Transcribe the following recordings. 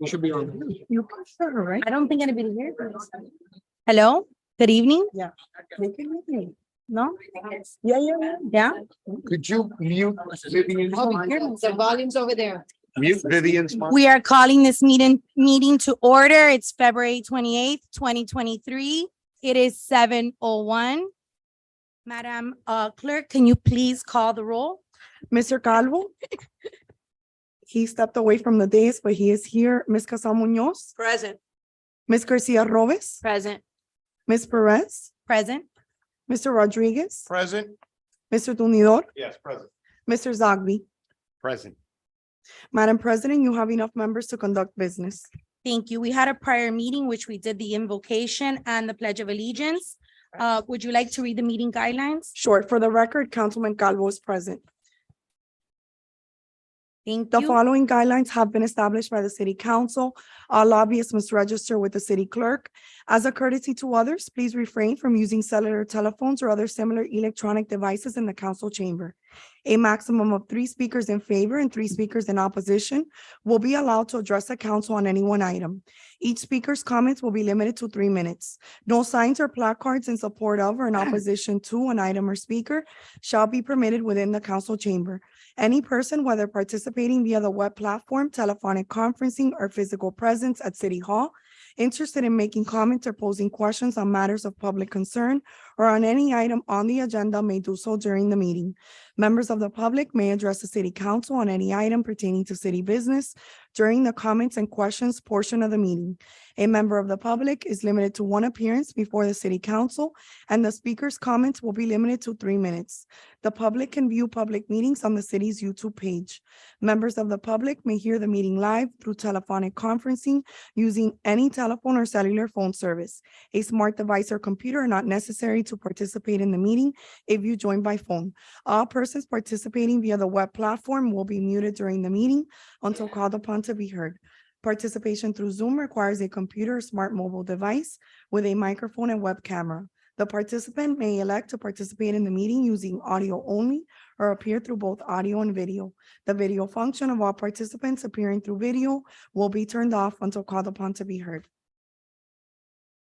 We should be on. You prefer, right? I don't think anybody's here. Hello, good evening. They can hear you. No? Yeah. Yeah? Could you mute Vivian's mic? The volume's over there. Mute Vivian's mic? We are calling this meeting to order. It's February 28th, 2023. It is 7:01. Madam Clerk, can you please call the roll? Mr. Calvo? He stepped away from the dais, but he is here. Ms. Casal Munoz, Present. Ms. Garcia Robes, Present. Ms. Perez, Present. Mr. Rodriguez, Present. Mr. Tunidor, Yes, present. Mr. Zagvi. Present. Madam President, you have enough members to conduct business. Thank you. We had a prior meeting, which we did the invocation and the pledge of allegiance. Would you like to read the meeting guidelines? Short, for the record, Councilman Calvo is present. Thank The you. following guidelines have been established by the city council. All lobbyists must register with the city clerk. As a courtesy to others, please refrain from using cellular telephones or other similar electronic devices in the council chamber. A maximum of 3 speakers in favor and 3 speakers in opposition will be allowed to address the council on any one item. Each speaker's comments will be limited to 3 minutes. No signs or placards in support of or in opposition to an item or speaker shall be permitted within the council chamber. Any person, whether participating via the web platform, telephonic conferencing, or physical presence at City Hall, interested in making comments or posing questions on matters of public concern or on any item on the agenda may do so during the meeting. Members of the public may address the city council on any item pertaining to city business during the comments and questions portion of the meeting. A member of the public is limited to 1 appearance before the city council, and the speaker's comments will be limited to 3 minutes. The public can view public meetings on the city's YouTube page. Members of the public may hear the meeting live through telephonic conferencing using any telephone or cellular phone service. A smart device or computer are not necessary to participate in the meeting if you join by phone. All persons participating via the web platform will be muted during the meeting until called upon to be heard. Participation through Zoom requires a computer or smart mobile device with a microphone and web camera. The participant may elect to participate in the meeting using audio only or appear through both audio and video. The video function of all participants appearing through video will be turned off until called upon to be heard.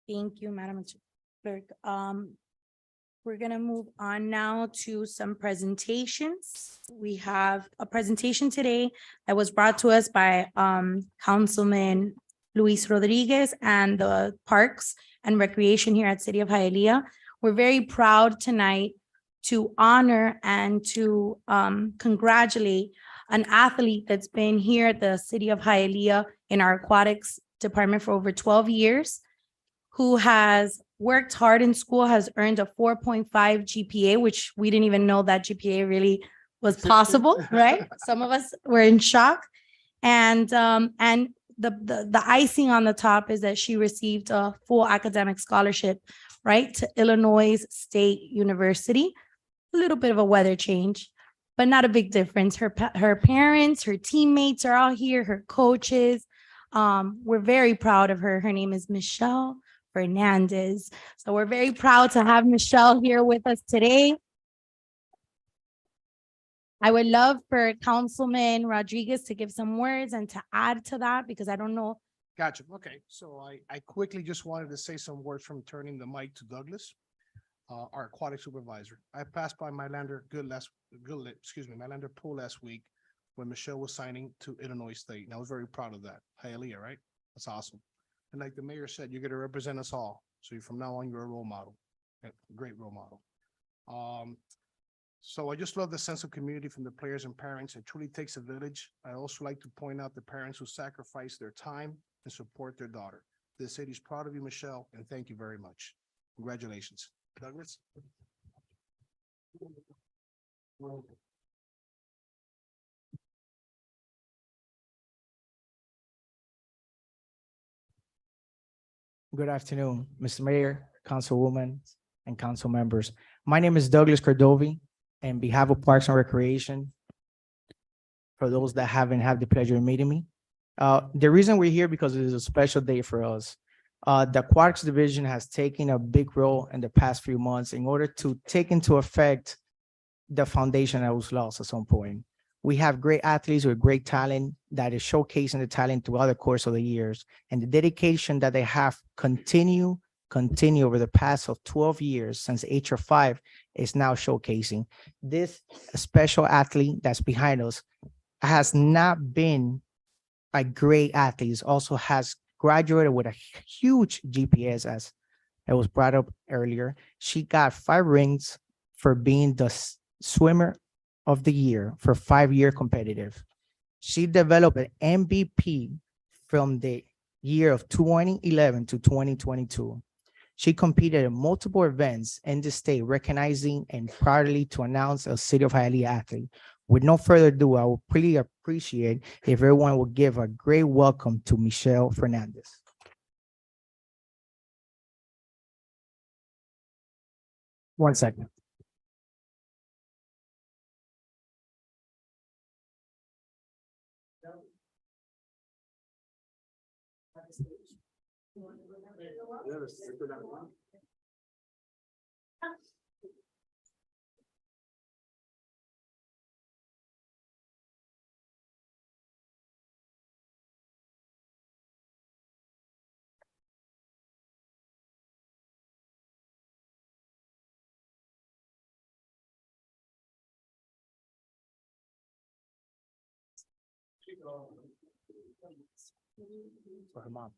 Thank you, Madam Clerk. We're gonna move on now to some presentations. We have a presentation today that was brought to us by Councilman Luis Rodriguez and the Parks and Recreation here at City of Hialeah. We're very proud tonight to honor and to congratulate an athlete that's been here at the City of Hialeah in our aquatics department for over 12 years, who has worked hard in school, has earned a 4.5 GPA, which we didn't even know that GPA really was possible, right? Some of us were in shock. And the icing on the top is that she received a full academic scholarship, right, to Illinois State University. A little bit of a weather change, but not a big difference. Her parents, her teammates are all here, her coaches. We're very proud of her. Her name is Michelle Fernandez. So we're very proud to have Michelle here with us today. I would love for Councilman Rodriguez to give some words and to add to that, because I don't know. Gotcha. Okay, so I quickly just wanted to say some words from turning the mic to Douglas, our aquatic supervisor. I passed by Mylander Pool last week when Michelle was signing to Illinois State, and I was very proud of that. Hialeah, right? That's awesome. And like the mayor said, you're going to represent us all. So from now on, you're a role model, a great role model. So I just love the sense of community from the players and parents. It truly takes a village. I also like to point out the parents who sacrifice their time and support their daughter. The city is proud of you, Michelle, and thank you very much. Congratulations. Douglas? Good afternoon, Mr. Mayor, Councilwoman, and council members. My name is Douglas Cordovi, and on behalf of Parks and Recreation, for those that haven't had the pleasure of meeting me, the reason we're here because it is a special day for us. The Aquatics Division has taken a big role in the past few months in order to take into effect the foundation that was lost at some point. We have great athletes with great talent that is showcasing the talent throughout the course of the years, and the dedication that they have continue over the past of 12 years since age of 5 is now showcasing. This special athlete that's behind us has not been a great athlete, also has graduated with a huge GPS, as it was brought up earlier. She got 5 rings for being the swimmer of the year for 5-year competitive. She developed an MVP from the year of 2011 to 2022. She competed in multiple events in the state, recognizing and proudly to announce a City of Hialeah athlete. With no further ado, I would really appreciate if everyone would give a great welcome to Michelle Fernandez. One second. For her mom.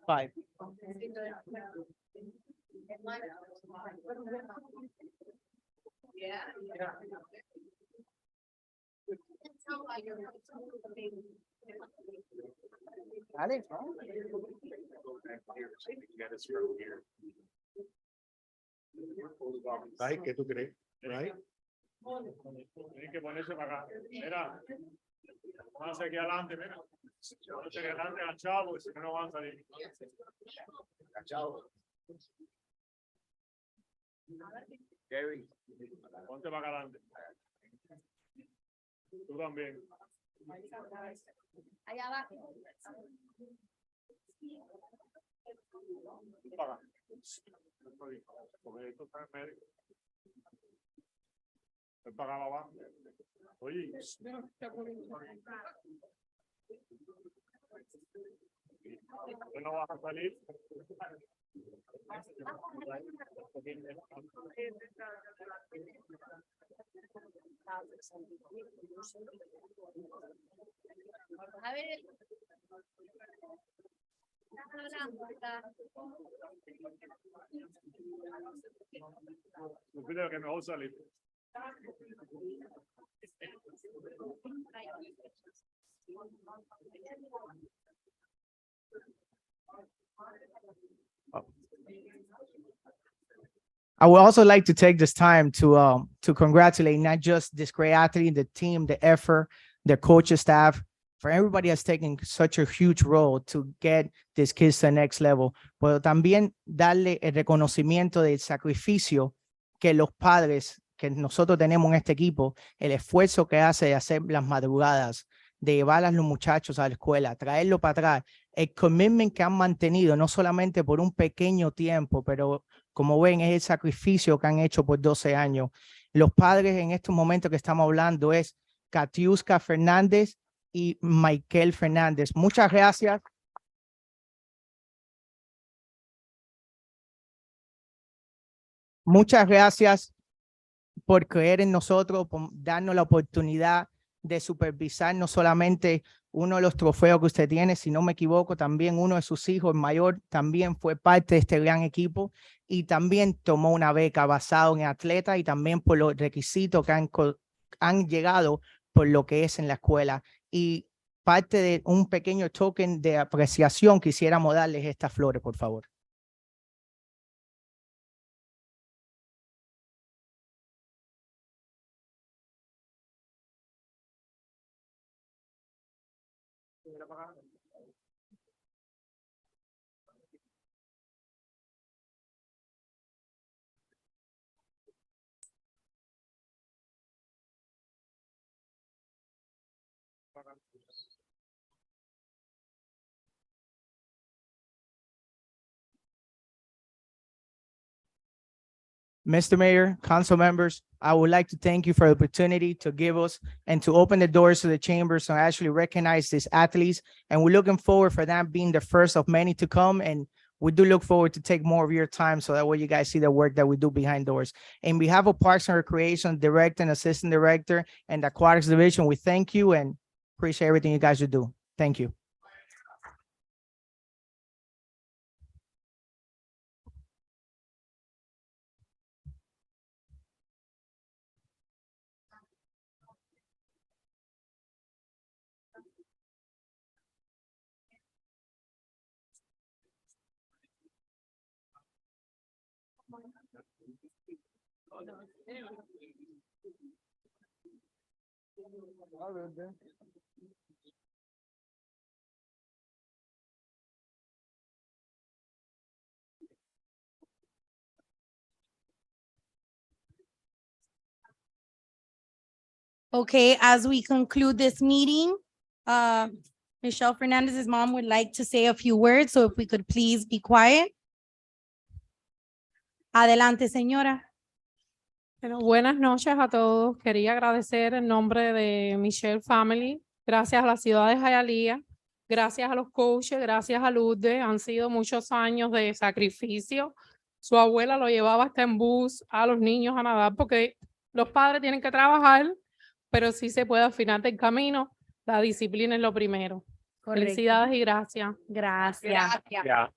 Five. Alex, ¿no? Right, ¿qué tú crees? Right? Tienen que ponerse para acá. Mira, pónganse aquí adelante, mira. Pónganse aquí adelante, agachados, porque si no, no van a salir. Gary. Ponte para acá adelante. Tú también. Allá abajo. Para acá. Porque esto está en medio. Ven para acá abajo. Oye. ¿Tú no vas a salir? A ver. Tú pides que mejor salir. I would also like to take this time to congratulate not just this great athlete, the team, the effort, the coaching staff, for everybody that's taken such a huge role to get these kids to the next level, pero también darle el reconocimiento del sacrificio que los padres que nosotros tenemos en este equipo, el esfuerzo que hace de hacer las madrugadas, de llevar a los muchachos a la escuela, traerlo para atrás, el commitment que han mantenido, no solamente por un pequeño tiempo, pero como ven, es el sacrificio que han hecho por 12 años. Los padres en estos momentos que estamos hablando es Katiuska Fernández y Michael Fernández. Muchas gracias. Muchas gracias por creer en nosotros, por darnos la oportunidad de supervisar no solamente uno de los trofeos que usted tiene, si no me equivoco, también uno de sus hijos, el mayor, también fue parte de este gran equipo y también tomó una beca basada en atletas y también por los requisitos que han han llegado por lo que es en la escuela. Y parte de un pequeño token de apreciación, quisiéramos darles estas flores, por favor. Mr. Mayor, council members, I would like to thank you for the opportunity to give us and to open the doors to the chambers to actually recognize these athletes. And we're looking forward for that being the first of many to come. And we do look forward to take more of your time so that way you guys see the work that we do behind doors. In behalf of Parks and Recreation Director and Assistant Director and the Aquatics Division, we thank you and appreciate everything you guys do. Thank you. Okay, as we conclude this meeting, Michelle Fernandez's mom would like to say a few words, so if we could please be quiet. Adelante, señora. Bueno, buenas noches a todos. Quería agradecer en nombre de Michelle Family, gracias a la ciudad de Hialeah, gracias a los coaches, gracias a Lourdes. Han sido muchos años de sacrificio. Su abuela lo llevaba hasta en bus a los niños a nadar porque los padres tienen que trabajar, pero sí se puede al final del camino. La disciplina es lo primero. Correcto. Felicidades y gracias. Gracias. Yeah.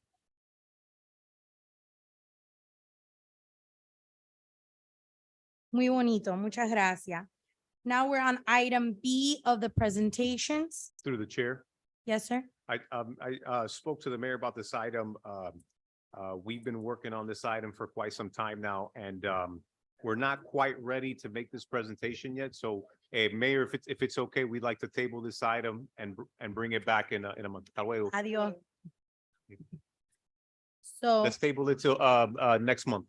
Muy bonito. Muchas gracias. Now we're on item B of the presentations. Through the chair. Yes, sir. I spoke to the mayor about this item. We've been working on this item for quite some time now, and we're not quite ready to make this presentation yet. So, Mayor, if it's okay, we'd like to table this item and bring it back in a month. Hasta luego. Adiós. So Let's table it till next month.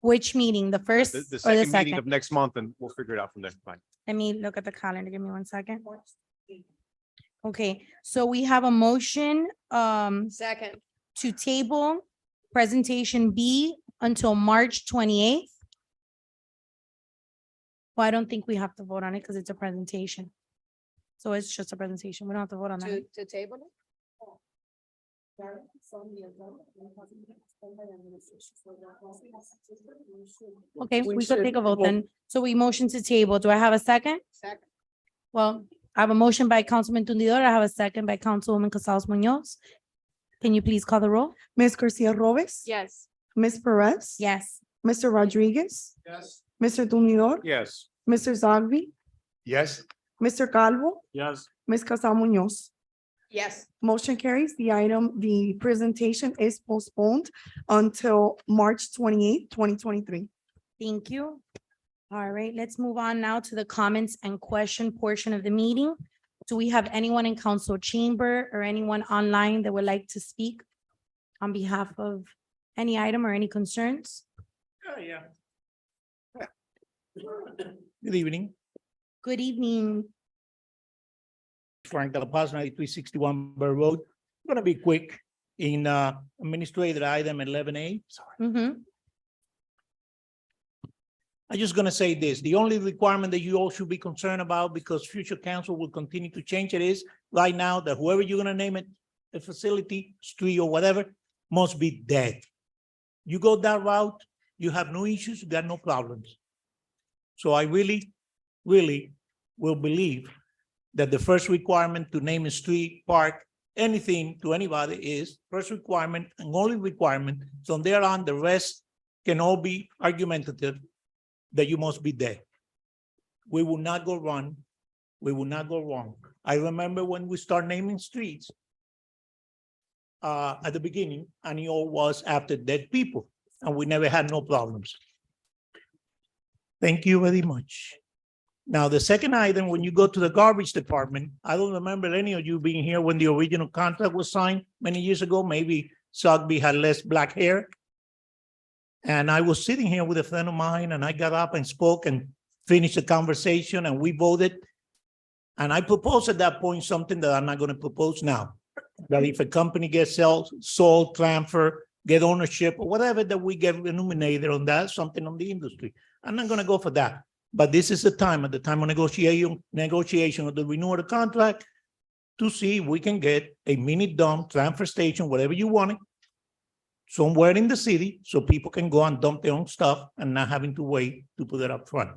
which meeting, the first The or the second meeting second? of next month, and we'll figure it out from there. Fine. Let me look at the calendar. Give me 1 second. Okay, so we have a motion Second. to table presentation B until March 28th. Well, I don't think we have to vote on it because it's a presentation. So it's just a presentation. We don't have to vote on that. To table it? Okay, we could take a vote then. So we motion to table. Do I have a second? Second. Well, I have a motion by Councilman Tundidor. I have a second by Councilwoman Casals Munoz. Can you please call the roll? Ms. Garcia Robes? Yes. Ms. Perez? Yes. Mr. Rodriguez? Yes. Mr. Tumidor? Yes. Mr. Zogby? Yes. Mr. Calvo? Yes. Ms. Casal Munoz? Yes. Motion carries. The presentation is postponed until March 28th, 2023. Thank you. All right, let's move on now to the comments and question portion of the meeting. Do we have anyone in council chamber or anyone online that would like to speak on behalf of any item or any concerns? Yeah. Good evening, Good evening. Frank De La Paz, 9361 Burr Road. I'm gonna be quick in administrative item 11A. Mhm. I'm just gonna say this, the only requirement that you all should be concerned about, because future council will continue to change it, is right now that whoever you're gonna name it, a facility, street or whatever, must be dead. You go that route, you have no issues, you got no problems. So I really will believe that the first requirement to name a street, park, anything to anybody is first requirement and only requirement. From there on, the rest can all be argumentative that you must be dead. we will not go wrong. We will not go wrong. I remember when we start naming streets at the beginning, and it all was after dead people, and we never had no problems. Thank you very much. Now, the second item, when you go to the garbage department, I don't remember any of you being here when the original contract was signed many years ago. Maybe Sogby had less black hair. And I was sitting here with a friend of mine, and I got up and spoke and finished the conversation, and we voted. And I proposed at that point something that I'm not going to propose now. That if a company gets sold, transfer, get ownership, or whatever, that we get illuminated on that, something on the industry. I'm not going to go for that. But this is the time, at the time of negotiation of the renewal of the contract, to see if we can get a mini dump, transfer station, whatever you want it, somewhere in the city, so people can go and dump their own stuff and not having to wait to put it up front.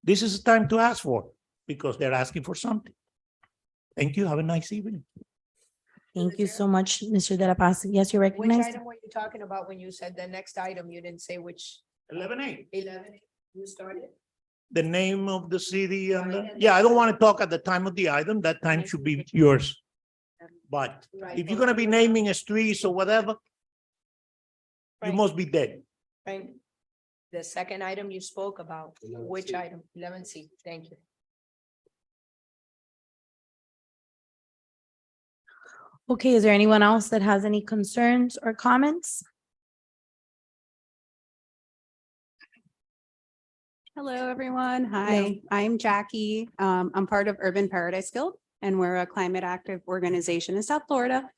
This is the time to ask for, because they're asking for something. Thank you. Have a nice evening. Thank you so much, Mr. De La Paz. Yes, you're Which recognized. item were you talking about when you said the next item? You didn't say which 11A, 11 you started? the name of the city and yeah, I don't want to talk at the time of the item. That time should be yours. But Right. if you're gonna be naming a street or whatever, you Right. must be dead. Right. The second item you spoke about, which item? 11C, thank you. Okay, is there anyone else that has any concerns or comments? Hello, everyone. Hi, I'm Jackie. I'm part of Urban Paradise Guild, and we're a climate active organization in South Florida.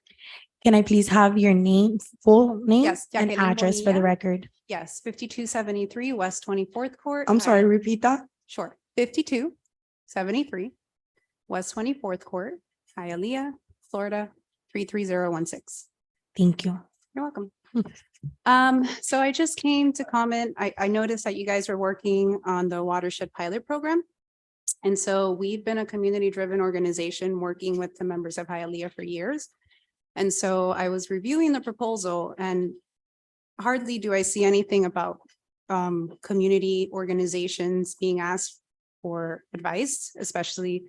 Can I please have your name, full name Yes, and Jacqueline address for the Bonilla. record? Yes, 5273 West 24th Court. I'm sorry, repeat that. Sure, 5273 West 24th Court, Hialeah, Florida, 33016. Thank you. You're welcome. So I just came to comment. I noticed that you guys are working on the watershed pilot program. And so we've been a community-driven organization working with the members of Hialeah for years. And so I was reviewing the proposal, and hardly do I see anything about community organizations being asked for advice, especially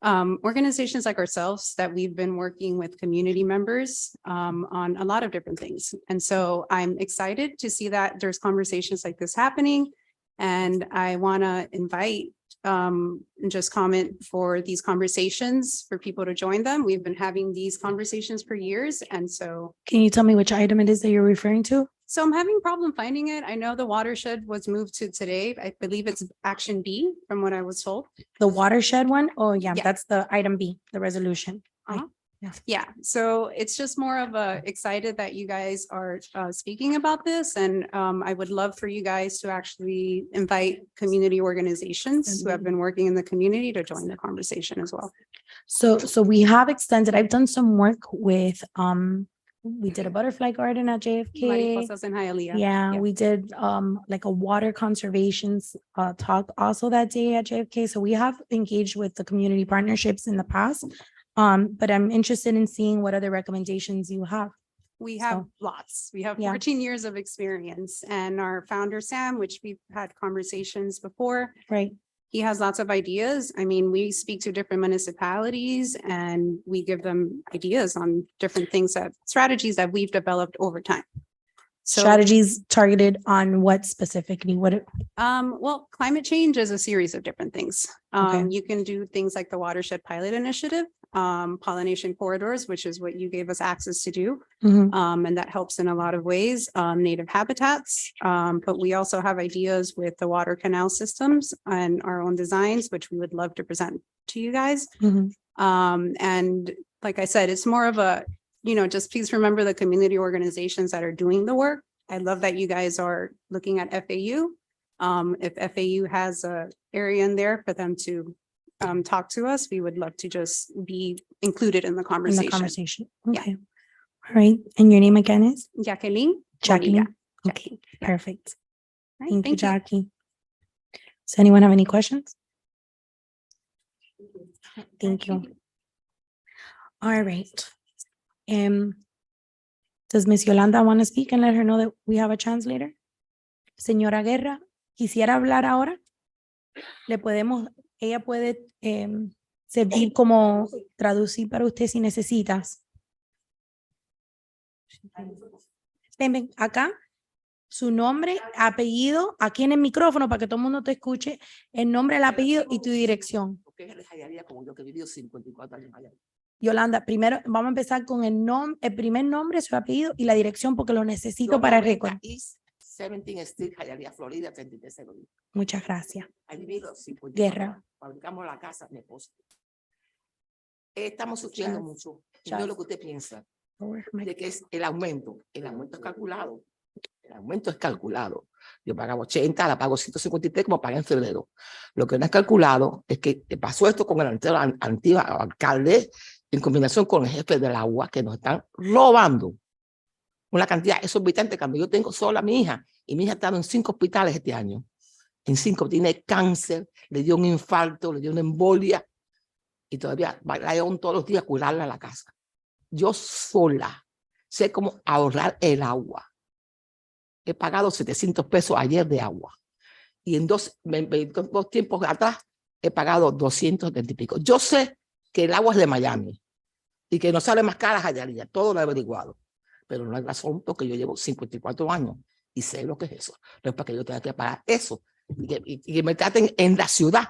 organizations like ourselves that we've been working with community members on a lot of different things. And so I'm excited to see that there's conversations like this happening. And I want to invite and just comment for these conversations for people to join them. We've been having these conversations for years. And so Can you tell me which item it is that you're referring to? I'm having a problem finding it. I know the watershed was moved to today. I believe it's action B from what I was told. The watershed one? Oh, yeah, Yeah. that's the item B, the resolution. Yeah, so it's just more of a excited that you guys are speaking about this, and I would love for you guys to actually invite community organizations who have been working in the community to join the conversation as well. So we have extended, I've done some work with, we did a butterfly garden at JFK. Mariposas in Hialeah. Yeah, we did like a water conservation talk also that day at JFK. So we have engaged with the community partnerships in the past. But I'm interested in seeing what other recommendations you have. We have So- lots. We have Yeah. 14 years of experience, and our founder, Sam, which we've had conversations before, Right. he has lots of ideas. I mean, we speak to different municipalities and we give them ideas on different things strategies that we've developed over time. So, Strategies targeted on what specifically? What? well, climate change is a series of different things. Okay. You can do things like the Watershed Pilot Initiative, pollination corridors, which is what you gave us access to do. Mhm. And that helps in a lot of ways, native habitats. But we also have ideas with the water canal systems and our own designs, which we would love to present to you guys. Mhm. And like I said, it's more of a, just please remember the community organizations that are doing the work. I love that you guys are looking at FAU. If FAU has a area in there for them to talk to us, we would love to just be included in the In the conversation. conversation. Yeah. Okay. All right. And your name again is? Jacqueline. Jacqueline. Bonilla. Okay, perfect. Right, Thank you, you. Jackie. Does anyone have any questions? Thank you. All right. Does Miss Yolanda want to speak and let her know that we have a translator? Señora Guerra, ¿quisiera hablar ahora? Le podemos, ella puede servir como traducir para usted si necesitas. Ven, acá, su nombre, apellido, aquí en el micrófono para que todo el mundo te escuche, el nombre, el apellido y tu dirección. Porque es de Jayalía como yo que he vivido 54 años allá. Yolanda, primero vamos a empezar con el primer nombre, su apellido y la dirección porque lo necesito para el récord. East 17 Street, Jayalía, Florida, 3301. Muchas gracias. He vivido 54 Guerra. años. Fabricamos la casa, mi esposa. Estamos sufriendo Chas. mucho. Y Chas. no es lo que usted piensa, de que es el aumento. El aumento es calculado. El aumento es calculado. Yo pagaba 80, la pago 153 como pagué en febrero. Lo que no es calculado es que pasó esto con el antiguo alcalde en combinación con el jefe del agua que nos están robando una cantidad exorbitante. Cuando yo tengo sola a mi hija y mi hija ha estado en 5 hospitales este año. En 5 tiene cáncer, le dio un infarto, le dio una embolia y todavía va a todos los días a curarla a la casa. Yo sola sé cómo ahorrar el agua. He pagado 700 pesos ayer de agua. Y en dos tiempos atrás he pagado 270 y pico. Yo sé que el agua es de Miami y que no sale más cara Jayalía. Todo lo he averiguado. Pero no hay razón porque yo llevo 54 años y sé lo que es eso. No es para que yo tenga que pagar eso y que me traten en la ciudad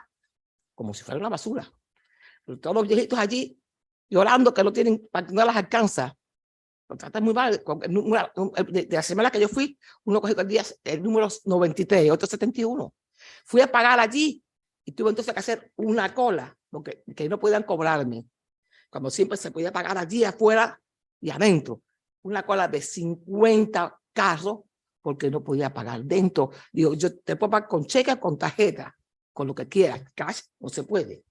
como si fuera una basura. Pero todos los viejitos allí llorando que no tienen, para que no las alcanza. Lo tratan muy mal. De la semana que yo fui, uno cogió el número 93, otro 71. Fui a pagar allí y tuve entonces que hacer una cola, porque que no podían cobrarme. Como siempre se podía pagar allí afuera y adentro. Una cola de 50 carros porque no podía pagar dentro. Digo, yo te puedo pagar con cheque, con tarjeta, con lo que quieras. Cash no se puede.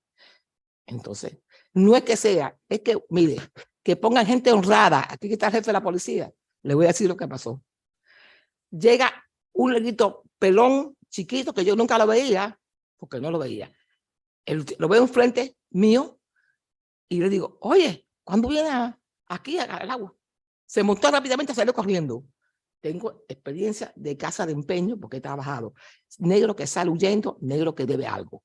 Entonces, no es que sea, es que, mire, que pongan gente honrada. Aquí está el jefe de la policía. Le voy a decir lo que pasó. Llega un negrito pelón, chiquito, que yo nunca lo veía, porque no lo veía. Lo veo enfrente mío y le digo, oye, ¿cuándo viene aquí al agua? Se montó rápidamente, salió corriendo. Tengo experiencia de casa de empeño porque he trabajado. Negro que sale huyendo, negro que debe algo.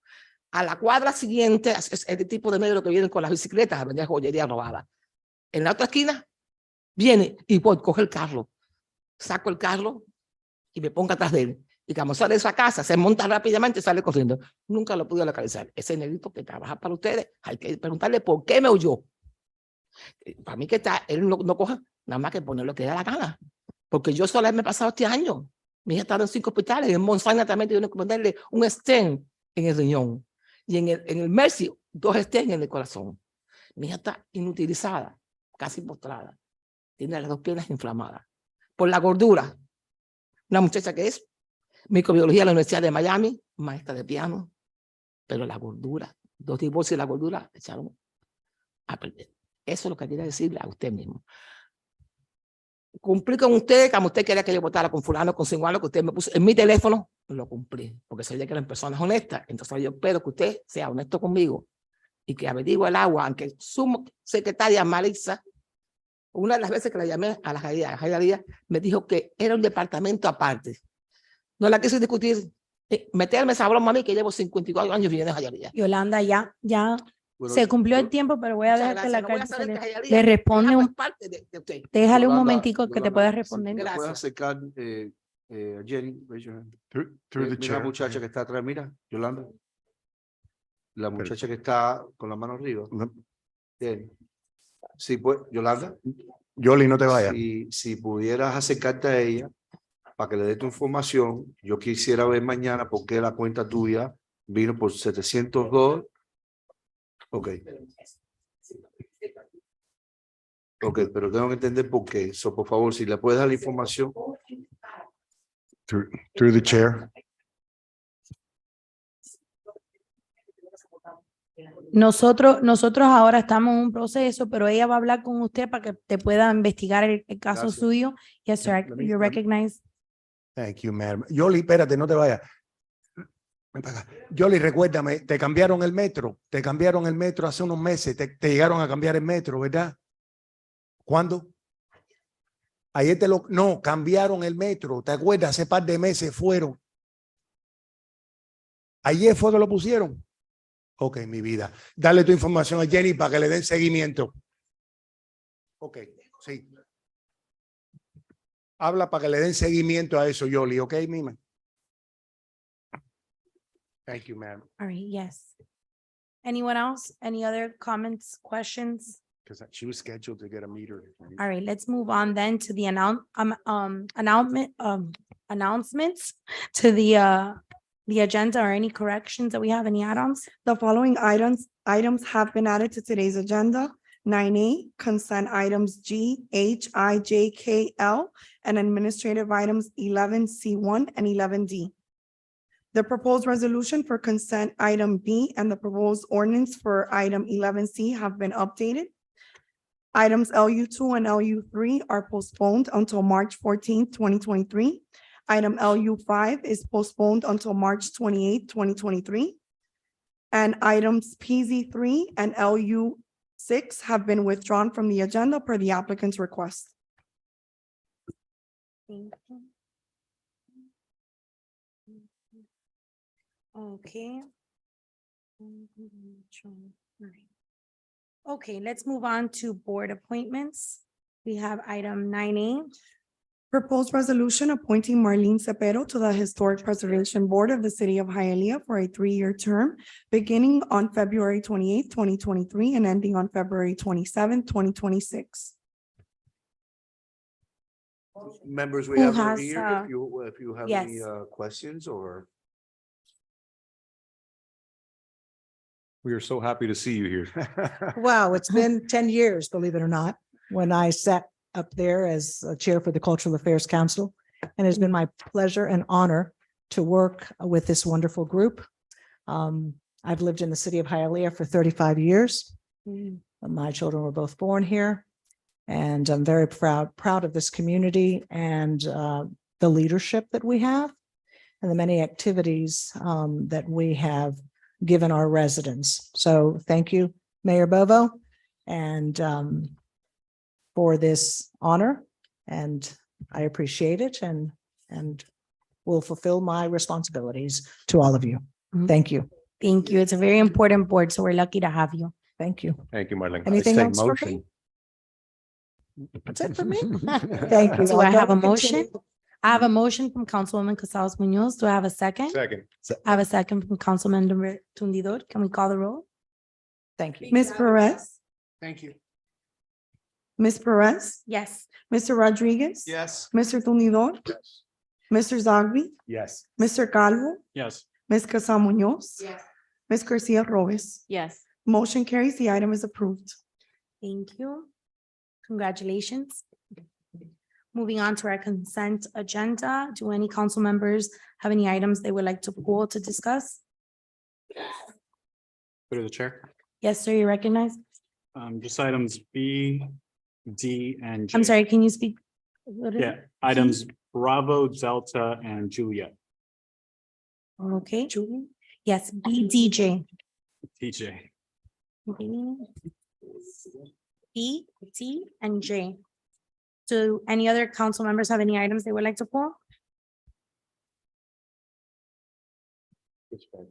A la cuadra siguiente, es el tipo de negro que vienen con las bicicletas a vender joyería robada. En la otra esquina, viene y voy, coge el carro. Saco el carro y me pongo atrás de él. Y cuando sale de esa casa, se monta rápidamente y sale corriendo. Nunca lo pude localizar. Ese negrito que trabaja para ustedes, hay que preguntarle por qué me huyó. Para mí que está, él no coja nada más que poner lo que da la gana. Porque yo sola me he pasado este año. Mi hija ha estado en 5 hospitales. En Monsanto también tuvieron que ponerle un stent en el riñón. Y en el Mercy, 2 stents en el corazón. Mi hija está inutilizada, casi postrada. Tiene las 2 piernas inflamadas. Por la gordura. Una muchacha que es microbiología de la Universidad de Miami, maestra de piano. Pero la gordura, 2 divorcios de la gordura, echaron a perder. Eso es lo que quería decirle a usted mismo. Cumplí con usted, como usted quería que yo votara con fulano, con cingüano, que usted me puso en mi teléfono, lo cumplí, porque sabía que eran personas honestas. Entonces yo espero que usted sea honesto conmigo y que averigüe el agua, aunque su secretaria Marisa, una de las veces que la llamé a la Jayalía, me dijo que era un departamento aparte. No la quise discutir, meterme esa broma a mí que llevo 54 años viviendo en Jayalía. Yolanda, ya Bueno, se cumplió el tiempo, pero voy a Muchas dejar que gracias. la No voy a carta saber que le Jayalía responde es un, parte de usted. déjale un Yolanda, momentico que te Yolanda, pueda si responder. te puedes Gracias. acercar, Jenny, raise your hand. Through the Mira la chair. muchacha que está atrás, mira, Yolanda. La muchacha que está con la mano arriba. No, Jenny. Sí, pues, Yolanda, Yoli, no te vayas. si pudieras acercarte a ella para que le dé tu información, yo quisiera ver mañana por qué la cuenta tuya vino por $702. Ok. Ok, pero tengo que entender por qué. So, por favor, si le puedes dar la información. Through the chair. Nosotros ahora estamos en un proceso, pero ella va a hablar con usted para que te pueda investigar el caso Gracias. suyo. Yes, sir, Let me- you let me- recognize. Thank you, madam. Yoli, espérate, no te vayas. Ven para acá. Yoli, recuérdame, te cambiaron el metro. Te cambiaron el metro hace unos meses. Te llegaron a cambiar el metro, ¿verdad? ¿Cuándo? Ayer no, cambiaron el metro. ¿Te acuerdas? Hace par de meses fueron. Ayer fue que lo pusieron. Ok, mi vida. Dale tu información a Jenny para que le den seguimiento. Ok, sí. Habla para que le den seguimiento a eso, Yoli. Ok, Mima. Thank you, ma'am. All right, yes. Anyone else? Any other comments, questions? Because she was scheduled to get a meter. All right, let's move on then to the announcements to the agenda or any corrections that we have, any add-ons? The following items have been added to today's agenda. 9A, consent items G, H, I, J, K, L, and administrative items 11C1 and 11D. The proposed resolution for consent item B and the proposed ordinance for item 11C have been updated. Items LU2 and LU3 are postponed until March 14th, 2023. Item LU5 is postponed until March 28th, 2023. And items PZ3 and LU6 have been withdrawn from the agenda per the applicant's request. Thank you. Okay. Okay, let's move on to board appointments. We have item 9A. Proposed resolution appointing Marlene Cepero to the Historic Preservation Board of the City of Hialeah for a 3-year term, beginning on February 28th, 2023, and ending on February 27th, 2026. Members, we Who have her has, here, if you have any yes. questions or. We are so happy to see you here. Wow, it's been 10 years, believe it or not, when I sat up there as a chair for the Cultural Affairs Council. And it's been my pleasure and honor to work with this wonderful group. I've lived in the city of Hialeah for 35 years. My children were both born here. And I'm very proud of this community and the leadership that we have and the many activities that we have given our residents. So thank you, Mayor Bovo, and for this honor. And I appreciate it and will fulfill my responsibilities to all of you. Thank you. Thank you. It's a very important board, so we're lucky to have you. Thank you. Thank you, Marlene. Anything else for me? That's it for me. Thank you. Do I have a I'll go motion? continue. I have a motion from Councilwoman Casals Munoz. Do I have a second? Second. I have a second from Councilman Tundidor. Can we call the roll? Thank you. Ms. Perez, Thank you. Ms. Perez, Yes. Mr. Rodriguez. Yes. Mr. Tumidor, Yes. Mr. Zogby, Yes. Mr. Calvo, Yes. Ms. Casal Munoz. Yes. Ms. Garcia Robes. Yes. Motion carries. The item is approved. Thank you. Congratulations. Moving on to our consent agenda. Do any council members have any items they would like to pull to discuss? Through the chair. Yes, sir, you recognize? Just items B, D, and J. I'm sorry, can you speak? a little? Yeah, items Bravo, Delta, and Juliet. Okay, Julie? Yes, BDJ. TJ. B, T, and J. Do any other council members have any items they would like to pull?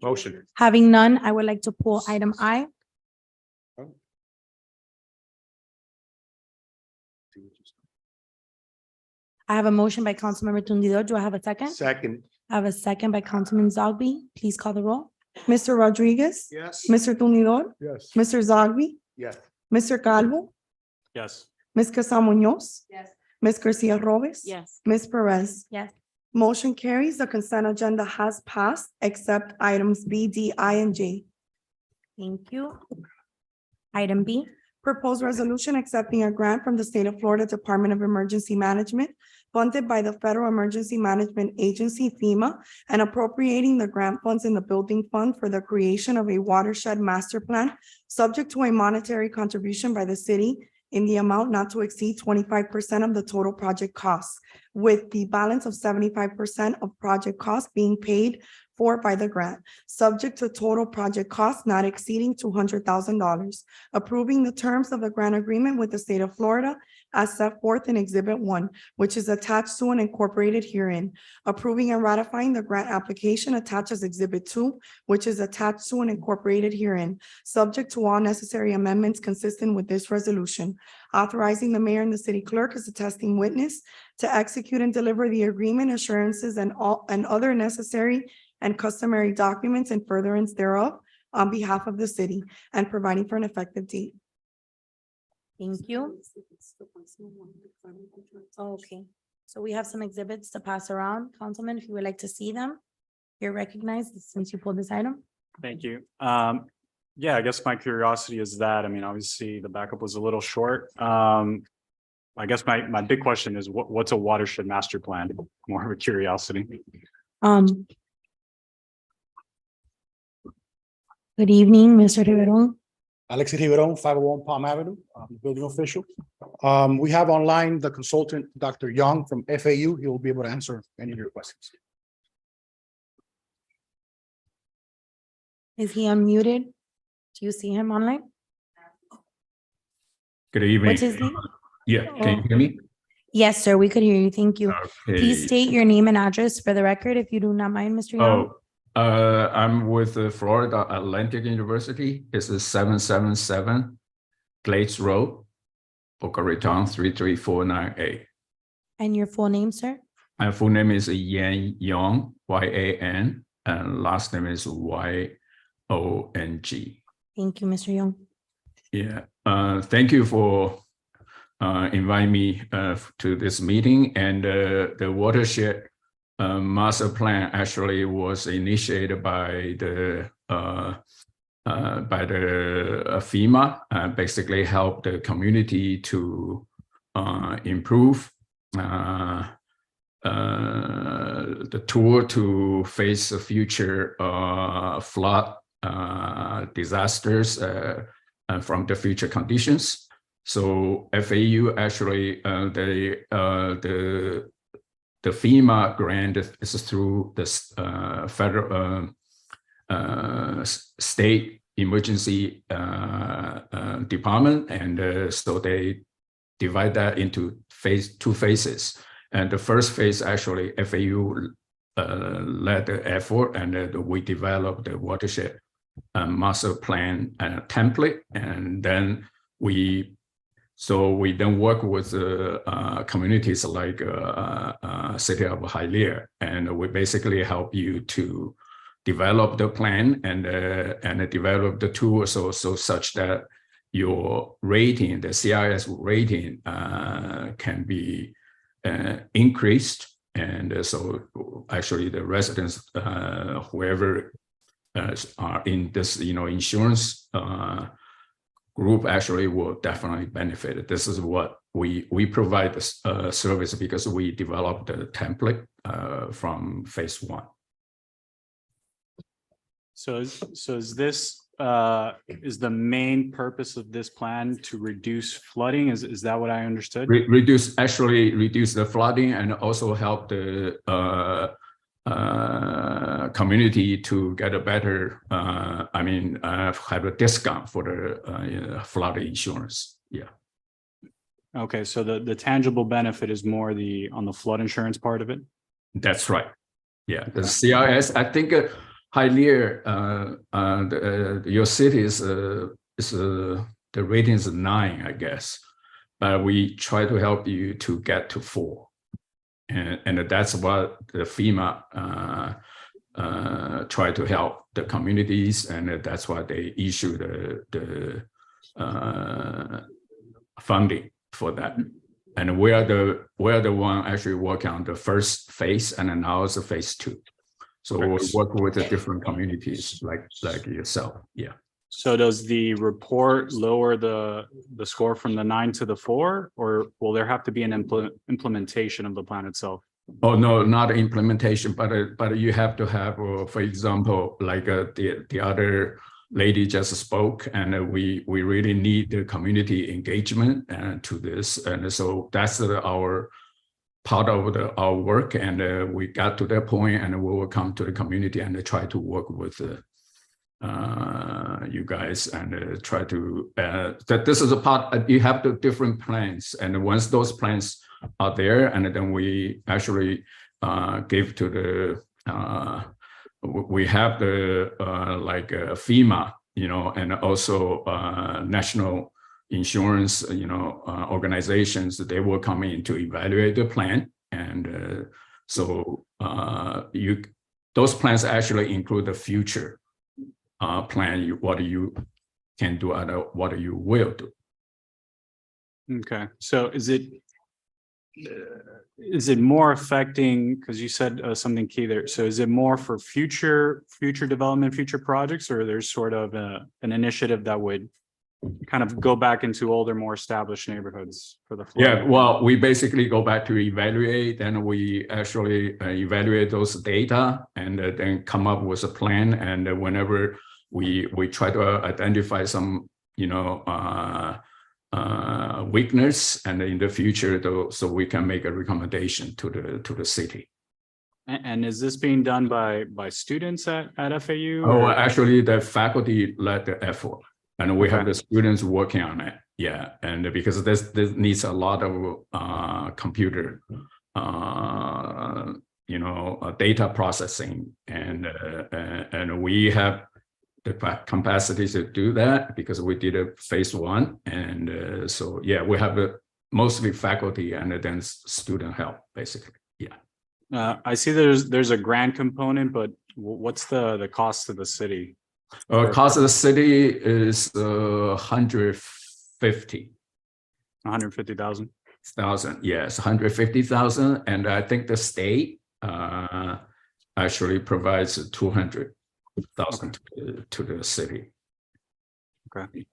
Motion. Having none, I would like to pull item I. I have a motion by Councilmember Tundidor. Do I have a second? Second. I have a second by Councilman Zogby. Please call the roll. Mr. Rodriguez. Yes. Mr. Tumidor, Yes. Mr. Zogby, Yes. Mr. Calvo, Yes. Ms. Casal Munoz, Yes. Ms. Garcia Robes. Yes. Ms. Perez. Yes. Motion carries. The consent agenda has passed except items B, D, I, and J. Thank you. Item B. Proposed resolution accepting a grant from the State of Florida Department of Emergency Management funded by the Federal Emergency Management Agency FEMA and appropriating the grant funds in the building fund for the creation of a watershed master plan subject to a monetary contribution by the city in the amount not to exceed 25% of the total project costs, with the balance of 75% of project costs being paid for by the grant, subject to total project cost not exceeding $200,000. Approving the terms of the grant agreement with the state of Florida as set forth in Exhibit 1, which is attached to and incorporated herein. Approving and ratifying the grant application attached as Exhibit 2, which is attached to and incorporated herein, subject to all necessary amendments consistent with this resolution. Authorizing the mayor and the city clerk as attesting witness to execute and deliver the agreement, assurances, and other necessary and customary documents in furtherance thereof on behalf of the city and providing for an effective date. Thank you. Okay, so we have some exhibits to pass around. Councilman, if you would like to see them, you're recognized since you pulled this item. Thank you. Yeah, I guess my curiosity is that, I mean, obviously the backup was a little short. I guess my big question is what's a watershed master plan? More of a curiosity. Good evening, Mr. Riveron. Alexis Riveron, 501 Palm Avenue, building official. We have online the consultant, Dr. Young from FAU. He will be able to answer any of your questions. Is he unmuted? Do you see him online? Good evening. What's his name? Yeah, can you hear me? Yes, sir, we could hear you. Thank you. Please Okay. state your name and address for the record, if you do not mind, Mr. Young. I'm with the Florida Atlantic University. It's a 777 Glades Road, Boca Raton 33498. And your full name, sir? My full name is Yan Yong, Y-A-N, and last name is Y-O-N-G. Thank you, Mr. Young. Yeah, thank you for inviting me to this meeting. And the watershed master plan actually was initiated by the FEMA, basically help the community to improve the tool to face the future flood disasters from the future conditions. So FAU actually the FEMA grant is through the federal state emergency department, and so they divide that into two phases. And the first phase actually FAU led the effort, and we developed the watershed master plan template, and then we then work with communities like City of Hialeah, and we basically help you to develop the plan and develop the tool so such that your rating, the CIS rating, can be increased. And so actually the residents, whoever are in this, insurance group actually will definitely benefit. This is what we provide this service because we developed the template from phase 1. So is this is the main purpose of this plan to reduce flooding? Is that what I understood? Reduce the flooding and also help the community to get a better, have a discount for the flood insurance. Yeah. Okay, so the tangible benefit is more on the flood insurance part of it? That's right. Yeah, the CIS, I think Hialeah, your city is the rating is 9, I guess, but we try to help you to get to 4. And that's what the FEMA try to help the communities, and that's why they issue the funding for that. And we are the one actually working on the first phase, and then now it's phase 2. So we work with the different communities like yourself. Yeah. So does the report lower the score from the 9 to the 4, or will there have to be an implementation of the plan itself? Oh, no, not implementation, but you have to have, for example, like the other lady just spoke, and we really need the community engagement to this. And so that's part of our work, and we got to that point, and we will come to the community and try to work with you guys and try to that this is a part. You have the different plans, and once those plans are there, and then we actually give to the we have the like FEMA, you know, and also national insurance, you know, organizations. They will come in to evaluate the plan, and so those plans actually include the future plan, what you can do and what you will do. Okay, so is it more affecting, because you said something key there, so is it more for future development, future projects, or there's sort of an initiative that would kind of go back into older, more established neighborhoods for the flood? Yeah, well, we basically go back to evaluate, and we actually evaluate those data and then come up with a plan. And whenever we try to identify some, you know, weakness, and in the future, though, so we can make a recommendation to the city. And is this being done by students at FAU? Oh, or- actually, the faculty led the effort, and we have Okay. the students working on it. Yeah, and because this needs a lot of computer, you know, data processing, and we have the capacity to do that because we did a phase 1, and so yeah, we have mostly faculty and then student help, basically. Yeah. I see there's a grant component, but what's the cost to the city? Cost of the city is 150,000. 150,000. Yes, 150,000, and I think the state actually provides 200,000 to the city. Okay.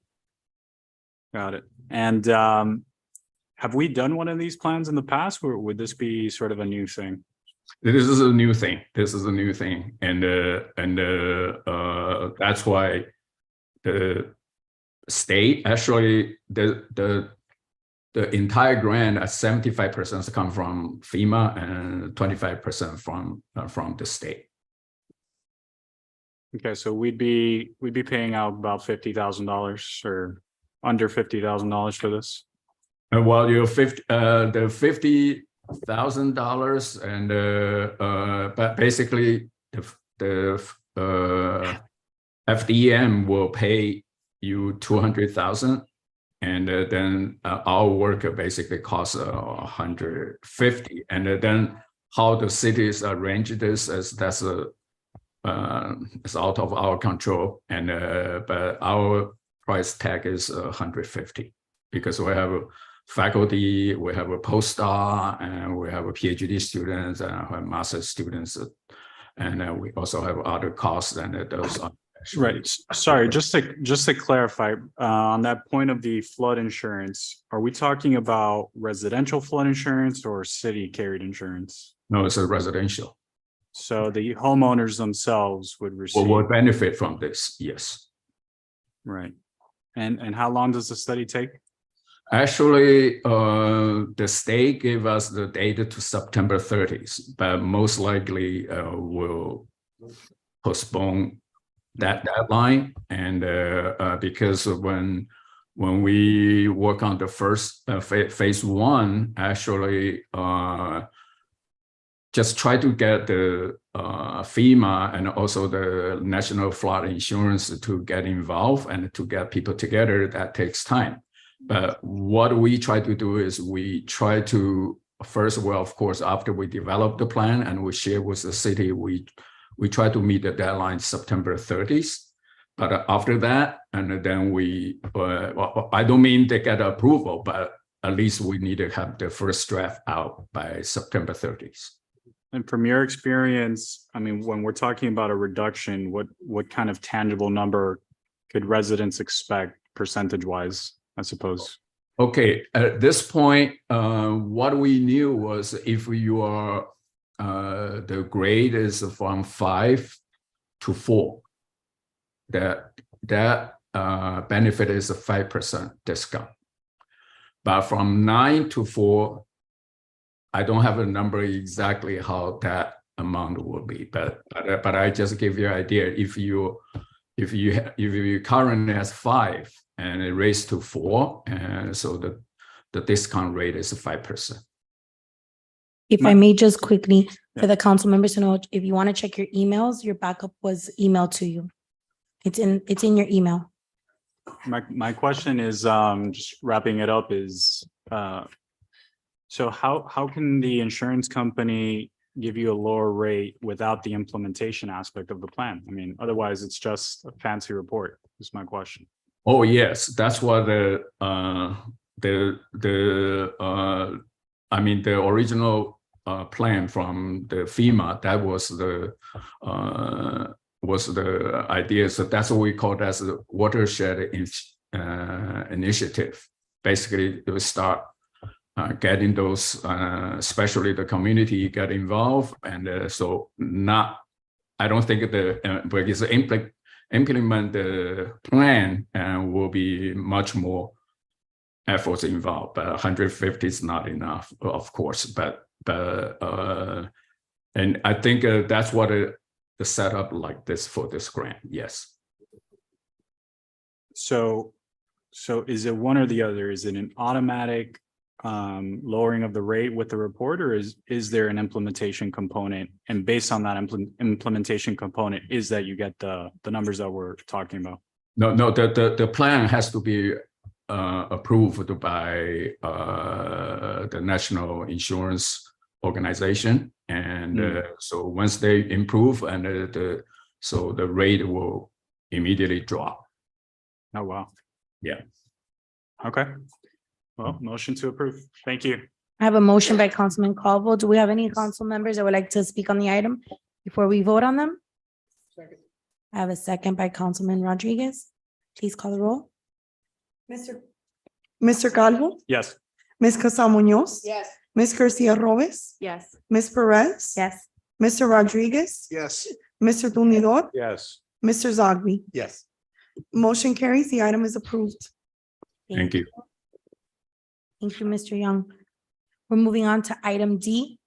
Got it. And have we done one of these plans in the past, or would this be sort of a new thing? This is a new thing. This is a new thing, and that's why the state actually the entire grant at 75% come from FEMA and 25% from the state. Okay, so we'd be paying out about $50,000 or under $50,000 for this. And while you're the $50,000, and but basically the FDM will pay you 200,000, and then our work basically costs 150, and then how the cities arrange this is it's out of our control, and but our price tag is 150 because we have faculty, we have a postdoc, and we have a PhD students, and we have master students, and we also have other costs, and those are right. Sorry, just to clarify on that point of the flood insurance, are we talking about residential flood insurance or city carried insurance? No, it's a residential. So the homeowners themselves would receive. Will benefit from this, yes. Right. And how long does the study take? Actually, the state gave us the data to September 30th, but most likely will postpone that deadline. And because when we work on the first phase 1, actually just try to get the FEMA and also the National Flood Insurance to get involved and to get people together. That takes time. But what we try to do is we try to first, well, of course, after we develop the plan and we share with the city, we try to meet the deadline September 30th. But after that, and then we, well, I don't mean they get approval, but at least we need to have the first draft out by September 30th. And from your experience, I mean, when we're talking about a reduction, what kind of tangible number could residents expect percentage-wise, I suppose? Okay, at this point, what we knew was if you are, the grade is from 5 to 4, that benefit is a 5% discount. But from 9 to 4, I don't have a number exactly how that amount will be, but I just give you an idea. If you currently has 5 and it raised to 4, and so the discount rate is 5%. If I may just quickly, for the council members to know, if you want to check your emails, your backup was emailed to you. It's in your email. My question is, just wrapping it up is, so how can the insurance company give you a lower rate without the implementation aspect of the plan? I mean, otherwise it's just a fancy report, is my question. Oh, yes, that's what the original plan from the FEMA, that was the idea. So that's what we call as the watershed initiative. Basically, it will start getting those, especially the community get involved, and I don't think because implement the plan and will be much more efforts involved, but 150 is not enough, of course, and I think that's what the setup like this for this grant. Yes. So is it one or the other? Is it an automatic lowering of the rate with the report, or is there an implementation component? And based on that implementation component, is that you get the numbers that we're talking about? No, the plan has to be approved by the National Insurance Organization, and so once they improve, and the rate will immediately drop. Oh, wow. Yeah. Okay. Well, motion to approve. Thank you. I have a motion by Councilman Colville. Do we have any council members that would like to speak on the item before we vote on them? Second. I have a second by Councilman Rodriguez. Please call the roll. Mr. Calvo, Yes. Ms. Casal Munoz. Yes. Ms. Garcia Robes, Yes. Ms. Perez. Yes. Mr. Rodriguez, Yes. Mr. Tumidor, Yes. Mr. Zogby. Yes. Motion carries. The item is approved. Thank you. Thank you, Mr. Young. We're moving on to item D.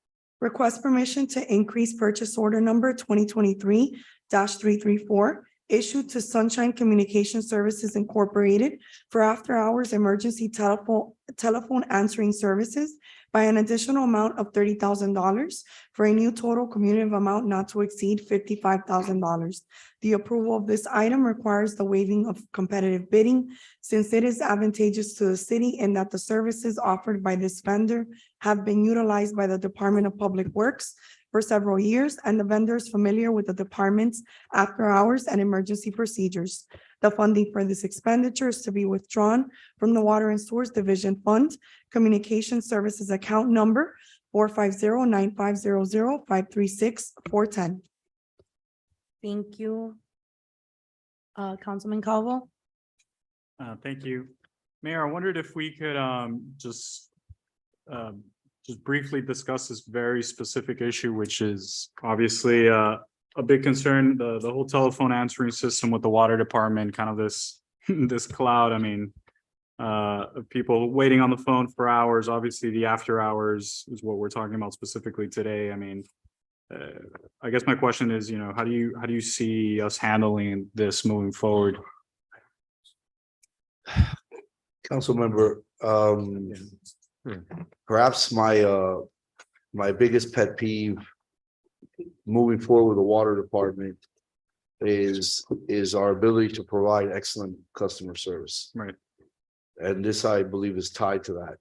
Request permission to increase purchase order number 2023-334 issued to Sunshine Communication Services Incorporated for after-hours emergency telephone answering services by an additional amount of $30,000 for a new total cumulative amount not to exceed $55,000. The approval of this item requires the waiving of competitive bidding since it is advantageous to the city in that the services offered by this vendor have been utilized by the Department of Public Works for several years, and the vendor is familiar with the department's after-hours and emergency procedures. The funding for this expenditure is to be withdrawn from the Water and Sewers Division Fund, Communication Services Account Number 450-9500-536-410. Thank you. Councilman Calvo. Thank you. Mayor, I wondered if we could just briefly discuss this very specific issue, which is obviously a big concern, the whole telephone answering system with the water department, kind of this cloud. I mean, people waiting on the phone for hours. Obviously, the after hours is what we're talking about specifically today. I mean, I guess my question is, how do you see us handling this moving forward? Councilmember, perhaps my biggest pet peeve moving forward with the water department is our ability to provide excellent customer service. Right. And this, I believe, is tied to that.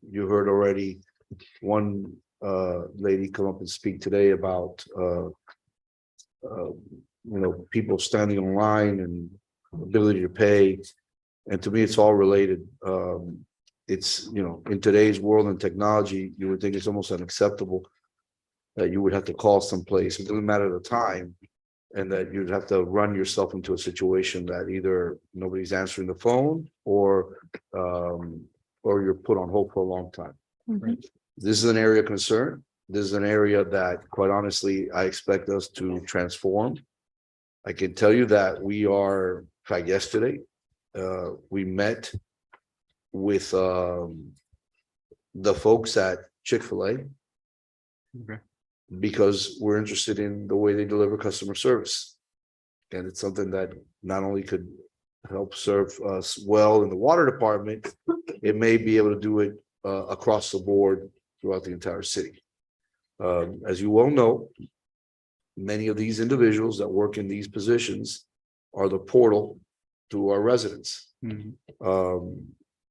You heard already one lady come up and speak today about people standing in line and ability to pay. And to me, it's all related. It's, in today's world and technology, you would think it's almost unacceptable that you would have to call someplace. It doesn't matter the time, and that you'd have to run yourself into a situation that either nobody's answering the phone or you're put on hold for a long time. Mhm. This is an area of concern. This is an area that, quite honestly, I expect us to transform. I can tell you that we are, in fact, yesterday, we met with the folks at Chick-fil-A Okay. because we're interested in the way they deliver customer service. And it's something that not only could help serve us well in the water department, it may be able to do it across the board throughout the entire city. As you well know, many of these individuals that work in these positions are the portal to our residents.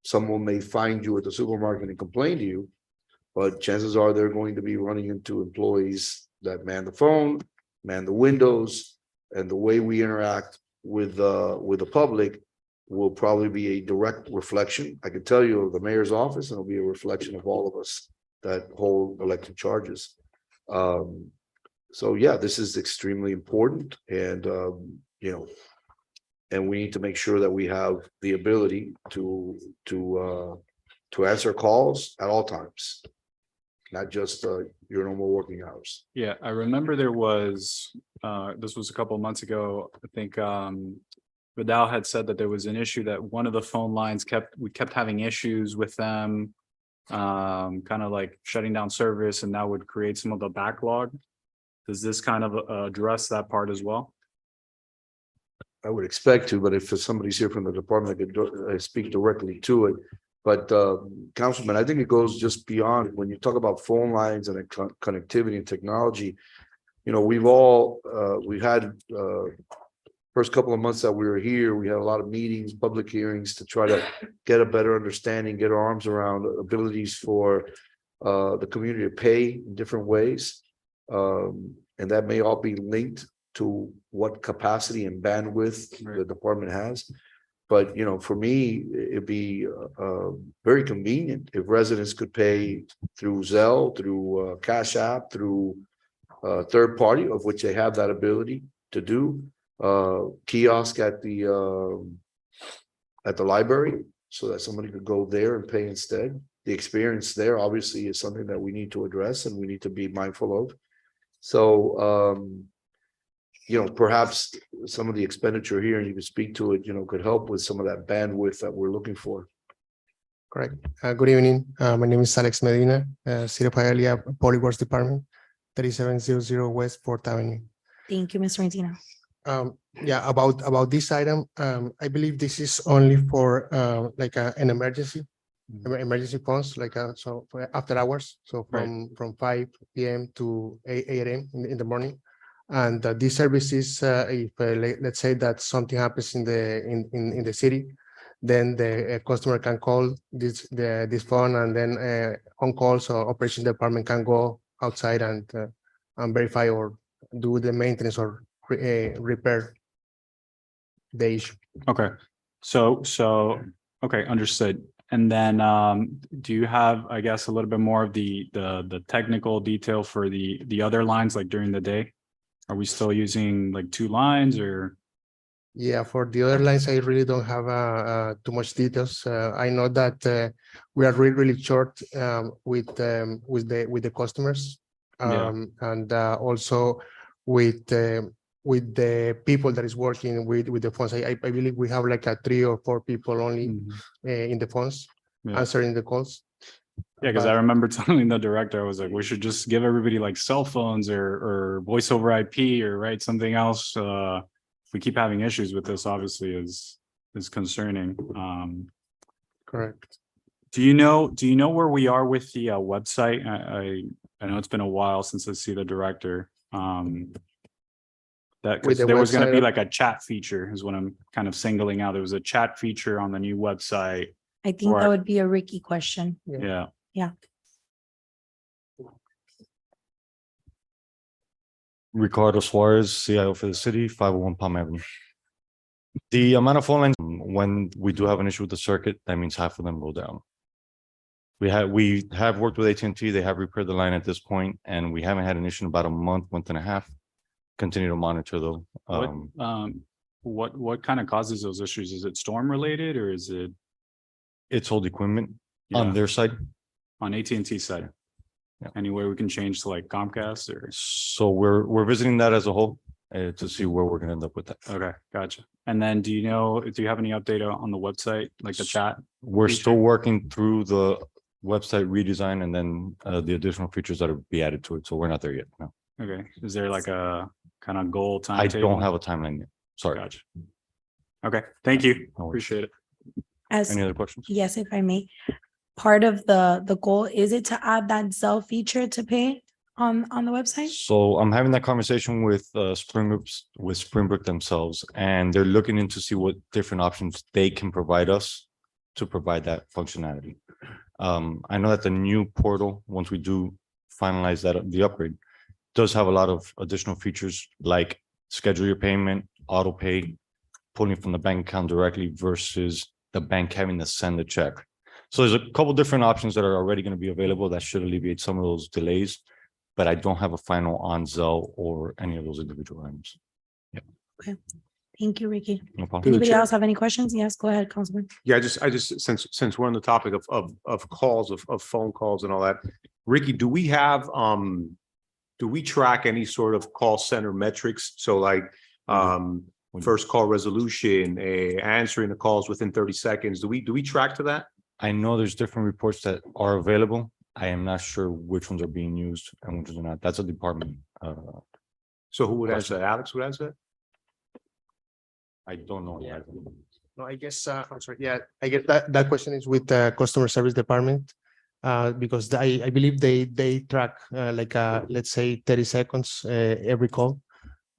Someone may find you at the supermarket and complain to you, but chances are they're going to be running into employees that man the phone, man the windows, and the way we interact with the public will probably be a direct reflection. I can tell you of the mayor's office, and it'll be a reflection of all of us that hold elected charges. So yeah, this is extremely important, and you know, and we need to make sure that we have the ability to answer calls at all times, not just your normal working hours. Yeah, I remember there was, this was a couple of months ago, I think, Vidal had said that there was an issue that one of the phone lines we kept having issues with them, kind of like shutting down service, and that would create some of the backlog. Does this kind of address that part as well? I would expect to, but if somebody's here from the department, I could speak directly to it. But Councilman, I think it goes just beyond when you talk about phone lines and connectivity and technology. You know, we've had first couple of months that we were here, we had a lot of meetings, public hearings to try to get a better understanding, get our arms around abilities for the community to pay in different ways. And that may all be linked to what capacity and bandwidth the department has. But, you know, for me, it'd be very convenient if residents could pay through Zelle, through Cash App, through third party, of which they have that ability to do. Kiosk at the library, so that somebody could go there and pay instead. The experience there obviously is something that we need to address and we need to be mindful of. So, you know, perhaps some of the expenditure here, and you can speak to it, you know, could help with some of that bandwidth that we're looking for. Correct. Good evening. My name is Alex Medina, City of Hialeah Public Works Department, 3700 West 4th Avenue. Thank you, Mr. Medina. Yeah, about this item, I believe this is only for like an emergency funds, like so for after hours, so from 5 p.m. to 8 a.m. in the morning. And these services, if let's say that something happens in the city, then the customer can call this phone, and then on call, so operations department can go outside and verify or do the maintenance or repair the issue. Okay, so okay, understood. And then do you have, I guess, a little bit more of the technical detail for the other lines, like during the day? Are we still using like 2 lines, or? Yeah, for the other lines, I really don't have too much details. I know that we are really short with the customers, and also with the people that is working with the phones. I believe we have like 3 or 4 people only in the phones answering the calls. Yeah, because I remember telling the director, I was like, we should just give everybody like cell phones or voice over IP or something else. If we keep having issues with this, obviously is concerning. Correct. Do you know where we are with the website? I know it's been a while since I see the director. That there was going to be like a chat feature is what I'm kind of singling out. There was a chat feature on the new website. I think that would be a Ricky question. Yeah. Yeah. Ricardo Suarez, CIO for the city, 501 Palm Avenue. The amount of phone lines, when we do have an issue with the circuit, that means half of them go down. We have worked with AT&T. They have repaired the line at this point, and we haven't had an issue in about a month and a half. Continue to monitor though. What kind of causes those issues? Is it storm related, or is it? It's old equipment on their side. On AT&T side. Yeah. Any way we can change to like Comcast, or? So we're visiting that as a whole to see where we're gonna end up with that. Okay, gotcha. And then do you have any update on the website, like the chat? We're still working through the website redesign and then the additional features that will be added to it. So we're not there yet. No, Okay, is there like a kind of goal I timetable? don't have a timeline yet. Sorry. Gotcha. Okay, thank you. No worries. Appreciate it. As, Any other questions? yes, if I may, part of the goal, is it to add that Zelle feature to pay on the website? So I'm having that conversation with Springbrook themselves, and they're looking into see what different options they can provide us to provide that functionality. I know that the new portal, once we do finalize that, the upgrade, does have a lot of additional features like schedule your payment, auto pay, pulling from the bank account directly versus the bank having to send a check. So there's a couple different options that are already going to be available that should alleviate some of those delays, but I don't have a final on Zelle or any of those individual items. Thank you, Ricky. No problem. Anybody else have any questions? Yes, go ahead, Councilman. Yeah, I just, since we're on the topic of calls, of phone calls and all that, Ricky, do we have, do we track any sort of call center metrics? So like, first call resolution, answering the calls within 30 seconds. Do we track to that? I know there's different reports that are available. I am not sure which ones are being used and which ones are not. That's a department. So who would answer that? Alex would answer that? I don't know. Yeah. No, I guess, I'm sorry, yeah, I guess that question is with the customer service department. Because I believe they track like let's say 30 seconds every call.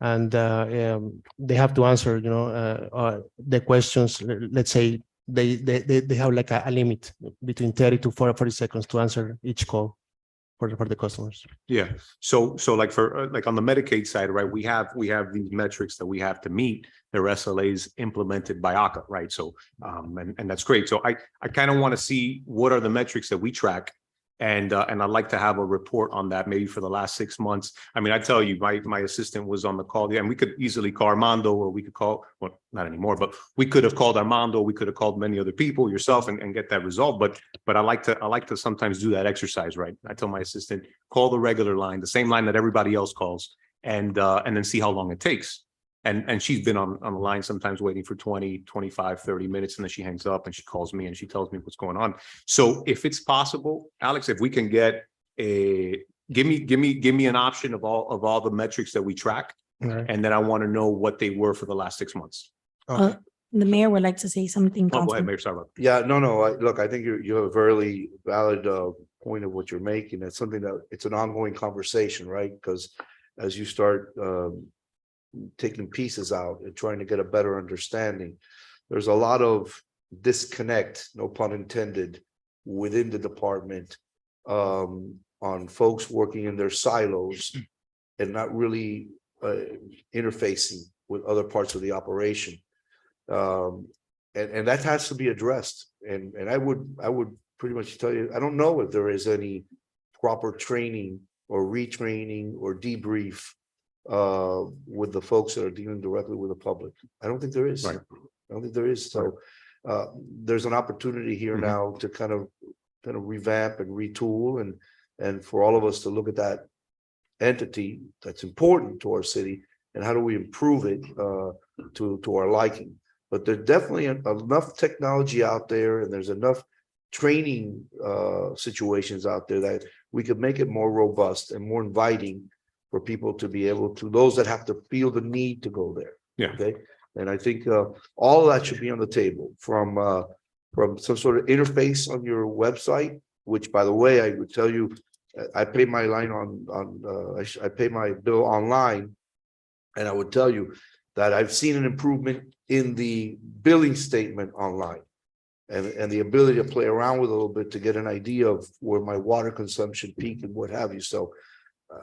And they have to answer, the questions, let's say they have like a limit between 30 to 40 seconds to answer each call for the customers. Yeah, so like for like on the Medicaid side, right, we have these metrics that we have to meet. Their SLAs implemented by ACA, right? So and that's great. So I kind of want to see what are the metrics that we track. And I'd like to have a report on that maybe for the last 6 months. I mean, I tell you, my assistant was on the call. Yeah, and we could easily call Armando, or we could call, well, not anymore, but we could have called Armando. We could have called many other people, yourself, and get that resolved. But I like to sometimes do that exercise, right? I tell my assistant, call the regular line, the same line that everybody else calls, and then see how long it takes. And she's been on the line sometimes waiting for 20, 25, 30 minutes, and then she hangs up and she calls me and she tells me what's going on. So if it's possible, Alex, if we can get give me an option of all the metrics that we track. Right. And then I want to know what they were for the last 6 months. The mayor would like to say something. Oh, go ahead, Councilman. Mayor, sorry about that. Yeah, no, look, I think you have a very valid point of what you're making. It's something that it's an ongoing conversation, right? Because as you start taking pieces out and trying to get a better understanding, there's a lot of disconnect, no pun intended, within the department on folks working in their silos and not really interfacing with other parts of the operation. And that has to be addressed. And I would pretty much tell you, I don't know if there is any proper training or retraining or debrief with the folks that are dealing directly with the public. I don't think there is. Right. I don't think there is. So there's an opportunity here now to kind of revamp and retool and for all of us to look at that entity that's important to our city and how do we improve it to our liking. But there's definitely enough technology out there and there's enough training situations out there that we could make it more robust and more inviting for people to be able to, those that have to feel the need to go there. Yeah. Okay. And I think all of that should be on the table from some sort of interface on your website, which by the way, I would tell you, I pay my line I pay my bill online. And I would tell you that I've seen an improvement in the billing statement online and the ability to play around with a little bit to get an idea of where my water consumption peaked and what have you. So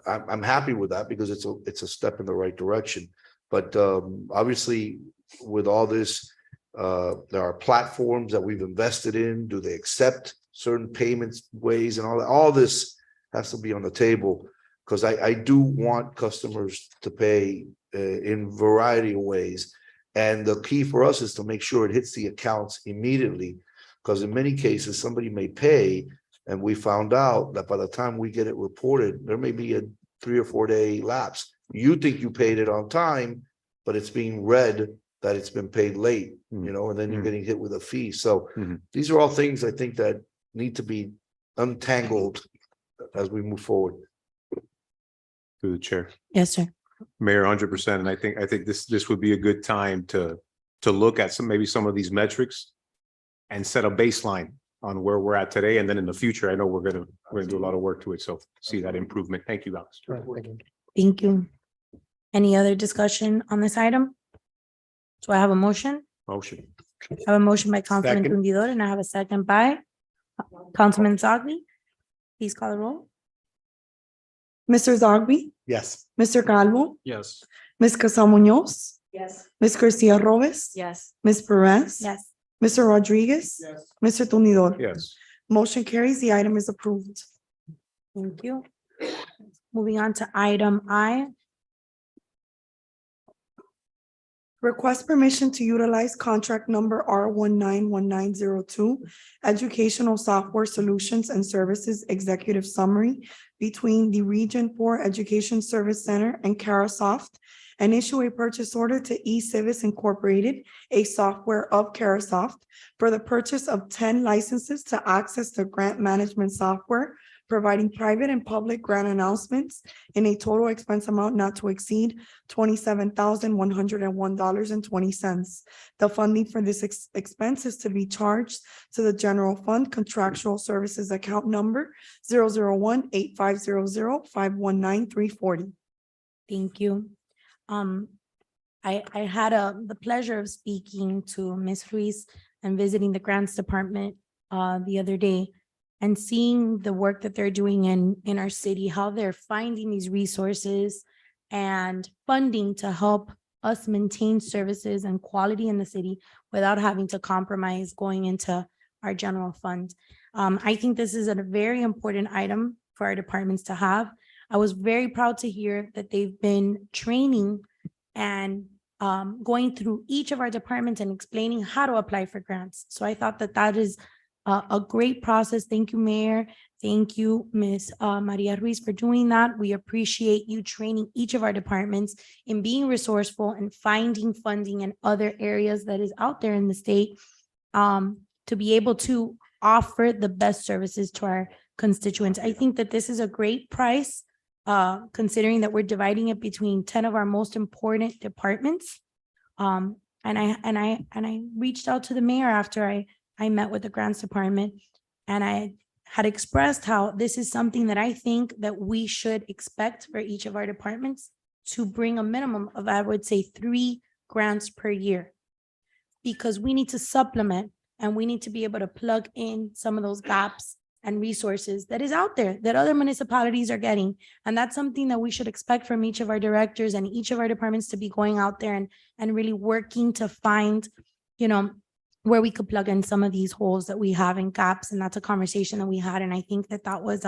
I'm happy with that because it's a step in the right direction. But obviously, with all this, there are platforms that we've invested in. Do they accept certain payments ways and all that? All this has to be on the table because I do want customers to pay in a variety of ways. And the key for us is to make sure it hits the accounts immediately, because in many cases, somebody may pay and we found out that by the time we get it reported, there may be a 3 or 4 day lapse. You think you paid it on time, but it's being read that it's been paid late, and then you're getting hit with a fee. So these are all things I think that need to be untangled as we move forward. Through the chair. Yes, sir. Mayor, 100%. And I think this would be a good time to look at maybe some of these metrics and set a baseline on where we're at today. And then in the future, I know we're gonna do a lot of work to it. So see that improvement. Thank you, guys. All right, thank you. Thank you. Any other discussion on this item? Do I have a motion? Motion. I have a motion by Councilman Second. Tundidor and I have a second by Councilman Zogby. Please call the roll. Mr. Zogby, Yes. Mr. Calvo, Yes. Ms. Casal Munoz, Yes. Ms. Garcia Robes, Yes. Ms. Perez. Yes. Mr. Rodriguez. Yes. Mr. Tundidor. Yes. Motion carries. The item is approved. Thank you. Moving on to item I. Request permission to utilize contract number R191902, Educational Software Solutions and Services Executive Summary between the Region 4 Education Service Center and Carasoft, and issue a purchase order to eCivis Incorporated, a software of Carasoft, for the purchase of 10 licenses to access the grant management software, providing private and public grant announcements in a total expense amount not to exceed $27,101.20. The funding for this expense is to be charged to the general fund contractual services account number 001-8500-519340. Thank you. I had the pleasure of speaking to Ms. Ruiz and visiting the grants department the other day and seeing the work that they're doing in our city, how they're finding these resources and funding to help us maintain services and quality in the city without having to compromise going into our general fund. I think this is a very important item for our departments to have. I was very proud to hear that they've been training and going through each of our departments and explaining how to apply for grants. So I thought that is a great process. Thank you, Mayor. Thank you, Ms. Maria Ruiz, for doing that. We appreciate you training each of our departments in being resourceful and finding funding in other areas that is out there in the state to be able to offer the best services to our constituents. I think that this is a great price, considering that we're dividing it between 10 of our most important departments. And I reached out to the mayor after I met with the grants department, and I had expressed how this is something that I think that we should expect for each of our departments to bring a minimum of, I would say, 3 grants per year. Because we need to supplement and we need to be able to plug in some of those gaps and resources that is out there that other municipalities are getting. And that's something that we should expect from each of our directors and each of our departments to be going out there and really working to find, where we could plug in some of these holes that we have and gaps. And that's a conversation that we had. And I think that was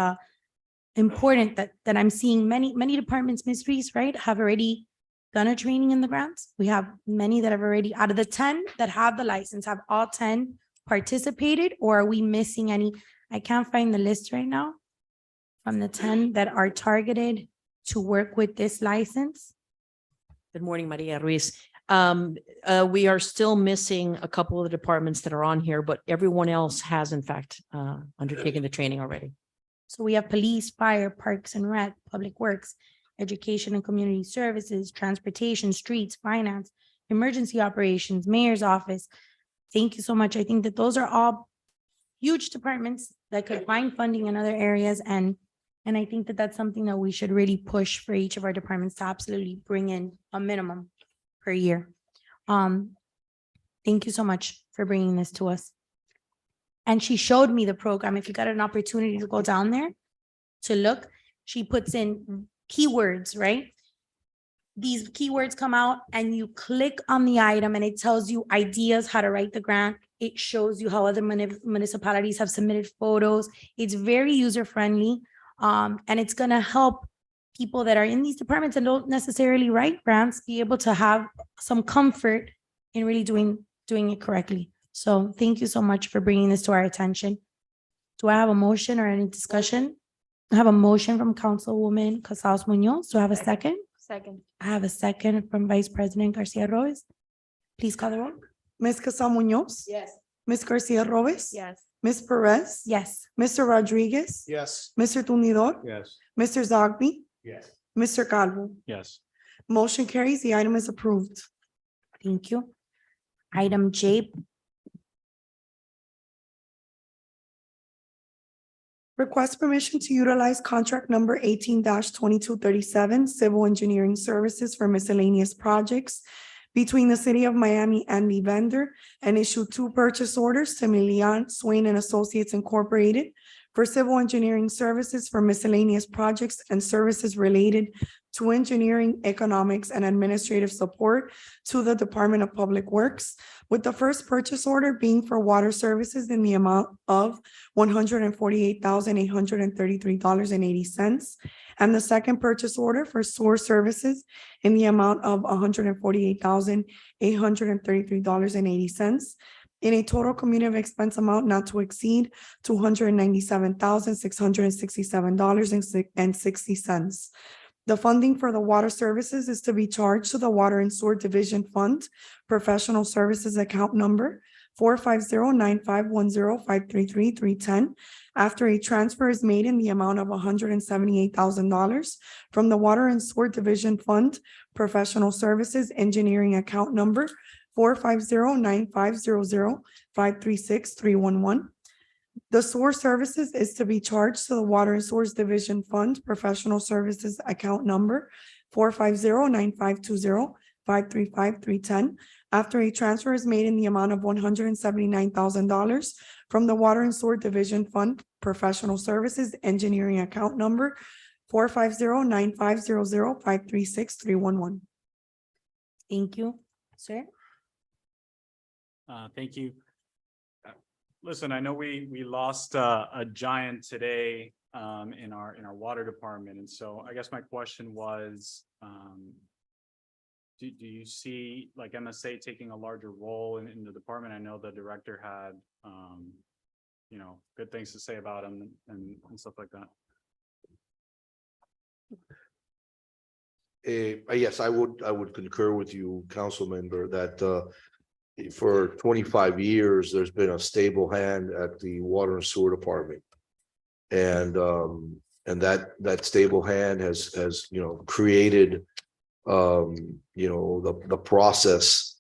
important that I'm seeing many departments, Ms. Reese, right, have already done a training in the grants. We have many that have already, out of the 10 that have the license, have all 10 participated, or are we missing any? I can't find the list right now from the 10 that are targeted to work with this license. Good morning, Maria Ruiz. We are still missing a couple of the departments that are on here, but everyone else has in fact undertaken the training already. So we have police, fire, parks and rec, public works, education and community services, transportation, streets, finance, emergency operations, mayor's office. Thank you so much. I think that those are all huge departments that could find funding in other areas. And I think that that's something that we should really push for each of our departments to absolutely bring in a minimum per year. Thank you so much for bringing this to us. And she showed me the program. If you got an opportunity to go down there to look, she puts in keywords, right? These keywords come out and you click on the item and it tells you ideas how to write the grant. It shows you how other municipalities have submitted photos. It's very user-friendly, and it's gonna help people that are in these departments and don't necessarily write grants be able to have some comfort in really doing it correctly. So thank you so much for bringing this to our attention. Do I have a motion or any discussion? I have a motion from Councilwoman Casal Munoz. Do I have a second? Second. I have a second from Vice President Garcia Robles. Please call the roll. Ms. Casal Munoz. Yes. Ms. Garcia Robes? Yes. Ms. Perez? Yes. Mr. Rodriguez? Yes. Mr. Tumidor? Yes. Mr. Zogby? Yes. Mr. Calvo? Yes. Motion carries. The item is approved. Thank you. Item J, Request permission to utilize contract number 18-2237 Civil Engineering Services for miscellaneous projects between the City of Miami and the vendor, and issue 2 purchase orders to Milian Swain and Associates Incorporated for civil engineering services for miscellaneous projects and services related to engineering, economics, and administrative support to the Department of Public Works, with the first purchase order being for water services in the amount of $148,833.80, and the second purchase order for sewer services in the amount of $148,833.80, in a total cumulative expense amount not to exceed $297,667.60. The funding for the water services is to be charged to the Water and Sewer Division Fund, Professional Services Account Number 450-9510533-310, after a transfer is made in the amount of $178,000 from the Water and Sewer Division Fund, Professional Services Engineering Account Number 450-9500536-311. The sewer services is to be charged to the Water and Sewers Division Fund, Professional Services Account Number 450-9520-535-310, after a transfer is made in the amount of $179,000 from the Water and Sewer Division Fund, Professional Services Engineering Account Number 450-9500-536-311. thank you, sir. Thank you. Listen, I know we lost a giant today in our water department, and so I guess my question was, do you see like MSA taking a larger role in the department? I know the director had good things to say about him and stuff like that. Yes, I would concur with you, council member, that for 25 years, there's been a stable hand at the water and sewer department. And that stable hand has created the process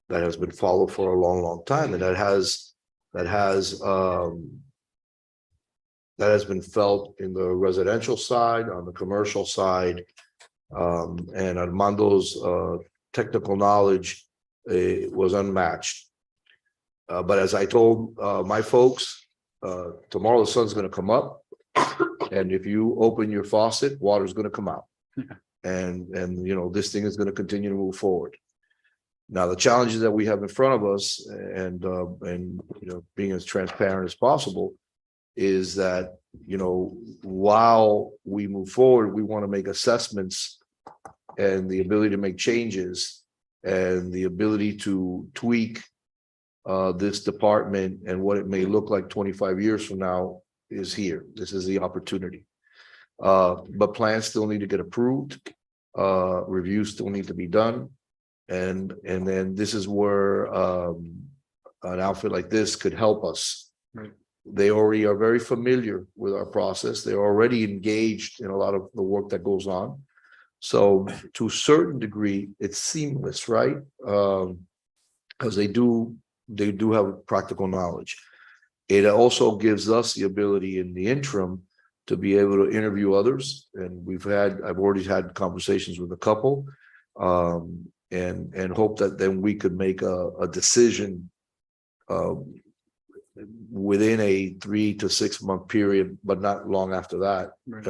that has been followed for a long time, and that has been felt in the residential side, on the commercial side, and Armando's technical knowledge was unmatched. But as I told my folks, tomorrow the sun's going to come up, and if you open your faucet, water's going to come out, and this thing is going to continue to move forward. Now, the challenges that we have in front of us, and being as transparent as possible, is that while we move forward, we want to make assessments and the ability to make changes and the ability to tweak this department and what it may look like 25 years from now is here. This is the opportunity. But plans still need to get approved. Reviews still need to be done. And then this is where an outfit like this could help us. Right. They already are very familiar with our process. They're already engaged in a lot of the work that goes on. So to a certain degree, it's seamless, right? Because they do have practical knowledge. It also gives us the ability in the interim to be able to interview others. And I've already had conversations with a couple, and hope that then we could make a decision within a 3 to 6 month period, but not long after that. Right.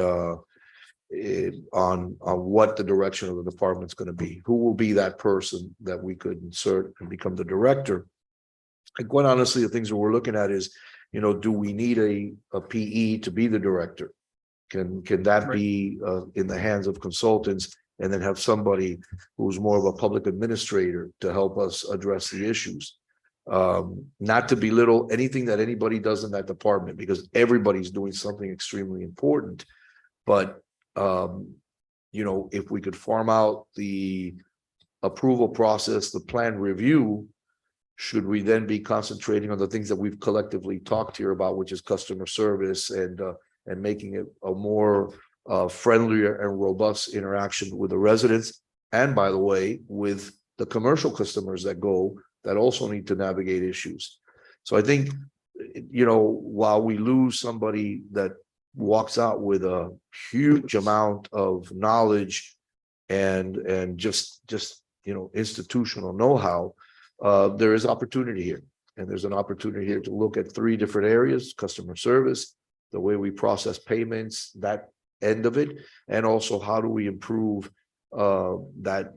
On what the direction of the department's going to be, who will be that person that we could insert and become the director. And quite honestly, the things that we're looking at is, do we need a PE to be the director? Can that be in the hands of consultants, and then have somebody who's more of a public administrator to help us address the issues? Not to belittle anything that anybody does in that department, because everybody's doing something extremely important. But if we could farm out the approval process, the plan review, should we then be concentrating on the things that we've collectively talked here about, which is customer service and making it a more friendlier and robust interaction with the residents? And by the way, with the commercial customers that also need to navigate issues. So I think, while we lose somebody that walks out with a huge amount of knowledge and just institutional know-how, there is opportunity here. And there's an opportunity here to look at 3 different areas: customer service, the way we process payments, that end of it, and also how do we improve that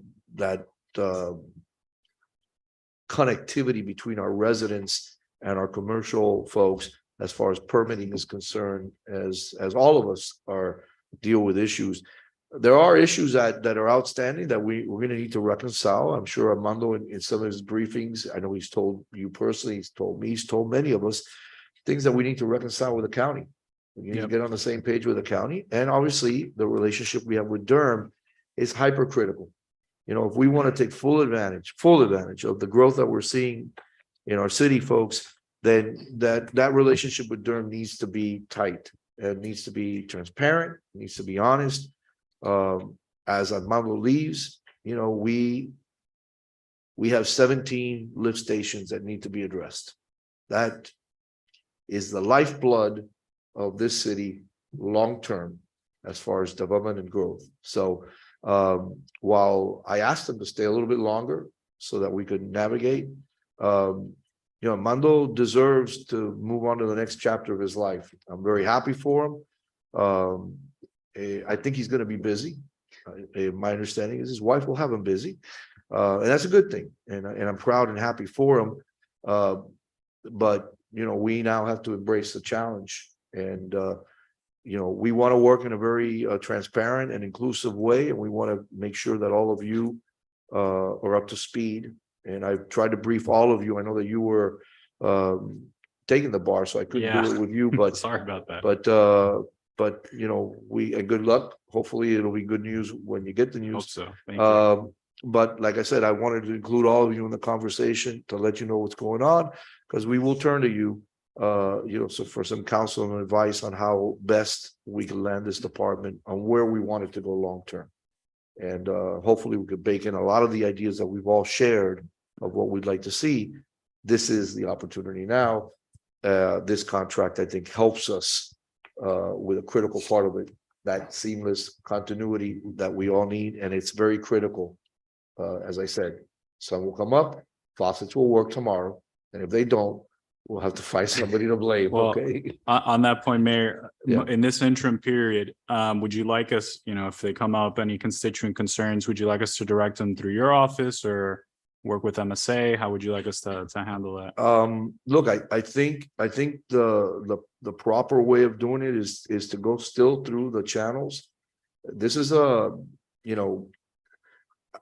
connectivity between our residents and our commercial folks as far as permitting is concerned, as all of us deal with issues. There are issues that are outstanding that we're going to need to reconcile. I'm sure Armando in some of his briefings, I know he's told you personally, he's told me, he's told many of us, things that we need to reconcile with the county. We need to get on the same page with the county. And obviously the relationship we have with Durham is hypercritical. If we want to take full advantage of the growth that we're seeing in our city, folks, then that relationship with Durham needs to be tight. It needs to be transparent, it needs to be honest. As Armando leaves, we have 17 lift stations that need to be addressed. That is the lifeblood of this city long-term as far as development and growth. So while I asked them to stay a little bit longer so that we could navigate, Armando deserves to move on to the next chapter of his life. I'm very happy for him. I think he's going to be busy. My understanding is his wife will have him busy. And that's a good thing. And I'm proud and happy for him. But, we now have to embrace the challenge. And, we want to work in a very transparent and inclusive way. And we want to make sure that all of you are up to speed. And I've tried to brief all of you. I know that you were taking the bar, so I couldn't do it with you, but sorry about that. But good luck. Hopefully it'll be good news when you get the news. Hope so. Thank you. But like I said, I wanted to include all of you in the conversation to let you know what's going on, because we will turn to you, so for some counsel and advice on how best we can land this department on where we want it to go long term. And hopefully we could bake in a lot of the ideas that we've all shared of what we'd like to see. This is the opportunity now. This contract, I think, helps us with a critical part of it, that seamless continuity that we all need. And it's very critical. As I said, sun will come up, faucets will work tomorrow. And if they don't, we'll have to find somebody to blame. Well, Okay. On that point, Mayor, Yeah. in this interim period, would you like us, if they come up any constituent concerns, would you like us to direct them through your office or work with MSA? How would you like us to handle that? Look, I think the proper way of doing it is to go still through the channels. This is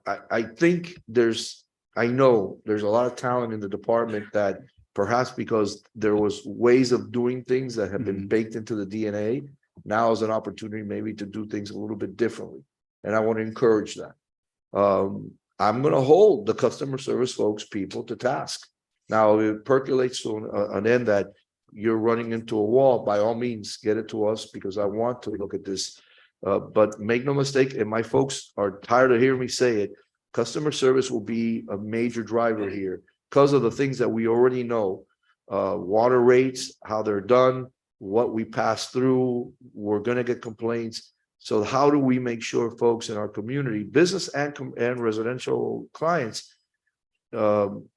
I think I know there's a lot of talent in the department that perhaps because there was ways of doing things that have been baked into the DNA, now is an opportunity maybe to do things a little bit differently. And I want to encourage that. I'm going to hold the customer service people to task. Now, if it percolates to an end that you're running into a wall, by all means, get it to us, because I want to look at this. But make no mistake, and my folks are tired of hearing me say it, customer service will be a major driver here because of the things that we already know. Water rates, how they're done, what we pass through, we're going to get complaints. So how do we make sure folks in our community, business and residential clients,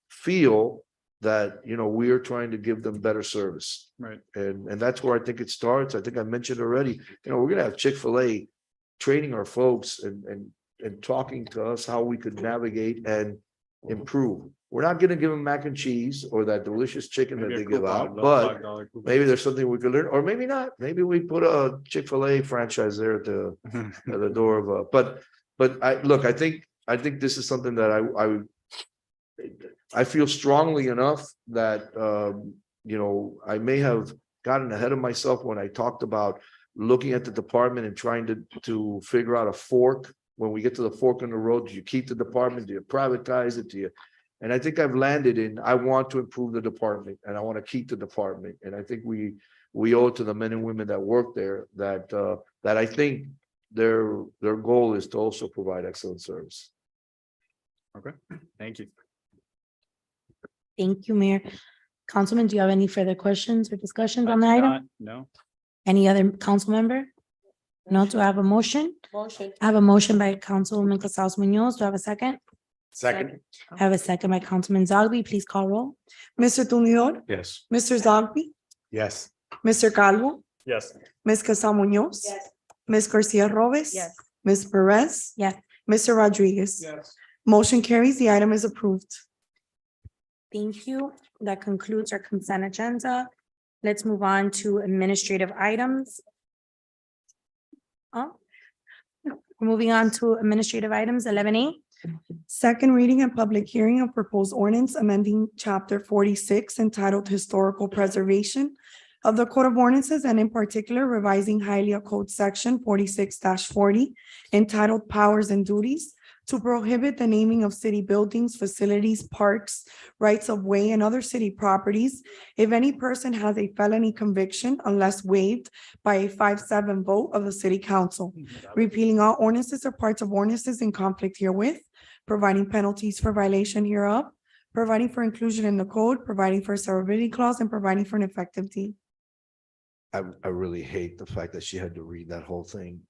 feel that, we are trying to give them better service. Right. And that's where I think it starts. I think I mentioned already, we're going to have Chick-fil-A training our folks and talking to us how we could navigate and improve. We're not going to give them mac and cheese or that delicious chicken that they give out, but maybe there's something we could learn, or maybe not. Maybe we put a Chick-fil-A franchise there at the door of but I think this is something that I feel strongly enough that, I may have gotten ahead of myself when I talked about looking at the department and trying to figure out a fork. When we get to the fork in the road, do you keep the department? Do you privatize it? And I think I've landed in, I want to improve the department and I want to keep the department. And I think we owe it to the men and women that work there that I think their goal is to also provide excellent service. Okay, thank you. Thank you, Mayor. Councilman, do you have any further questions or discussions I on the do item? not- No. Any other council member? No, do I have a motion? Motion. I have a motion by Councilwoman Casals Munoz. Do I have a second? Second. I have a second by Councilman Zogby. Please call roll. Mr. Tumidor, Yes. Mr. Zogby, Yes. Mr. Calvo, Yes. Ms. Casal Munoz. Yes. Ms. Garcia Robes. Yes. Ms. Perez. Yes. Mr. Rodriguez. Yes. Motion carries. The item is approved. Thank you. That concludes our consent agenda. Let's move on to administrative items. We're moving on to administrative items, 11A. Second reading and public hearing of proposed ordinance amending chapter 46 entitled Historical Preservation of the Code of Ordinances, and in particular revising Hialeah Code Section 46-40 entitled Powers and Duties to prohibit the naming of city buildings, facilities, parks, rights of way, and other city properties if any person has a felony conviction unless waived by a 5-7 vote of the city council. Repealing all ordinances or parts of ordinances in conflict herewith, providing penalties for violation hereof, providing for inclusion in the code, providing for a severability clause, and providing for an effective date. I really hate the fact that she had to read that whole thing.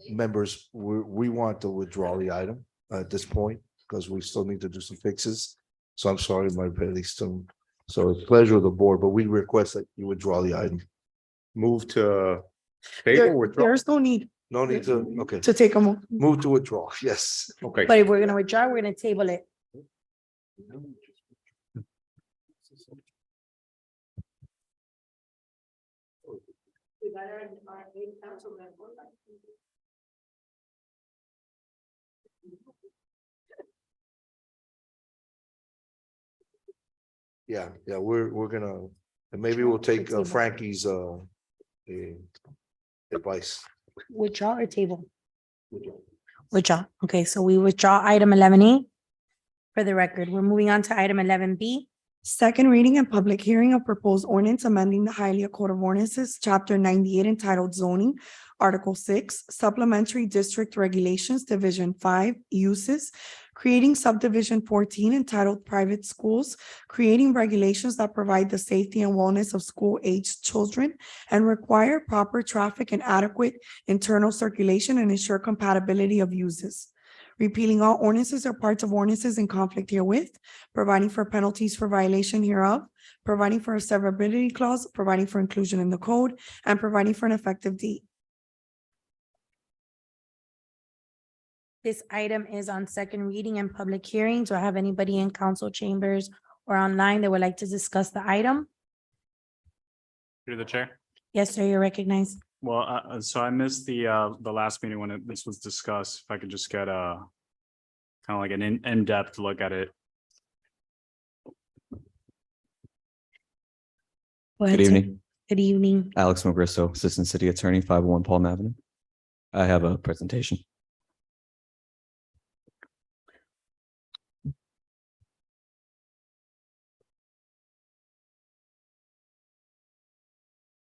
Members, we want to withdraw the item at this point because we still need to do some fixes. So I'm sorry, my very soon. So it's pleasure of the board, but we request that you withdraw the item. Move to There- table, withdraw. There's no need No need to, okay, to take a mo- move to withdraw, yes. Okay. But if we're gonna withdraw, we're gonna table it. Yeah, we're gonna, and maybe we'll take Frankie's advice. Withdraw or table? Withdraw. Okay, so we withdraw item 11A. For the record, we're moving on to item 11B. Second reading and public hearing of proposed ordinance amending the Hialeah Code of Ordinances, chapter 98 entitled Zoning, Article 6, Supplementary District Regulations, Division 5, Uses, creating subdivision 14 entitled Private Schools, creating regulations that provide the safety and wellness of school-aged children and require proper traffic and adequate internal circulation and ensure compatibility of uses. Repealing all ordinances or parts of ordinances in conflict herewith, providing for penalties for violation hereof, providing for a severability clause, providing for inclusion in the code, and providing for an effective date. This item is on second reading and public hearing. Do I have anybody in council chambers or online that would like to discuss the item? Through the chair. Yes, sir, you're recognized. Well, so I missed the last meeting when this was discussed. If I could just get a kind of like an in-depth look at it. Go ahead, Good sir. evening, Good evening. Alex Mogristo, Assistant City Attorney, 501 Palm Avenue. I have a presentation.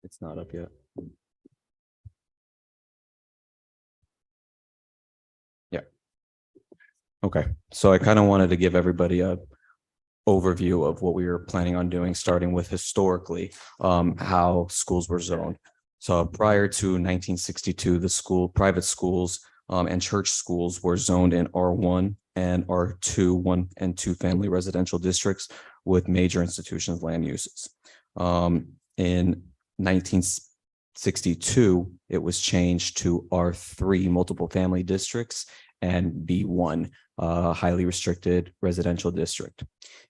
It's not up yet. Yeah. Okay, so I kind of wanted to give everybody a overview of what we were planning on doing, starting with historically, how schools were zoned. So prior to 1962, private schools, and church schools were zoned in R1 and R2, 1 and 2 family residential districts with major institutions land uses. In 1962, it was changed to R3 multiple family districts and B1 highly restricted residential district.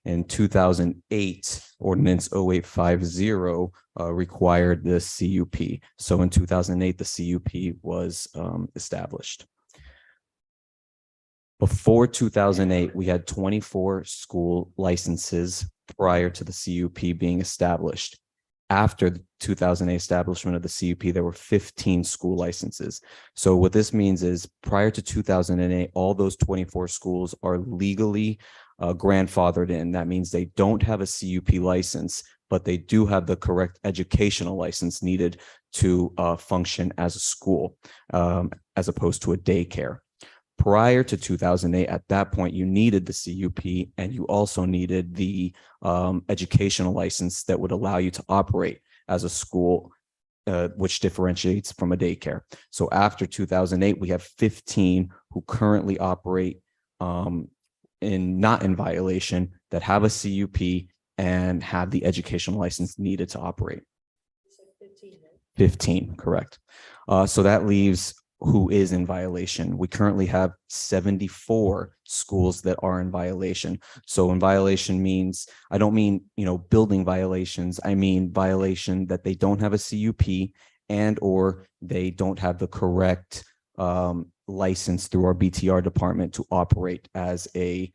In 2008, Ordinance 0850 required the CUP. So in 2008, the CUP was established. Before 2008, we had 24 school licenses prior to the CUP being established. After the 2008 establishment of the CUP, there were 15 school licenses. So what this means is prior to 2008, all those 24 schools are legally grandfathered in. That means they don't have a CUP license, but they do have the correct educational license needed to function as a school, as opposed to a daycare. Prior to 2008, at that point, you needed the CUP and you also needed the educational license that would allow you to operate as a school, which differentiates from a daycare. So after 2008, we have 15 who currently operate not in violation, that have a CUP and have the educational license needed to operate. 15, correct. So that leaves who is in violation. We currently have 74 schools that are in violation. So in violation means, I don't mean, building violations. I mean violation that they don't have a CUP and or they don't have the correct license through our BTR department to operate as a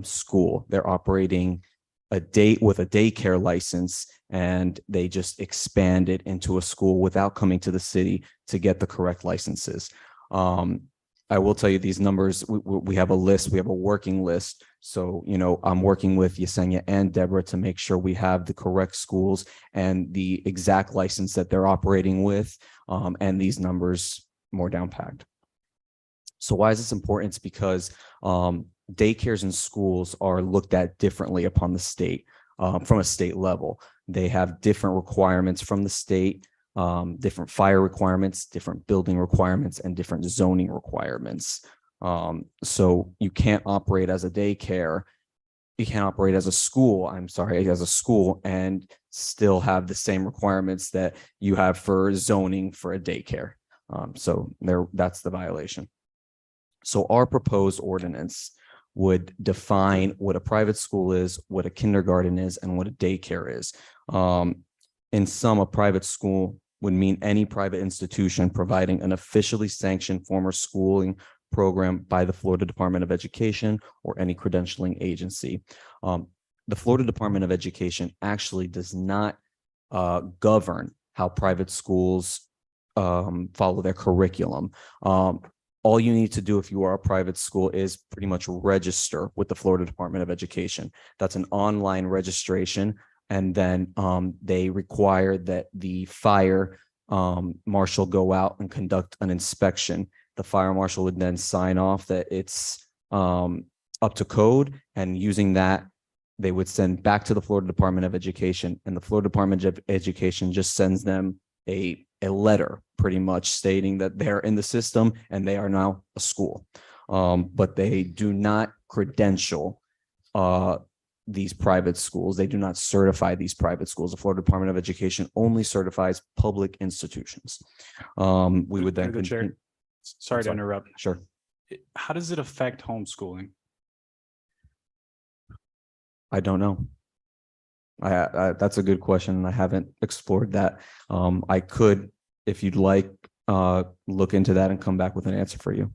school. They're operating with a daycare license, and they just expand it into a school without coming to the city to get the correct licenses. I will tell you these numbers. We have a list. We have a working list. So, I'm working with Yesenia and Deborah to make sure we have the correct schools and the exact license that they're operating with, and these numbers more down packed. So why is this important? It's because daycares and schools are looked at differently upon the state, from a state level. They have different requirements from the state, different fire requirements, different building requirements, and different zoning requirements. So you can't operate as a daycare. You can't operate as a school, as a school and still have the same requirements that you have for zoning for a daycare. So that's the violation. So our proposed ordinance would define what a private school is, what a kindergarten is, and what a daycare is. In sum, a private school would mean any private institution providing an officially sanctioned formal schooling program by the Florida Department of Education or any credentialing agency. The Florida Department of Education actually does not govern how private schools follow their curriculum. All you need to do if you are a private school is pretty much register with the Florida Department of Education. That's an online registration. And then they require that the fire marshal go out and conduct an inspection. The fire marshal would then sign off that it's up to code, and using that, they would send back to the Florida Department of Education, and the Florida Department of Education just sends them a letter pretty much stating that they're in the system and they are now a school. But they do not credential these private schools. They do not certify these private schools. The Florida Department of Education only certifies public institutions. We would then Through the chair. continue. Sorry to interrupt. Sure. How does it affect homeschooling? I don't know. That's a good question. I haven't explored that. I could, if you'd like, look into that and come back with an answer for you.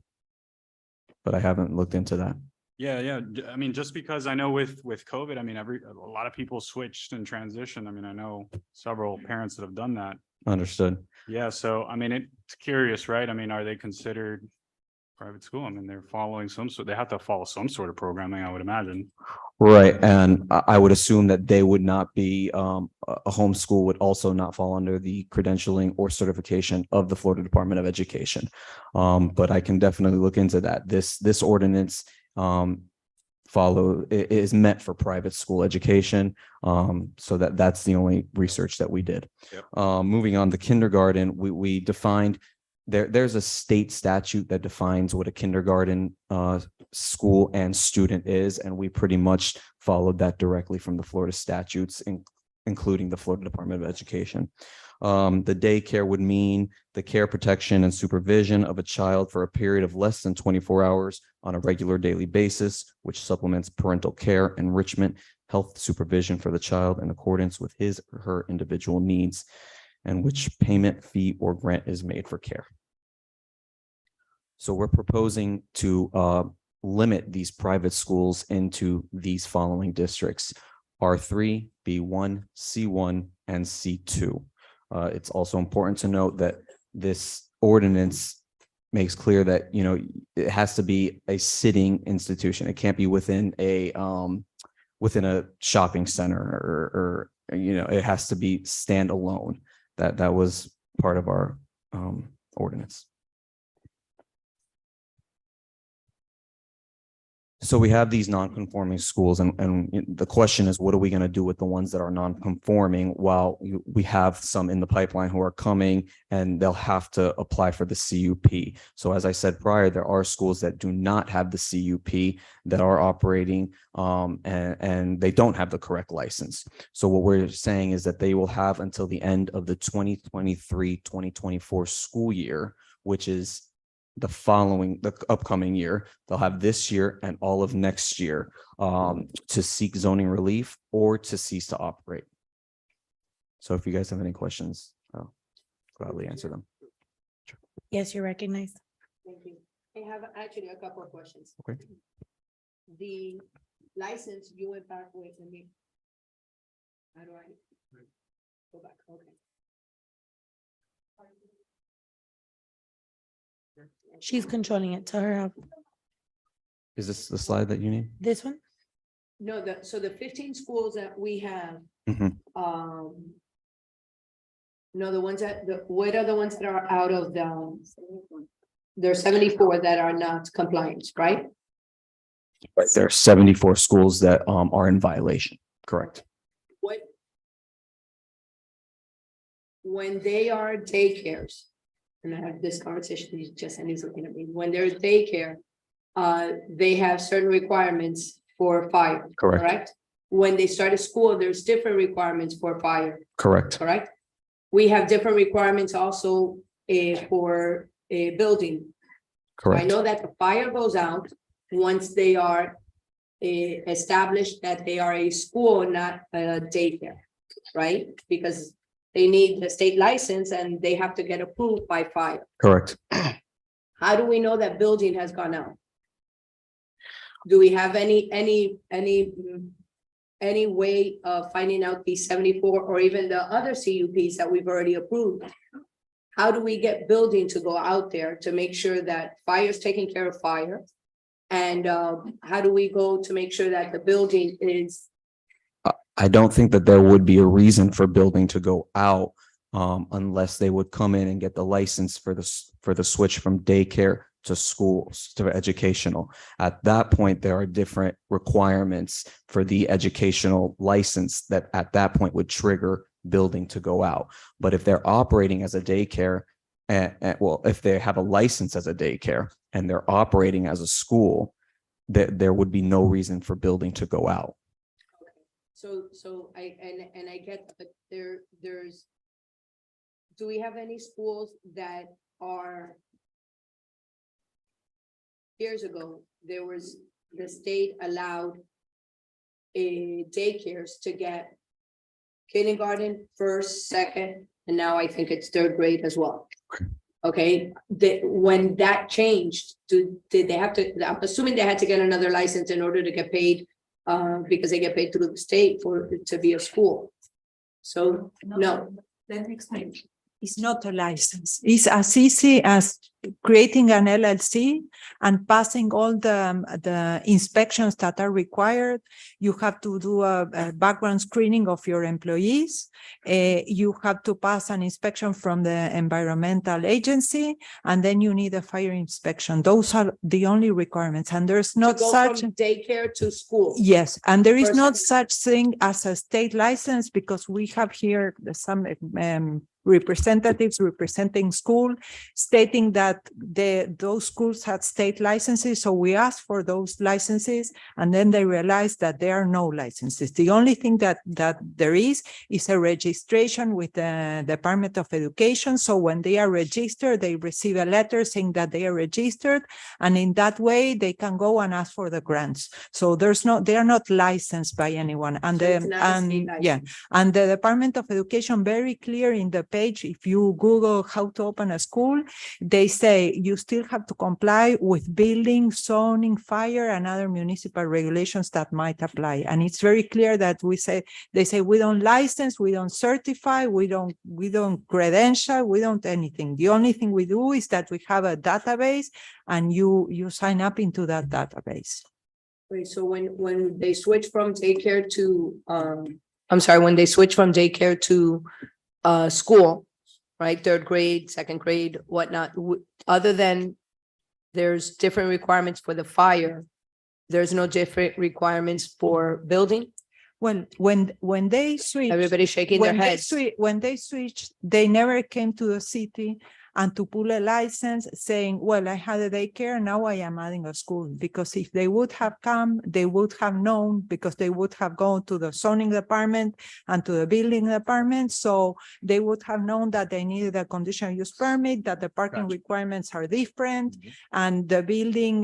But I haven't looked into that. Yeah. I mean, just because I know with COVID, I mean, a lot of people switched and transitioned. I mean, I know several parents that have done that. Understood. Yeah. So, I mean, it's curious, right? I mean, are they considered private school? I mean, they're following they have to follow some sort of programming, I would imagine. Right. And I would assume that they would not be, a homeschool would also not fall under the credentialing or certification of the Florida Department of Education. But I can definitely look into that. This ordinance is meant for private school education. So that's the only research that we did. Yep. Moving on, the kindergarten, we defined there's a state statute that defines what a kindergarten school and student is, and we pretty much followed that directly from the Florida statutes, including the Florida Department of Education. The daycare would mean the care, protection, and supervision of a child for a period of less than 24 hours on a regular daily basis, which supplements parental care, enrichment, health supervision for the child in accordance with his or her individual needs, and which payment, fee, or grant is made for care. So we're proposing to limit these private schools into these following districts: R3, B1, C1, and C2. It's also important to note that this ordinance makes clear that, it has to be a sitting institution. It can't be within a shopping center or, it has to be standalone. That was part of our ordinance. So we have these non-conforming schools and the question is, what are we going to do with the ones that are non-conforming while we have some in the pipeline who are coming and they'll have to apply for the CUP. So as I said prior, there are schools that do not have the CUP that are operating and they don't have the correct license. So what we're saying is that they will have until the end of the 2023-2024 school year, which is the upcoming year. They'll have this year and all of next year to seek zoning relief or to cease to operate. So if you guys have any questions, I'll gladly answer them. Yes, you're recognized. Thank you. I have actually a couple of questions. Okay. The license you went back with me. How do I go back? Okay. She's controlling it. Tell her Is this the slide that you need? this one. No, so the 15 schools that we have, Mhm. no, the ones what are the ones that are out of there's 74 that are not compliant, right? Right. There are 74 schools that are in violation. Correct. When they are daycares, and I have this conversation, and he's looking at me, when they're daycare, they have certain requirements for fire. Correct. When they start a school, there's different requirements for fire, Correct. correct? We have different requirements also for a building. I Correct. know that the fire goes out once they are established that they are a school, not a daycare, right? Because they need the state license and they have to get approved by fire. Correct. How do we know that building has gone out? Do we have any way of finding out these 74 or even the other CUPs that we've already approved? How do we get building to go out there to make sure that fire is taking care of fire? And how do we go to make sure that the building is? I don't think that there would be a reason for building to go out unless they would come in and get the license for the switch from daycare to schools to educational. At that point, there are different requirements for the educational license that at that point would trigger building to go out. But if they're operating as a daycare, well, if they have a license as a daycare and they're operating as a school, there would be no reason for building to go out. So I get, but there's. Do we have any schools that are? Years ago, there was, the state allowed daycares to get kindergarten, first, second, and now I think it's third grade as well. Okay, when that changed, did they have to, I'm assuming they had to get another license in order to get paid, because they get paid through the state to be a school. So, no. Let me explain. It's not a license. It's as easy as creating an LLC and passing all the inspections that are required. You have to do a background screening of your employees. You have to pass an inspection from the environmental agency, and then you need a fire inspection. Those are the only requirements, and there's not To go such from daycare to school. Yes, and there is First not and- such thing as a state license because we have here some representatives representing school stating that those schools had state licenses. So we asked for those licenses and then they realized that there are no licenses. The only thing that there is a registration with the Department of Education. So when they are registered, they receive a letter saying that they are registered, and in that way they can go and ask for the grants. So they are not licensed by anyone. And So it's not a state and license. yeah, and the Department of Education very clear in the page, if you Google how to open a school, they say you still have to comply with building, zoning, fire, and other municipal regulations that might apply. And it's very clear that they say, we don't license, we don't certify, we don't credential, we don't anything. The only thing we do is that we have a database and you sign up into that database. Wait, so when they switch from daycare to, I'm sorry, when they switch from daycare to school, right, third grade, second grade, whatnot, other than there's different requirements for the fire, there's no different requirements for building? When they switch, Everybody's shaking their heads. When they switched, they never came to the city and to pull a license saying, well, I had a daycare, now I am adding a school. Because if they would have come, they would have known, because they would have gone to the zoning department and to the building department. So they would have known that they needed a conditional use permit, that the parking requirements are different. And the building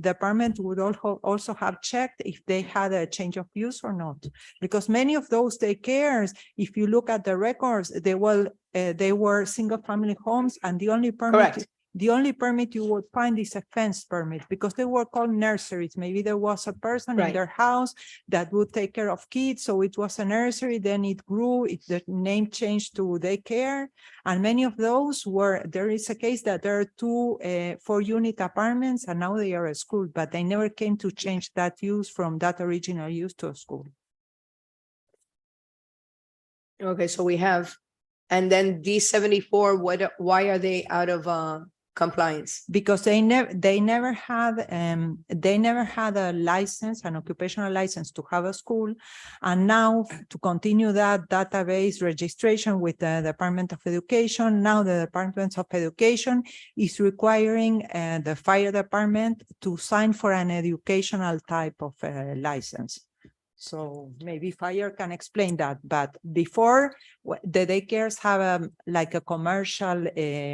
department would also have checked if they had a change of use or not. Because many of those daycares, if you look at the records, they were single family homes, and the only permit you would find is a fence permit, because they were called nurseries. Maybe there was a person in their house that would take care of kids, so it was a nursery, then it grew, the name changed to daycare. And many of those there is a case that there are 2 4-unit apartments and now they are a school, but they never came to change that use from that original use to a school. Okay, so we have, and then these 74, why are they out of compliance? Because they never had a license, an occupational license to have a school. And now to continue that database registration with the Department of Education, now the Department of Education is requiring the fire department to sign for an educational type of license. So maybe fire can explain that, but before the daycares have like a commercial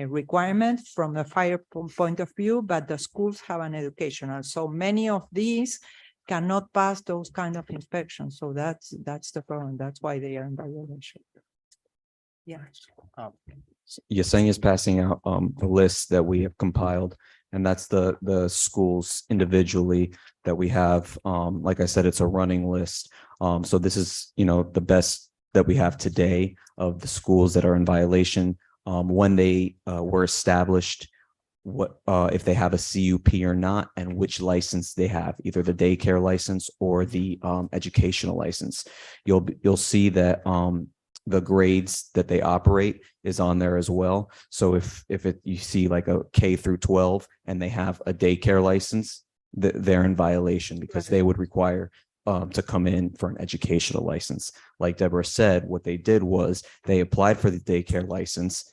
requirement from a fire point of view, but the schools have an educational. So many of these cannot pass those kind of inspections. So that's the problem. That's why they are in violation. Yeah. Yesenia is passing out the list that we have compiled, and that's the schools individually that we have. Like I said, it's a running list. So this is, the best that we have today of the schools that are in violation, when they were established, what if they have a CUP or not, and which license they have, either the daycare license or the educational license. You'll see that the grades that they operate is on there as well. So if you see like a K through 12 and they have a daycare license, they're in violation, because they would require to come in for an educational license. Like Deborah said, what they did was they applied for the daycare license.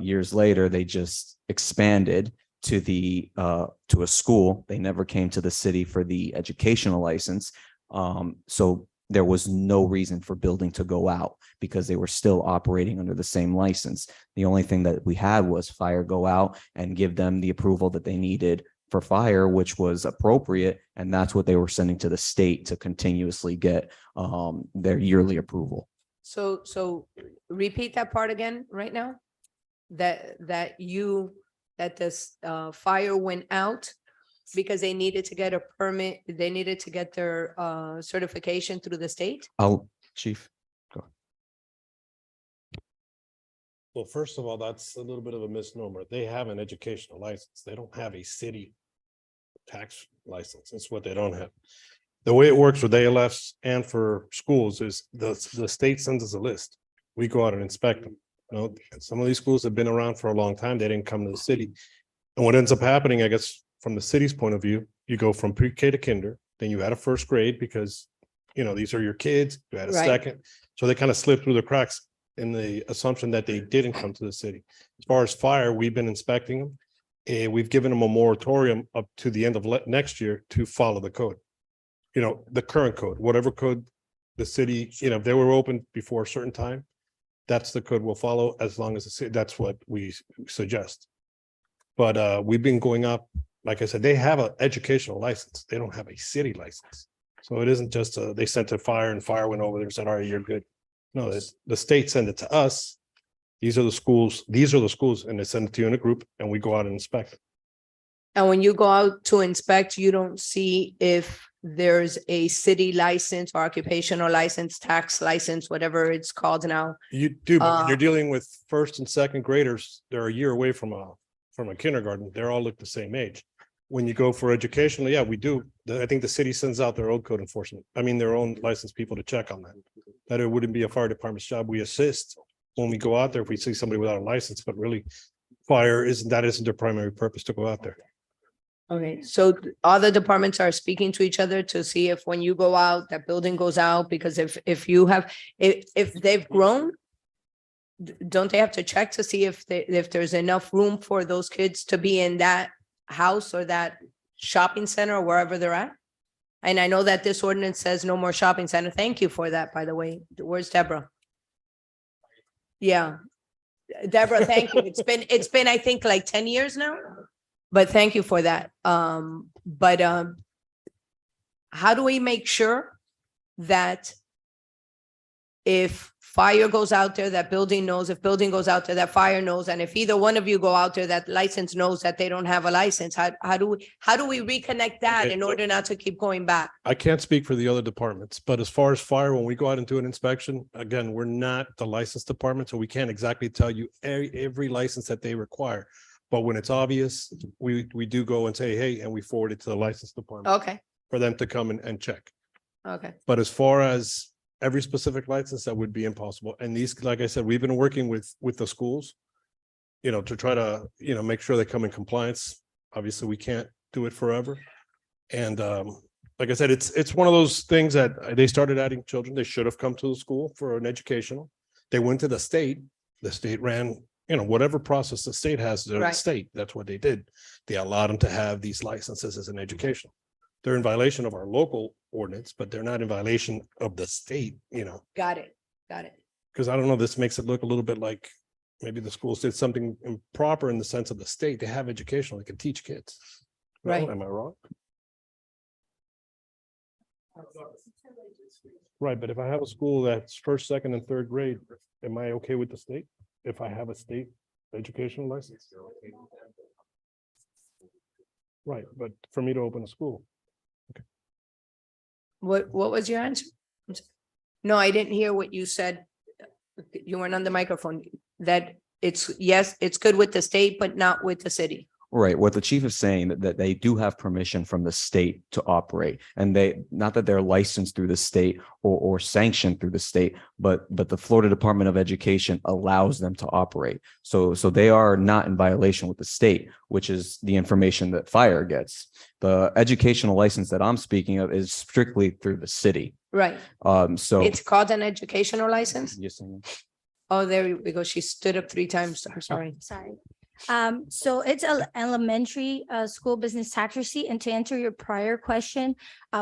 Years later, they just expanded to a school. They never came to the city for the educational license. So there was no reason for building to go out, because they were still operating under the same license. The only thing that we had was fire go out and give them the approval that they needed for fire, which was appropriate. And that's what they were sending to the state to continuously get their yearly approval. So repeat that part again right now, that this fire went out because they needed to get a permit, they needed to get their certification through the state? Chief, go. Well, first of all, that's a little bit of a misnomer. They have an educational license. They don't have a city tax license. That's what they don't have. The way it works with ALFs and for schools is the state sends us a list. We go out and inspect them. Some of these schools have been around for a long time. They didn't come to the city. And what ends up happening, I guess, from the city's point of view, you go from pre-K to kinder, then you add a first grade because, these are your kids, you add a second. So they kind of slip through the cracks in the assumption that they didn't come to the city. As far as fire, we've been inspecting them. And we've given them a moratorium up to the end of next year to follow the code. The current code, whatever code the city, if they were open before a certain time, that's the code we'll follow, as long as the city, that's what we suggest. But we've been going up, like I said, they have an educational license. They don't have a city license. So it isn't just they sent to fire and fire went over there and said, all right, you're good. No, the state sent it to us. These are the schools, and they send it to you in a group and we go out and inspect. And when you go out to inspect, you don't see if there's a city license or occupational license, tax license, whatever it's called now. You do, but when you're Uh, dealing with first and second graders, they're a year away from a kindergarten. They're all look the same age. When you go for educational, yeah, we do. I think the city sends out their own code enforcement. I mean, their own licensed people to check on that. That it wouldn't be a fire department's job. We assist when we go out there if we see somebody without a license, but really fire isn't their primary purpose to go out there. Okay, so other departments are speaking to each other to see if when you go out, that building goes out, because if you have, if they've grown, don't they have to check to see if there's enough room for those kids to be in that house or that shopping center or wherever they're at? And I know that this ordinance says no more shopping center. Thank you for that, by the way. Where's Deborah? Yeah. Deborah, thank you. It's been, I think, like 10 years now. But thank you for that. How do we make sure that if fire goes out there, that building knows, if building goes out there, that fire knows, and if either one of you go out there, that license knows that they don't have a license? How do we reconnect that Okay, in order not to keep going back? I can't speak for the other departments, but as far as fire, when we go out and do an inspection, again, we're not the license department, so we can't exactly tell you every license that they require. But when it's obvious, we do go and say, hey, and we forward it to the license department Okay, for them to come and check. okay. But as far as every specific license, that would be impossible. And these, like I said, we've been working with the schools, to try to, make sure they come in compliance. Obviously, we can't do it forever. And like I said, it's one of those things that they started adding children. They should have come to the school for an educational. They went to the state ran, whatever process the state has, the Right. state, that's what they did. They allowed them to have these licenses as an education. They're in violation of our local ordinance, but they're not in violation of the state, Got it. because I don't know, this makes it look a little bit like maybe the schools did something improper in the sense of the state. They have educational, they can teach kids. No, Right. Am I wrong? Right, but if I have a school that's first, second, and third grade, am I okay with the state? If I have a state educational license? Right, but for me to open a school, What was your answer? I'm sorry. No, I didn't hear what you said. You weren't on the microphone. That yes, it's good with the state, but not with the city. Right. What the chief is saying that they do have permission from the state to operate, and not that they're licensed through the state or sanctioned through the state, but the Florida Department of Education allows them to operate. So they are not in violation with the state, which is the information that fire gets. The educational license that I'm speaking of is strictly through the city. Right. So It's called an educational license? yes, ma'am. Oh, there we go. She stood up 3 times. I'm sorry. Sorry. So it's elementary, school business tax receipt. And to answer your prior question,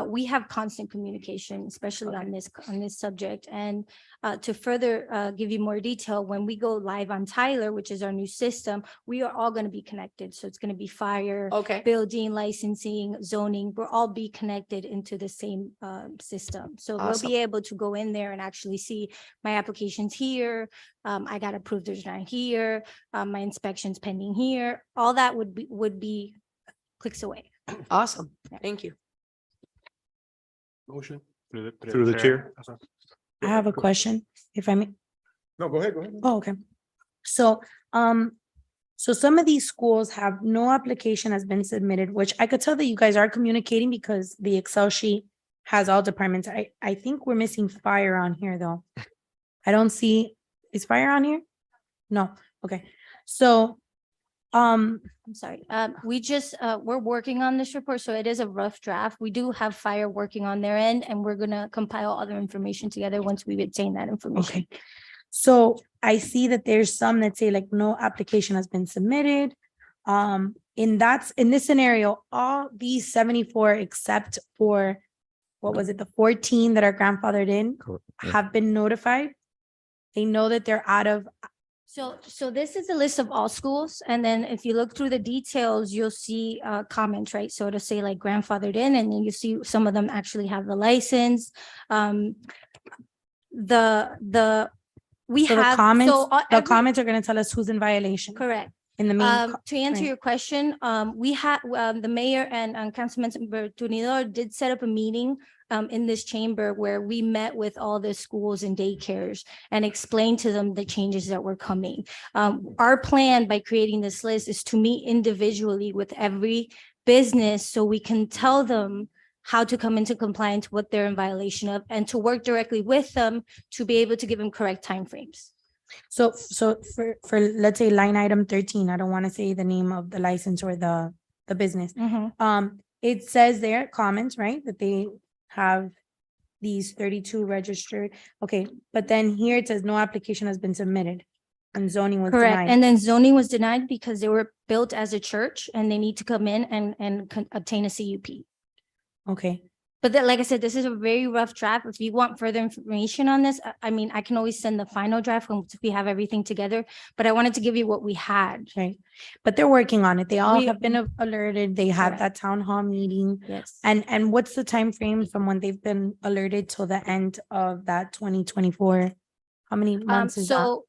we have constant communication, especially on this subject. And to further give you more detail, when we go live on Tyler, which is our new system, we are all going to be connected. So it's going to be fire, Okay. building, licensing, zoning. We'll all be connected into the same system. So we'll Awesome. be able to go in there and actually see my application's here. I got approved, there's none here. My inspection's pending here. All that would be clicks away. Awesome. Thank you. Motion. through the chair. I have a question, if I may. No, go ahead. Oh, okay. So, so some of these schools have no application has been submitted, which I could tell that you guys are communicating because the Excel sheet has all departments. I think we're missing fire on here, though. I don't see, is fire on here? No, okay. So, I'm sorry, we just, we're working on this report, so it is a rough draft. We do have fire working on their end, and we're gonna compile other information together once we obtain that information. Okay. So I see that there's some that say like no application has been submitted. In this scenario, all these 74 except for, what was it, the 14 that are grandfathered in have been notified. They know that they're out of. So this is a list of all schools. And then if you look through the details, you'll see comments, right? So to say like grandfathered in, and then you see some of them actually have the license. The We So the have, comments, so the comments are gonna tell us who's in violation. correct. In the main. To answer right. your question, we had, the mayor and Councilmember Tunidor did set up a meeting in this chamber where we met with all the schools and daycares and explained to them the changes that were coming. Our plan by creating this list is to meet individually with every business so we can tell them how to come into compliance, what they're in violation of, and to work directly with them to be able to give them correct timeframes. So for, let's say line item 13, I don't want to say the name of the license or the business. It says there, comments, right, that they have these 32 registered. Okay, but then here it says no application has been submitted and zoning was Correct. denied. And then zoning was denied because they were built as a church and they need to come in and obtain a CUP. Okay, But then, like I said, this is a very rough draft. If you want further information on this, I mean, I can always send the final draft once we have everything together, but I wanted to give you what we had. okay. But they're working on it. They all We- have been alerted. They had Correct. that town hall meeting. Yes. And what's the time frame from when they've been alerted till the end of that 2024? How many months is that?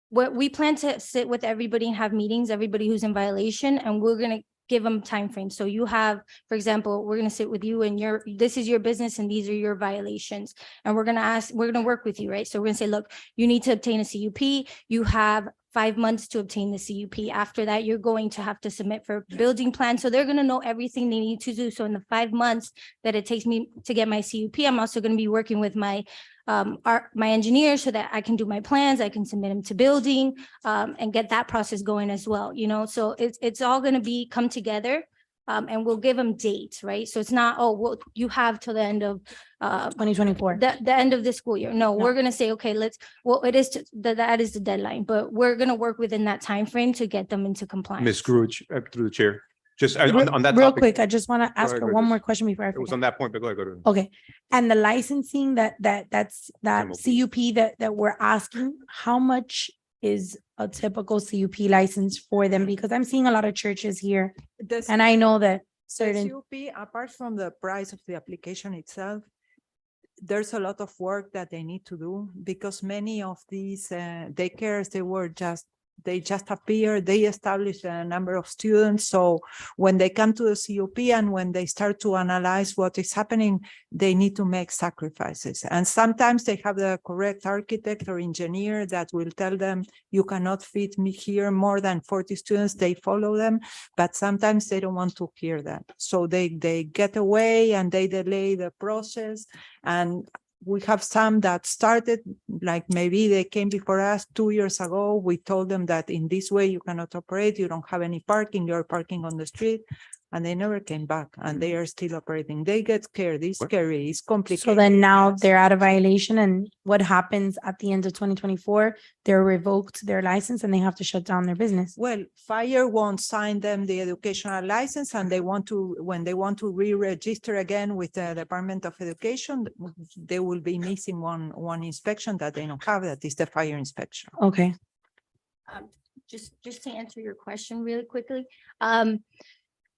What we plan to sit with everybody and have meetings, everybody who's in violation, and we're gonna give them timeframes. So you have, for example, we're gonna sit with you and this is your business and these are your violations. And we're gonna work with you, right? So we're gonna say, look, you need to obtain a CUP. You have 5 months to obtain the CUP. After that, you're going to have to submit for a building plan. So they're gonna know everything they need to do. So in the 5 months that it takes me to get my CUP, I'm also gonna be working with my engineer so that I can do my plans, I can submit them to building, and get that process going as well, you know? So it's all gonna come together, and we'll give them dates, right? So it's not, oh, well, you have till the end of 2024. the end of the school year. No, we're gonna say, okay, it is, that is the deadline, but we're gonna work within that time frame to get them into compliance. Ms. Gruich, through the chair, just Real on that real topic. quick, I just want to ask ahead, her go one ahead. more question before I It was forget. on that point, but go ahead, go to. Okay, and the licensing that's that CUP that we're asking, how much is a typical CUP license for them? Because I'm seeing a lot of churches here, and I know that certain. CUP, apart from the price of the application itself, there's a lot of work that they need to do because many of these daycares, they just appear, they establish a number of students. So when they come to the CUP and when they start to analyze what is happening, they need to make sacrifices. And sometimes they have the correct architect or engineer that will tell them, you cannot fit me here more than 40 students. They follow them, but sometimes they don't want to hear that. So they get away and they delay the process. And we have some that started, like maybe they came before us 2 years ago. We told them that in this way you cannot operate, you don't have any parking, you're parking on the street, and they never came back and they are still operating. They get scared, it's scary, it's complicated. So then now they're out of violation, and what happens at the end of 2024? They're revoked their license and they have to shut down their business. Well, fire won't sign them the educational license and when they want to re-register again with the Department of Education, they will be missing one inspection that they don't have, that is the fire inspection. Okay. Just to answer your question really quickly,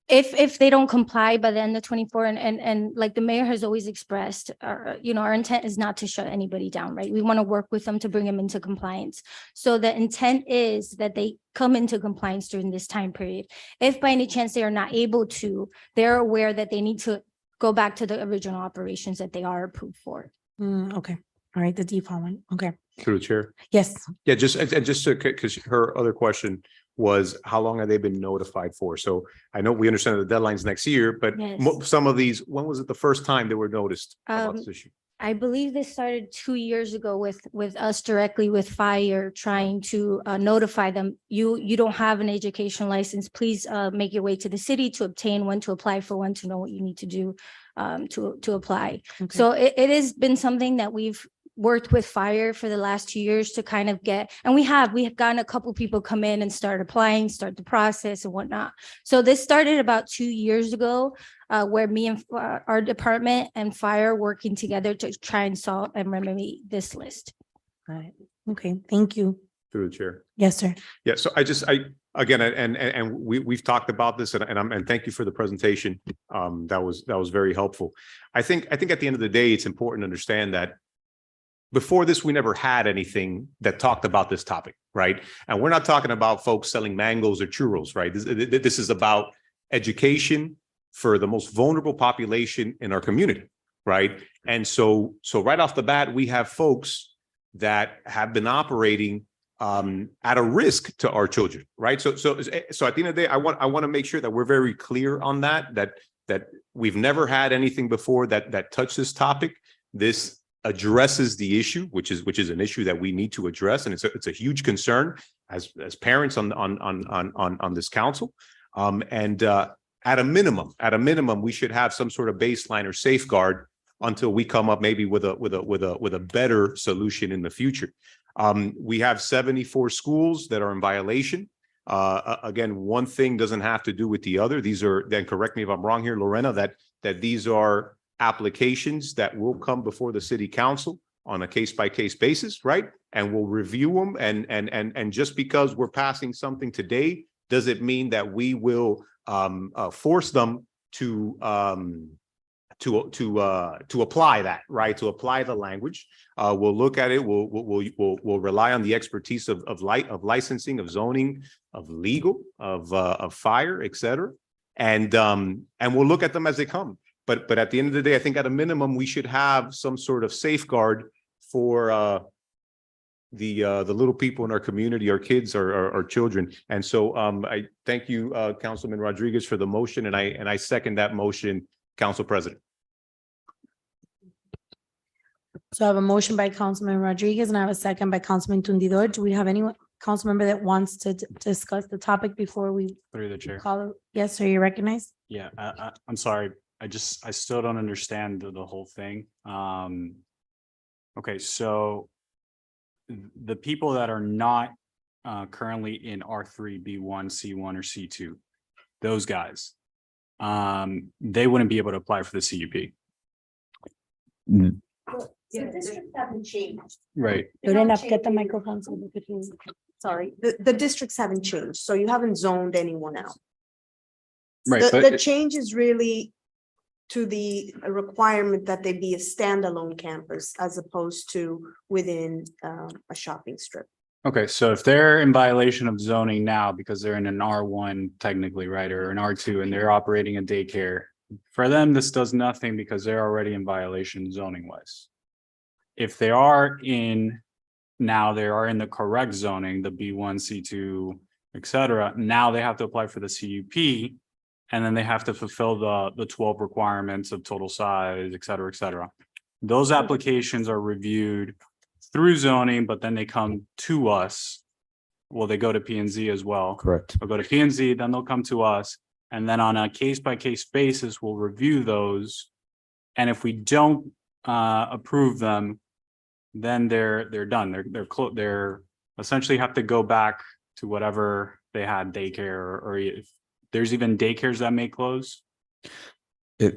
if they don't comply by the end of 24 and like the mayor has always expressed, our intent is not to shut anybody down, right? We want to work with them to bring them into compliance. So the intent is that they come into compliance during this time period. If by any chance they are not able to, they're aware that they need to go back to the original operations that they are approved for. Okay, all right, the default one, okay. Through the chair. Yes, Yeah, just to, because her other question was, how long have they been notified for? So I know we understand the deadline's next year, but Yes. some of these, when was it the first time they were noticed about this issue? I believe this started 2 years ago with us directly with fire trying to notify them, you don't have an education license, please make your way to the city to obtain one, to apply for one, to know what you need to do to apply. Okay. So it has been something that we've worked with fire for the last 2 years to kind of get, and we have gotten a couple people come in and start applying, start the process and whatnot. So this started about 2 years ago, where me and our department and fire working together to try and solve and remedy this list. all right, okay, thank you. Through the chair. Yes, sir. Yeah, so again, and we've talked about this and thank you for the presentation. That was very helpful. I think at the end of the day, it's important to understand that before this, we never had anything that talked about this topic, right? And we're not talking about folks selling mangoes or churros, right? This is about education for the most vulnerable population in our community, right? And so right off the bat, we have folks that have been operating at a risk to our children, right? So at the end of the day, I want to make sure that we're very clear on that we've never had anything before that touched this topic. This addresses the issue, which is an issue that we need to address, and it's a huge concern as parents on this council. And at a minimum, we should have some sort of baseline or safeguard until we come up maybe with a better solution in the future. We have 74 schools that are in violation. Again, one thing doesn't have to do with the other. These are, then correct me if I'm wrong here, Lorena, that these are applications that will come before the city council on a case-by-case basis, right? And we'll review them. And just because we're passing something today, does it mean that we will force them to apply that, right? To apply the language. We'll look at it. We'll rely on the expertise of licensing, of zoning, of legal, of fire, et cetera. And we'll look at them as they come. But at the end of the day, I think at a minimum, we should have some sort of safeguard for the little people in our community, our kids, our children. And so I thank you, Councilman Rodriguez, for the motion, and I second that motion, Council President. So I have a motion by Councilman Rodriguez and I have a second by Councilman Tundidor. Do we have any council member that wants to discuss the topic before we Through the chair. call it? Yes, sir, you recognize? Yeah, I'm sorry. I still don't understand the whole thing. Okay, so the people that are not currently in R3, B1, C1, or C2, those guys, they wouldn't be able to apply for the CUP. The districts haven't changed. Right. Lorena, get the microphone so we could hear you. Sorry, the districts haven't changed, so you haven't zoned anyone out. Right, The change is really to the requirement that they be a standalone campus as opposed to within a shopping strip. Okay, so if they're in violation of zoning now because they're in an R1 technically, right, or an R2, and they're operating a daycare, for them, this does nothing because they're already in violation zoning wise. If they are in, now they are in the correct zoning, the B1, C2, et cetera, now they have to apply for the CUP, and then they have to fulfill the 12 requirements of total size, et cetera, et cetera. Those applications are reviewed through zoning, but then they come to us. Well, they go to P and Z as well. Correct. They'll go to P and Z, then they'll come to us. And then on a case-by-case basis, we'll review those. And if we don't approve them, then they're done. They're essentially have to go back to whatever they had daycare, or if there's even daycares that may close. If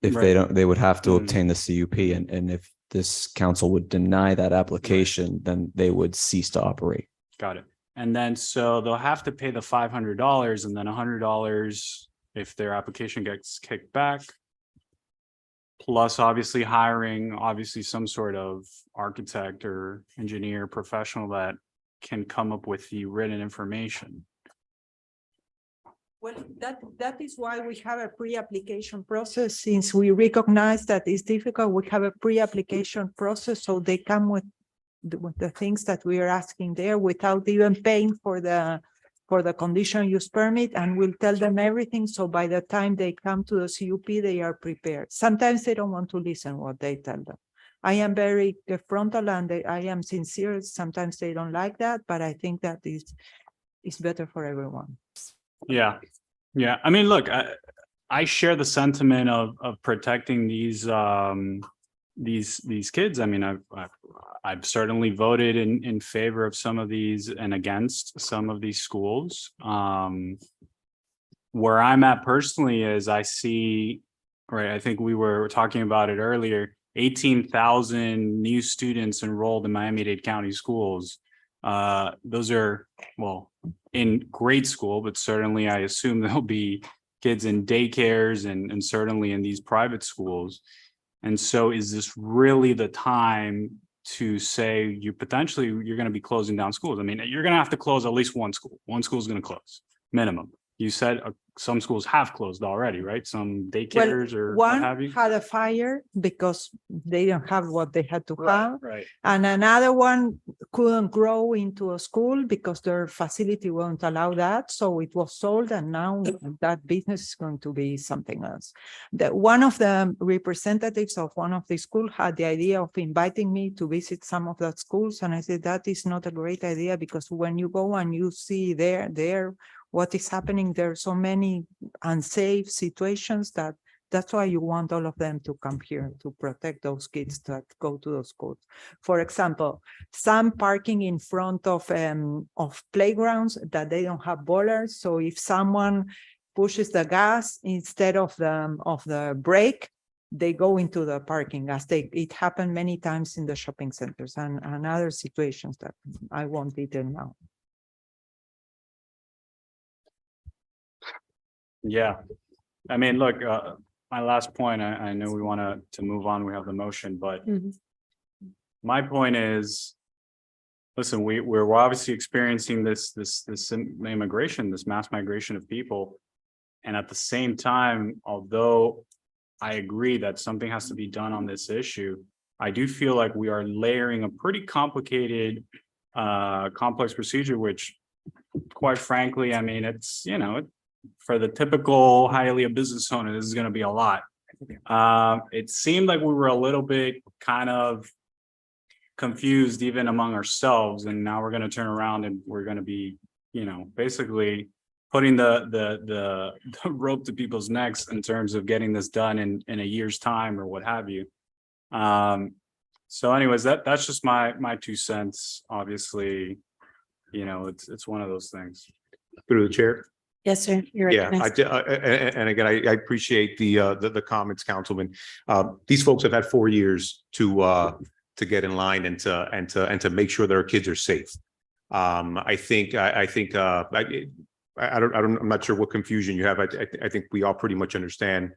Right. they don't, they would have to obtain the CUP, and if this council would deny that application, then they would cease to operate. Got it. And then so they'll have to pay the $500 and then $100 if their application gets kicked back. Plus obviously hiring some sort of architect or engineer professional that can come up with the written information. Well, that is why we have a pre-application process. Since we recognize that it's difficult, we have a pre-application process, so they come with the things that we are asking there without even paying for the conditional use permit, and we'll tell them everything. So by the time they come to the CUP, they are prepared. Sometimes they don't want to listen what they tell them. I am very frontal and I am sincere. Sometimes they don't like that, but I think that is better for everyone. Yeah. Yeah. I mean, look, I share the sentiment of protecting these kids. I mean, I've certainly voted in favor of some of these and against some of these schools. Where I'm at personally is I see, right, I think we were talking about it earlier, 18,000 new students enrolled in Miami-Dade County schools. Those are, well, in grade school, but certainly I assume there'll be kids in daycares and certainly in these private schools. And so is this really the time to say you're going to be closing down schools? I mean, you're going to have to close at least one school. One school is going to close, minimum. You said some schools have closed already, right? Some daycares or what have One you? had a fire because they don't have what they had to have. Right. And another one couldn't grow into a school because their facility won't allow that. So it was sold and now that business is going to be something else. One of the representatives of one of the schools had the idea of inviting me to visit some of the schools. And I said, that is not a great idea because when you go and you see there, what is happening, there are so many unsafe situations that's why you want all of them to come here to protect those kids that go to those schools. For example, some parking in front of playgrounds that they don't have bollards. So if someone pushes the gas instead of the brake, they go into the parking as it happened many times in the shopping centers and other situations that I won't detail now. Yeah. I mean, look, my last point, I know we want to move on. We have the motion, but my point is, listen, we're obviously experiencing this immigration, this mass migration of people. And at the same time, although I agree that something has to be done on this issue, I do feel like we are layering a pretty complicated, complex procedure, which quite frankly, I mean, it's, for the typical Hialeah business owner, this is going to be a lot. It seemed like we were a little bit kind of confused even among ourselves. And now we're going to turn around and we're going to be, basically putting the rope to people's necks in terms of getting this done in a year's time or what have you. So anyways, that's just my 2 cents. Obviously, it's one of those things. Through the chair. Yes, sir. You're Yeah, recognized. and again, I appreciate the comments, Councilman. These folks have had 4 years to get in line and to make sure that our kids are safe. I'm not sure what confusion you have. I think we all pretty much understand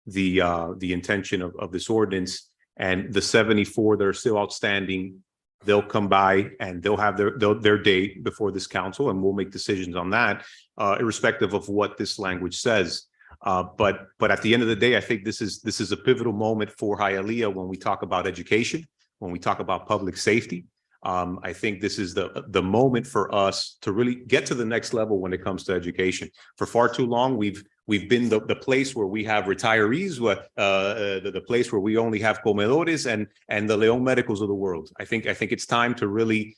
the intention of this ordinance, and the 74 that are still outstanding, they'll come by and they'll have their day before this council, and we'll make decisions on that, irrespective of what this language says. But at the end of the day, I think this is a pivotal moment for Hialeah when we talk about education, when we talk about public safety. I think this is the moment for us to really get to the next level when it comes to education. For far too long, we've been the place where we have retirees, the place where we only have comedores and the Leon Medicals of the world. I think it's time to really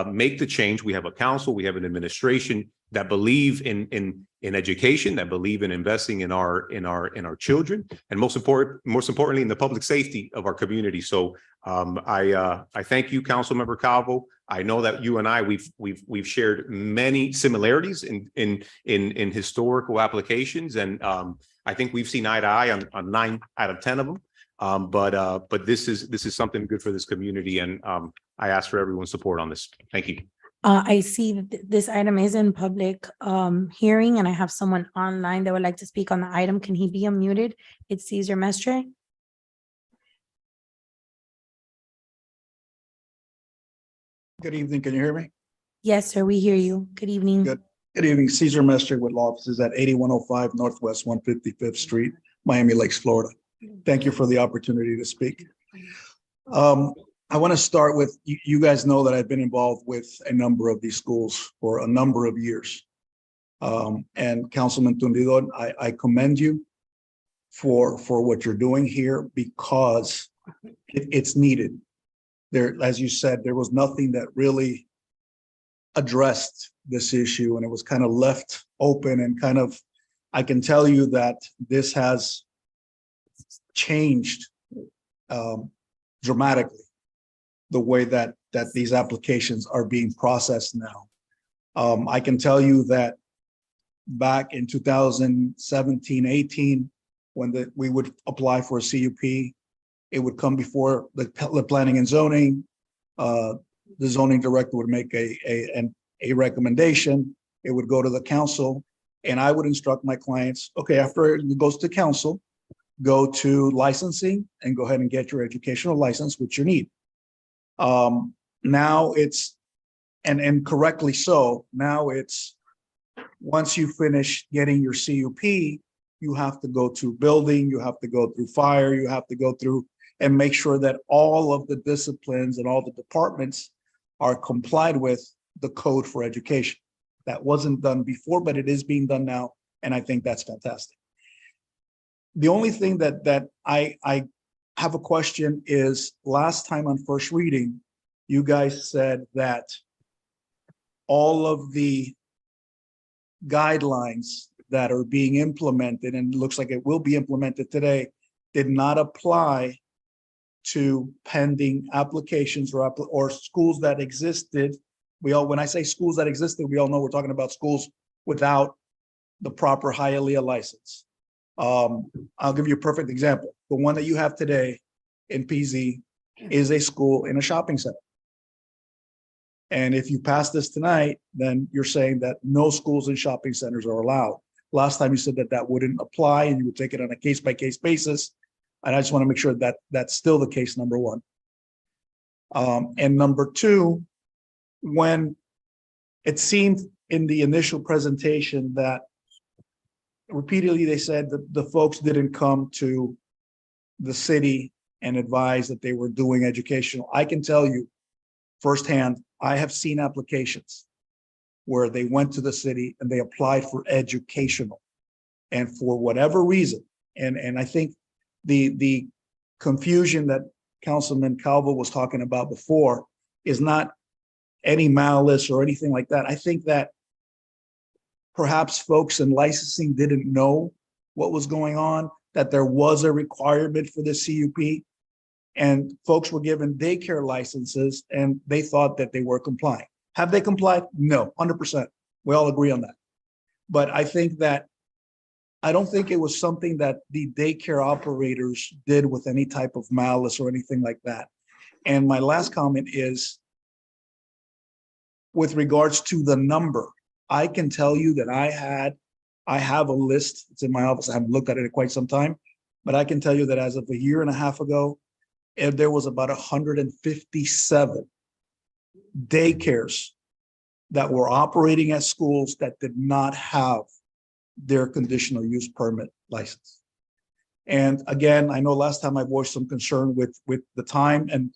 make the change. We have a council, we have an administration that believe in education, that believe in investing in our children, and most importantly, in the public safety of our community. So I thank you, Councilmember Calvo. I know that you and I we've shared many similarities in historical applications, and I think we've seen eye to eye on 9 out of 10 of them. But this is something good for this community, and I ask for everyone's support on this. Thank you. I see that this item is in public hearing, and I have someone online that would like to speak on the item. Can he be unmuted? It's Cesar Mestre. Good evening. Can you hear me? Yes, sir. We hear you. Good evening. Good evening. Cesar Mestre with law offices at 8105 Northwest 155th Street, Miami Lakes, Florida. Thank you for the opportunity to speak. I want to start with, you guys know that I've been involved with a number of these schools for a number of years. And Councilman Tundidor, I commend you for what you're doing here, because it's needed. There, as you said, there was nothing that really addressed this issue, and it was kind of left open, and kind of, I can tell you that this has changed dramatically the way that these applications are being processed now. I can tell you that back in 2017, 18, when we would apply for a CUP, it would come before the planning and zoning. The zoning director would make a recommendation. It would go to the council, and I would instruct my clients, okay, after it goes to council, go to licensing and go ahead and get your educational license, which you need. Now it's, and correctly so, now it's, once you finish getting your CUP, you have to go to building, you have to go through fire, you have to go through and make sure that all of the disciplines and all the departments are complied with the code for education. That wasn't done before, but it is being done now, and I think that's fantastic. The only thing that I have a question is, last time on first reading, you guys said that all of the guidelines that are being implemented, and it looks like it will be implemented today, did not apply to pending applications or schools that existed. When I say schools that existed, we all know we're talking about schools without the proper Hialeah license. I'll give you a perfect example. The one that you have today in PZ is a school in a shopping center. And if you pass this tonight, then you're saying that no schools and shopping centers are allowed. Last time you said that that wouldn't apply and you would take it on a case-by-case basis. And I just want to make sure that that's still the case, number one. And number two, when it seemed in the initial presentation that repeatedly they said that the folks didn't come to the city and advise that they were doing educational. I can tell you firsthand, I have seen applications where they went to the city and they applied for educational. And for whatever reason, and I think the confusion that Councilman Calvo was talking about before is not any malice or anything like that. I think that perhaps folks in licensing didn't know what was going on, that there was a requirement for the CUP, and folks were given daycare licenses and they thought that they were complying. Have they complied? No, 100%. We all agree on that. But I think that, I don't think it was something that the daycare operators did with any type of malice or anything like that. And my last comment is, with regards to the number, I can tell you that I have a list. It's in my office. I haven't looked at it in quite some time, but I can tell you that as of a year and a half ago, there was about 157 daycares that were operating at schools that did not have their conditional use permit license. And again, I know last time I voiced some concern with the time, and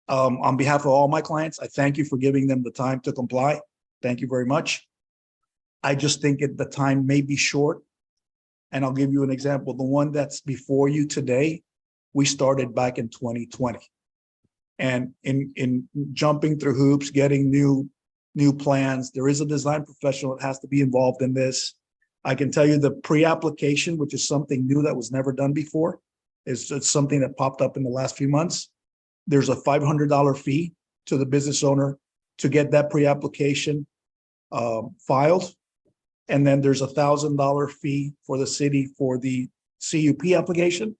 on behalf of all my clients, I thank you for giving them the time to comply. Thank you very much. I just think the time may be short. And I'll give you an example. The one that's before you today, we started back in 2020. And in jumping through hoops, getting new plans, there is a design professional that has to be involved in this. I can tell you the pre-application, which is something new that was never done before, it's something that popped up in the last few months. There's a $500 fee to the business owner to get that pre-application filed. And then there's a $1,000 fee for the city for the CUP application.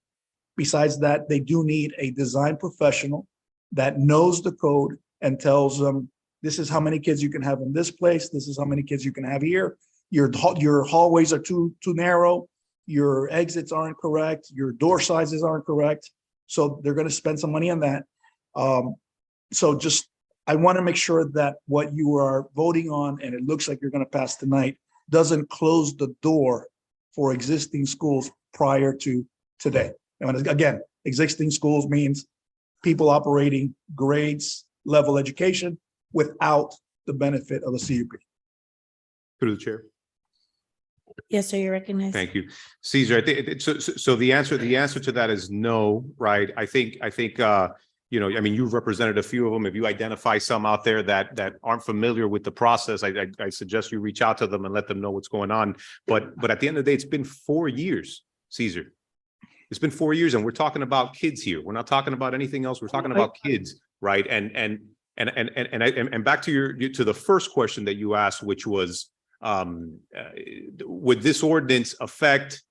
Besides that, they do need a design professional that knows the code and tells them, this is how many kids you can have in this place. This is how many kids you can have here. Your hallways are too narrow. Your exits aren't correct. Your door sizes aren't correct. So they're going to spend some money on that. So just, I want to make sure that what you are voting on, and it looks like you're going to pass tonight, doesn't close the door for existing schools prior to today. And again, existing schools means people operating grades level education without the benefit of a CUP. Through the chair. Yes, sir, you're recognized. Thank you. Cesar, I think, so the answer to that is no, right? I think, you know, I mean, you've represented a few of them. If you identify some out there that aren't familiar with the process, I suggest you reach out to them and let them know what's going on. But at the end of the day, it's been 4 years, Cesar. It's been 4 years, and we're talking about kids here. We're not talking about anything else. We're talking about kids, right? And back to the first question that you asked, which was, would this ordinance affect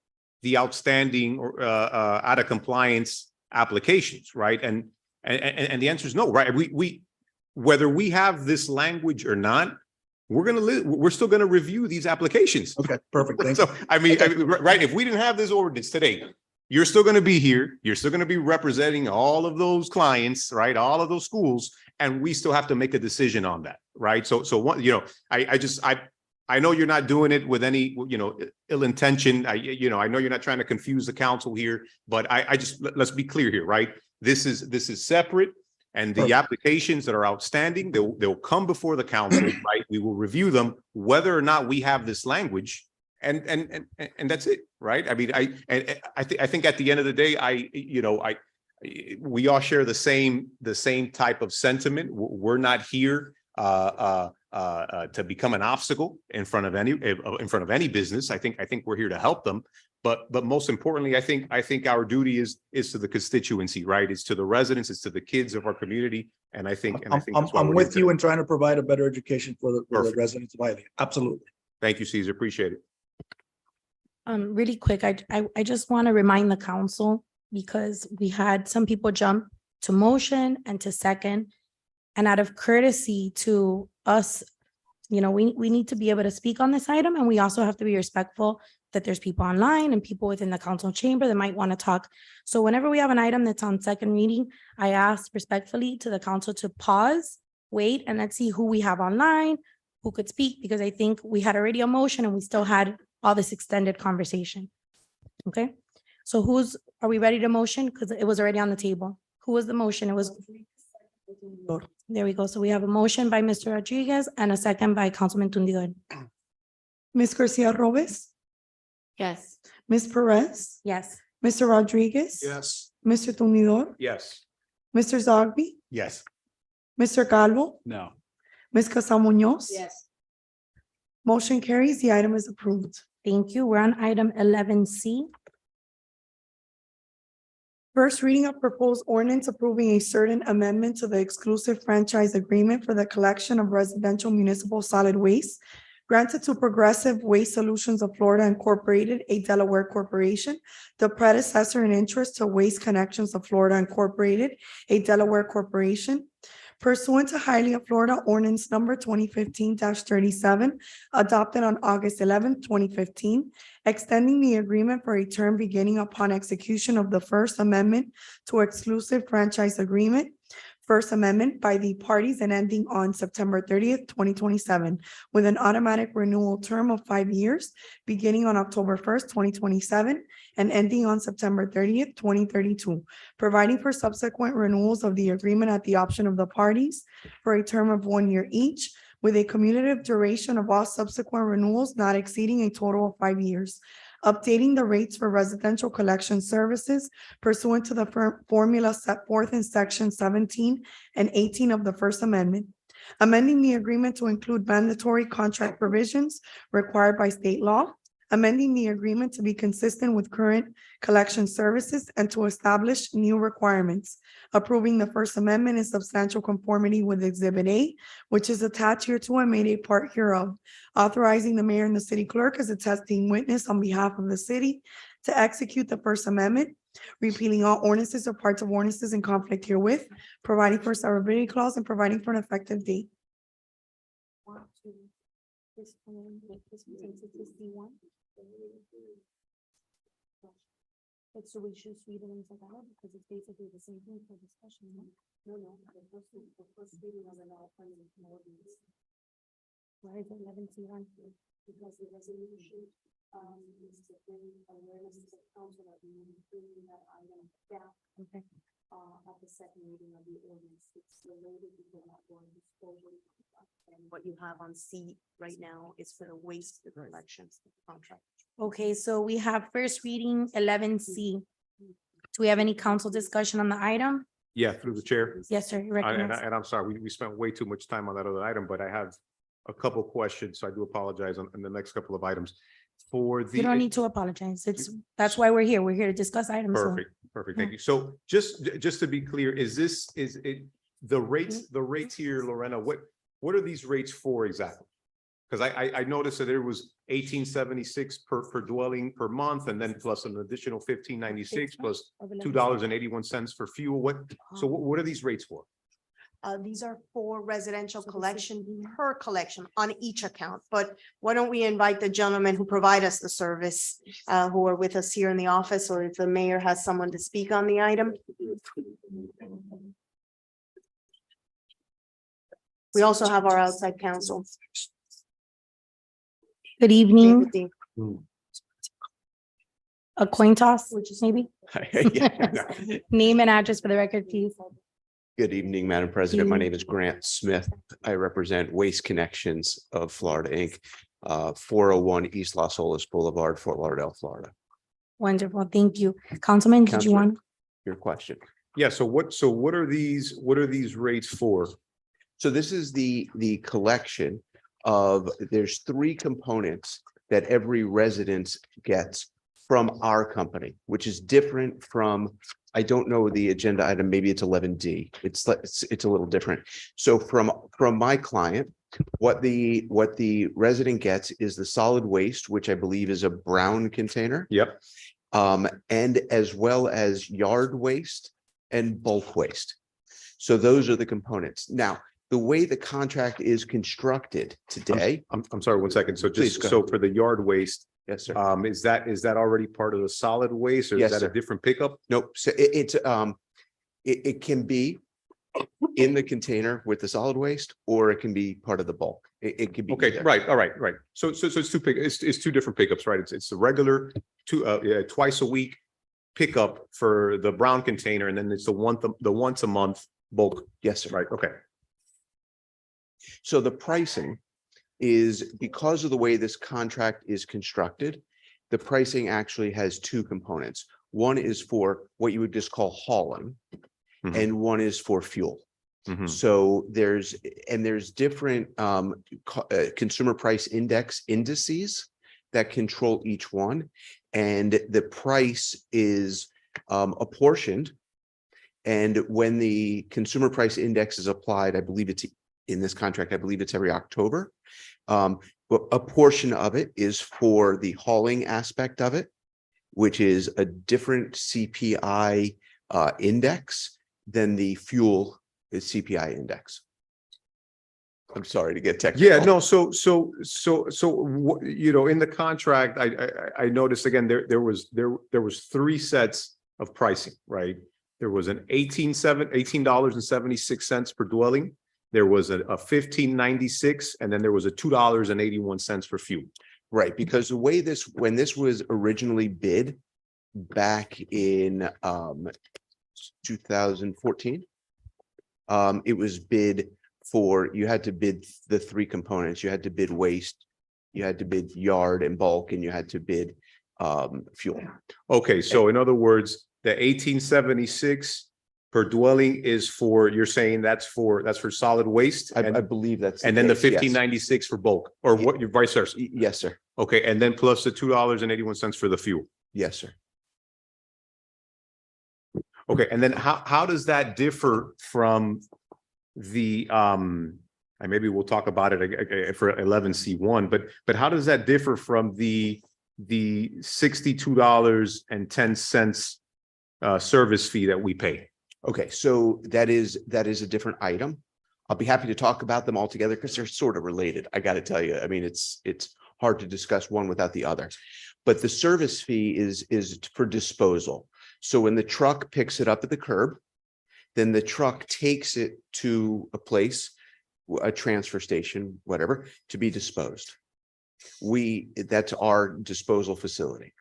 the outstanding or out of compliance applications, right? And the answer is no, right? We whether we have this language or not, we're still gonna review these applications. Okay, perfect. Thanks. So I mean, right? If we didn't have this ordinance today, you're still going to be here. You're still going to be representing all of those clients, right? All of those schools, and we still have to make a decision on that, right? So one, you know, I know you're not doing it with any, you know, ill intention. I know you're not trying to confuse the council here, but let's be clear here, right? This is separate, and the applications that are outstanding, they'll come before the council, right? We will review them, whether or not we have this language, and that's it, right? I mean, I think at the end of the day, we all share the same type of sentiment. We're not here to become an obstacle in front of any business. I think we're here to help them. But most importantly, I think our duty is to the constituency, right? It's to the residents, it's to the kids of our community. And I think that's why I'm we're with here you today. in trying to provide a better education for the Perfect. residents of Hialeah. Absolutely. Thank you, Caesar. Appreciate it. Really quick, I just want to remind the council, because we had some people jump to motion and to second. And out of courtesy to us, you know, we need to be able to speak on this item, and we also have to be respectful that there's people online and people within the council chamber that might want to talk. So whenever we have an item that's on second reading, I ask respectfully to the council to pause, wait, and let's see who we have online, who could speak, because I think we had already a motion and we still had all this extended conversation. Okay, so are we ready to motion? Because it was already on the table. Who was the motion? It was. There we go. So we have a motion by Mr. Rodriguez and a second by Councilman Tundidor. Ms. Garcia Robes, Yes. Ms. Perez, Yes. Mr. Rodriguez. Yes. Mr. Tumidor, Yes. Mr. Zogby, Yes. Mr. Calvo, No. Ms. Casa Munoz. Yes. Motion carries. The item is approved. Thank you. We're on item 11C. First reading of proposed ordinance approving a certain amendment to the exclusive franchise agreement for the collection of residential municipal solid waste granted to Progressive Waste Solutions of Florida Incorporated, a Delaware corporation, the predecessor in interest to Waste Connections of Florida Incorporated, a Delaware corporation, pursuant to Hialeah, Florida ordinance number 2015-37, adopted on August 11, 2015, extending the agreement for a term beginning upon execution of the First Amendment to exclusive franchise agreement, First Amendment by the parties, and ending on September 30th, 2027, with an automatic renewal term of 5 years, beginning on October 1st, 2027, and ending on September 30th, 2032, providing for subsequent renewals of the agreement at the option of the parties for a term of 1 year each, with a cumulative duration of all subsequent renewals not exceeding a total of 5 years, updating the rates for residential collection services pursuant to the formula set forth in section 17 and 18 of the First Amendment, amending the agreement to include mandatory contract provisions required by state law, amending the agreement to be consistent with current collection services and to establish new requirements, approving the First Amendment in substantial conformity with Exhibit A, which is attached hereto and made a part hereof, authorizing the mayor and the city clerk as attesting witness on behalf of the city to execute the First Amendment, repealing all ordinances or parts of ordinances in conflict herewith, providing for a severability clause, and providing for an effective date. So we should read it in Tagalog because it's basically the same thing for discussion. No, the first reading of the law. Why is it 11C1? Because the resolution is to bring awareness to the council that we need to bring that item back. Okay. At the second reading of the ordinance, it's related to that one disclosure. And what you have on C right now is for the waste collections contract. Okay, so we have first reading 11C. Do we have any council discussion on the item? Yeah, through the chair. Yes, sir. you And recognize. I'm sorry, we spent way too much time on that other item, but I have a couple questions, so I do apologize on the next couple of items. For the. You don't need to apologize. That's why we're here. We're here to discuss items. so- Perfect. Thank you. So just to be clear, is it the rates here, Lorena, what are these rates for exactly? Because I noticed that there was 1876 per dwelling per month, and then plus an additional 1596 plus $2.81 for fuel. What are these rates for? These are for residential collection per collection on each account. But why don't we invite the gentlemen who provide us the service, who are with us here in the office, or if the mayor has someone to speak on the item? We also have our outside counsel. Good evening. David D. A coin toss, maybe? Yeah. Name and address for the record, please. Good evening, Madam President. My Evening. name is Grant Smith. I represent Waste Connections of Florida, Inc., 401 East Las Olas Boulevard, Fort Lauderdale, Florida. Wonderful, thank you. Councilman, did you Councilor. want? Your question. Yeah, so what are these rates for? So this is the collection of, there's three components that every resident gets from our company, which is different from, I don't know the agenda item, maybe it's 11D. It's a little different. So from my client, what the resident gets is the solid waste, which I believe is a brown container. Yep. And as well as yard waste and bulk waste. So those are the components. Now, the way the contract is constructed today. I'm sorry, 1 second. So Please just, go so ahead. for the yard waste, Yes, sir. is that already part of the solid waste or is Yes, that a sir. different pickup? Nope. So it can be in the container with the solid waste, or it can be part of the bulk. It could be. Okay, either. right, all right, right. So it's it's two different pickups, right? It's the regular twice a week pickup for the brown container, and then it's the once a month bulk. Yes, sir. Right, okay. So the pricing is, because of the way this contract is constructed, the pricing actually has two components. One is for what you would just call hauling, Mhm. and one is for fuel. Mhm. So there's different consumer price index indices that control each one. And the price is apportioned. And when the consumer price index is applied, I believe it's in this contract, I believe it's every October. But a portion of it is for the hauling aspect of it, which is a different CPI index than the fuel CPI index. I'm sorry to get technical. Yeah, no, so in the contract, I noticed again, there was three sets of pricing, right? There was an $18.76 per dwelling. There was a $15.96, and then there was a $2.81 for fuel. Right, because the way when this was originally bid back in 2014, it was bid for, you had to bid the three components. You had to bid waste, you had to bid yard and bulk, and you had to bid fuel. Okay, so in other words, the 1876 per dwelling is for, you're saying that's for solid waste? I believe that's. And then the case, yes. 1596 for bulk, or what, your vice versa? Yes, sir. Okay, and then plus the $2.81 for the fuel. Yes, sir. Okay, and then how does that differ from the and maybe we'll talk about it for 11C1, but how does that differ from the $62.10 service fee that we pay? Okay, so that is a different item. I'll be happy to talk about them all together because they're sort of related. I got to tell you, I mean, it's hard to discuss one without the other. But the service fee is for disposal. So when the truck picks it up at the curb, then the truck takes it to a place, a transfer station, whatever, to be disposed. That's our disposal facility.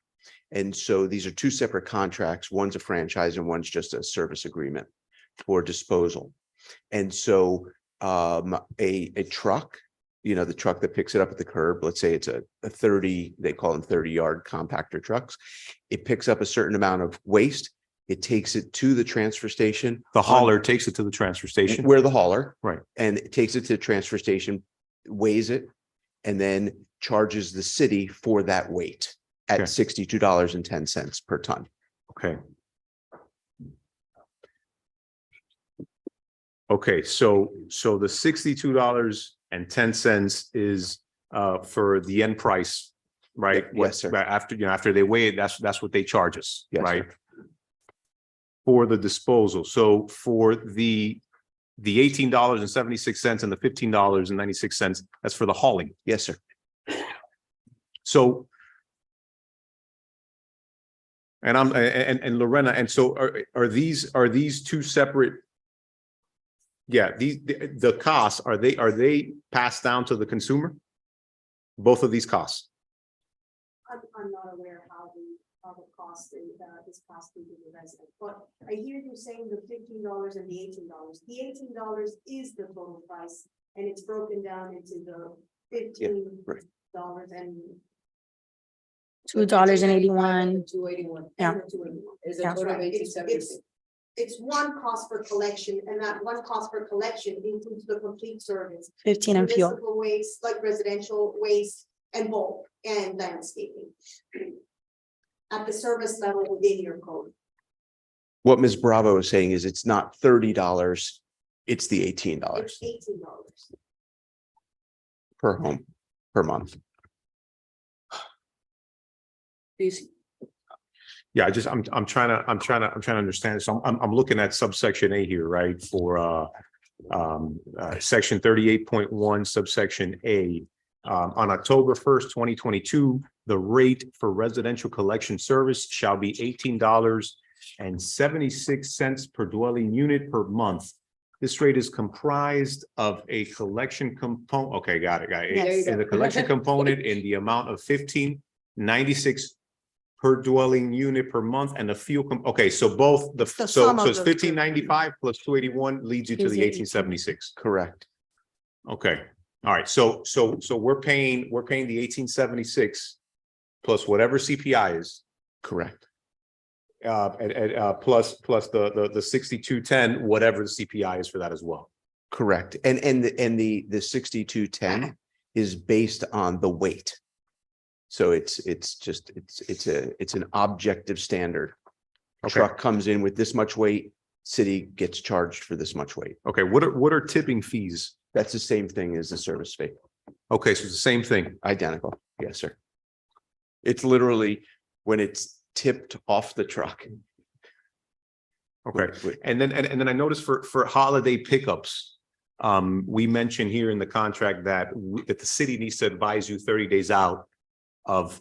And so these are two separate contracts. One's a franchise and one's just a service agreement for disposal. And so a truck, the truck that picks it up at the curb, let's say it's a 30, they call them 30-yard compactor trucks. It picks up a certain amount of waste. It takes it to the transfer station. The hauler takes it to the transfer station? We're the hauler. Right. And it takes it to the transfer station, weighs it, and then charges the city for that weight at Okay. $62.10 per ton. Okay. Okay, so the $62.10 is for the end price, right? Yes, sir. After they weigh it, that's what they charge us, Yes, sir. right? For the disposal. So for the The $18.76 and the $15.96, that's for the hauling. Yes, sir. So. And and Lorena, and so are these two separate? Yeah, the costs, are they passed down to the consumer? Both of these costs? I'm not aware how the cost is passed through to the resident, but I hear you saying the $15 and the $18. The $18 is the total price, and it's broken down into the $15 and $2.81. 281. Yeah. 281. Is a Yeah. total of Right. 1876. It's one cost for collection, and that one cost for collection includes the complete service. 15 and fuel. Municipal waste, like residential waste and bulk and landscaping. At the service level within your code. What Ms. Bravo is saying is it's not $30, it's the $18 It's $18. per home, per month. Yeah, I'm trying to understand. So I'm looking at subsection A here, right? For section 38.1 subsection A. On October 1st, 2022, the rate for residential collection service shall be $18.76 per dwelling unit per month. This rate is comprised of a collection component. Okay, got it. Yes. And the collection component in the amount of $15.96 per dwelling unit per month, and the fuel. Okay, so both so sum of it's those two. $15.95 plus $281 leads you to Gives the you $18.76. Correct. Okay, all right, so we're paying the $18.76 plus whatever CPI is. Correct. Plus the $62.10, whatever the CPI is for that as well. Correct. And the 6210 is based on the weight. So it's an objective standard. Okay. Truck comes in with this much weight, city gets charged for this much weight. Okay, what are tipping fees? That's the same thing as the service fee. Okay, so it's the same thing. Identical. Yes, sir. It's literally when it's tipped off the truck. Okay, and then I noticed for holiday pickups, we mentioned here in the contract that that the city needs to advise you 30 days out of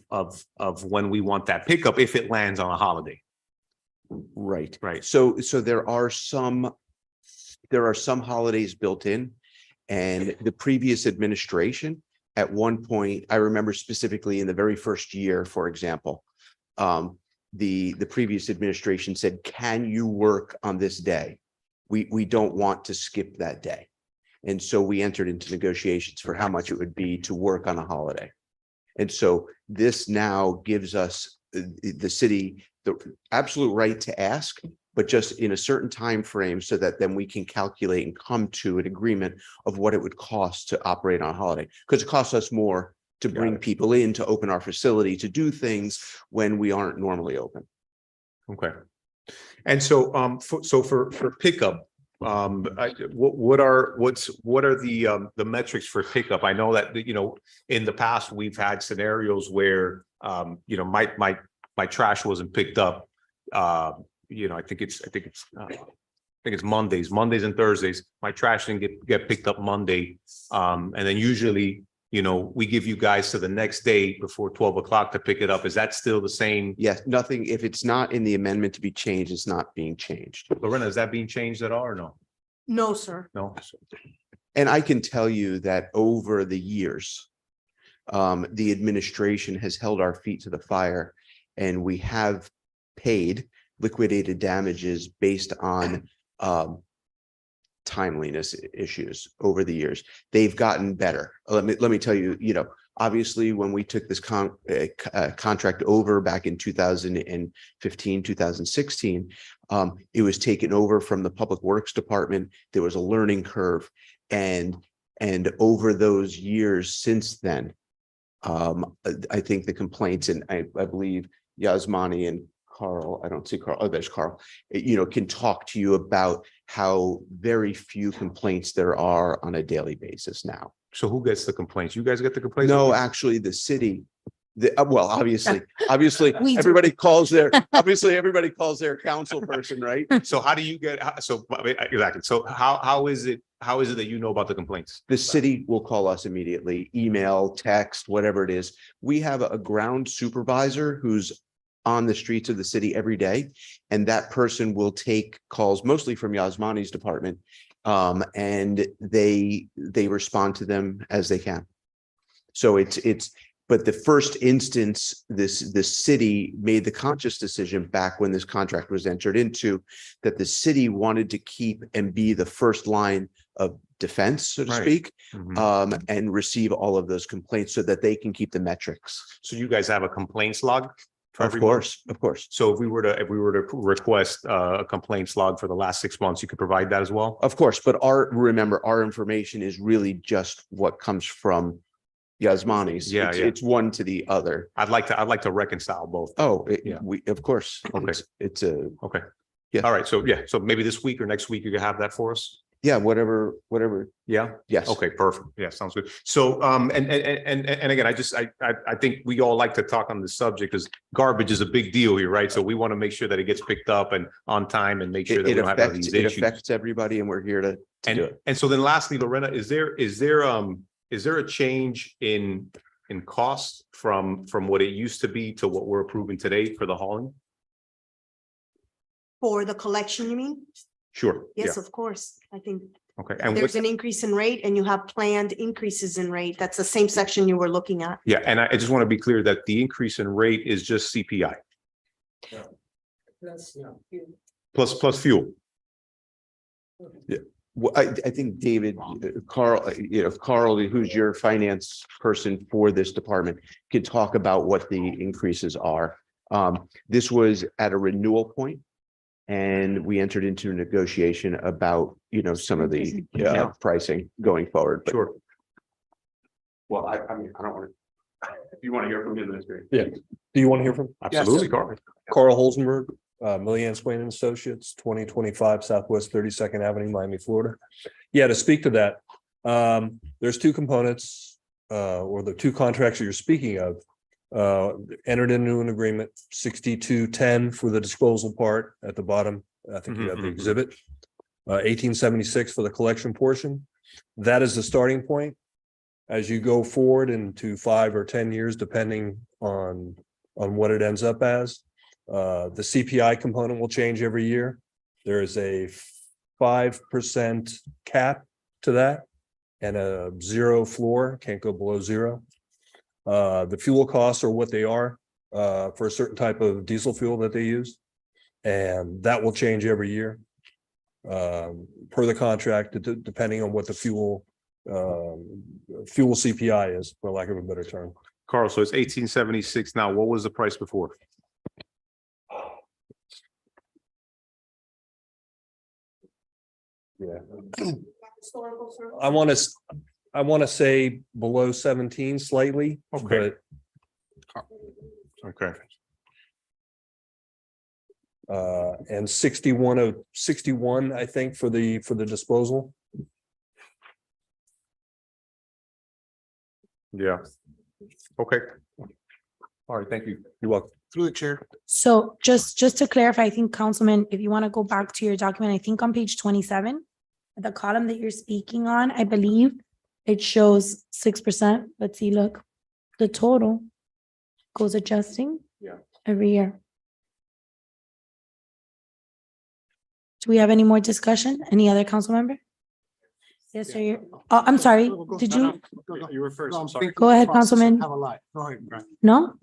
when we want that pickup if it lands on a holiday. Right. Right. So there are some holidays built in, and the previous administration at one point, I remember specifically in the very first year, for example, the previous administration said, can you work on this day? We don't want to skip that day. And so we entered into negotiations for how much it would be to work on a holiday. And so this now gives us the city the absolute right to ask, but just in a certain time frame so that then we can calculate and come to an agreement of what it would cost to operate on a holiday. Because it costs us more to bring people in, to open our facility, to do things when we aren't normally open. Okay. And so for pickup, what are the metrics for pickup? I know that, in the past, we've had scenarios where, my trash wasn't picked up. I think it's Mondays and Thursdays. My trash didn't get picked up Monday. And then usually, we give you guys to the next day before 12 o'clock to pick it up. Is that still the same? Yes, nothing, if it's not in the amendment to be changed, it's not being changed. Lorena, is that being changed at all or no? No, sir. No. And I can tell you that over the years, the administration has held our feet to the fire, and we have paid liquidated damages based on timeliness issues over the years. They've gotten better. Let me tell you, obviously when we took this contract over back in 2015, 2016, it was taken over from the Public Works Department. There was a learning curve, and over those years since then, I think the complaints, and I believe Yasmani and Carl, I don't see Carl, oh, there's Carl, can talk to you about how very few complaints there are on a daily basis now. So who gets the complaints? You guys get the complaints? No, actually, the city Well, obviously, We do. everybody calls everybody calls their council person, right? So how do you get, so, exactly. So how is it that you know about the complaints? The city will call us immediately, email, text, whatever it is. We have a ground supervisor who's on the streets of the city every day. And that person will take calls mostly from Yasmani's department. And they respond to them as they can. So but the first instance, this city made the conscious decision back when this contract was entered into, that the city wanted to keep and be the first line of defense, so to Right. speak, Mhm. and receive all of those complaints so that they can keep the metrics. So you guys have a complaints log? for Of every month? course, of course. So if we were to request a complaints log for the last 6 months, you could provide that as well? Of course, but remember, our information is really just what comes from Yasmani's. Yeah, It's- yeah. It's one to the other. I'd like to reconcile both. Oh, Yeah. of course. Okay. It's a, Okay. Yeah. All right. So maybe this week or next week, you can have that for us? yeah, whatever. Yeah? Yes. Okay, perfect. Yeah, sounds good. So, and again, I think we all like to talk on this subject because garbage is a big deal here, right? So we want to make sure that it gets picked up and on time and make sure that we It don't have any of affects, these it issues. affects everybody and we're here to do it. And so then lastly, Lorena, is there a change in cost from what it used to be to what we're approving today for the hauling? For the collection, you mean? Sure. Yes, Yeah. of course. I think Okay. And there's what's, an increase in rate and you have planned increases in rate. That's the same section you were looking at. yeah, and I just want to be clear that the increase in rate is just CPI plus fuel. Well, I think David, Carl, Carl, who's your finance person for this department, could talk about what the increases are. This was at a renewal point, and we entered into a negotiation about, some of the pricing going forward. But- Sure. Well, I mean, I don't want to, if you want to hear from the administrator. Yeah. Do you want to hear from? Absolutely, Carl. Carl Holzenberg, Millian Swain and Associates, 2025 Southwest 32nd Avenue, Miami, Florida. Yeah, to speak to that, there's two components, or the two contracts that you're speaking of. Entered into an agreement, 6210 for the disposal part at the bottom. I think you have the exhibit. 1876 for the collection portion. That is the starting point. As you go forward into 5 or 10 years, depending on what it ends up as. The CPI component will change every year. There is a 5% cap to that and a 0 floor, can't go below 0. The fuel costs are what they are for a certain type of diesel fuel that they use. And that will change every year per the contract, depending on what the fuel CPI is, for lack of a better term. Carl, so it's 1876 now. What was the price before? Yeah. I want to say below 17 slightly, Okay. but Okay. and 61, I think, for the disposal. Yeah. Okay. All right, thank you. You're welcome. Through the chair. So just to clarify, I think Councilman, if you want to go back to your document, I think on page 27, the column that you're speaking on, I believe it shows 6%. Let's see, look, the total goes adjusting every year. Do we have any more discussion? Any other council member? Yes, sir. Oh, I'm sorry. Did you? You were first, I'm sorry. Go ahead, Councilman. Have a lot. Go ahead. No?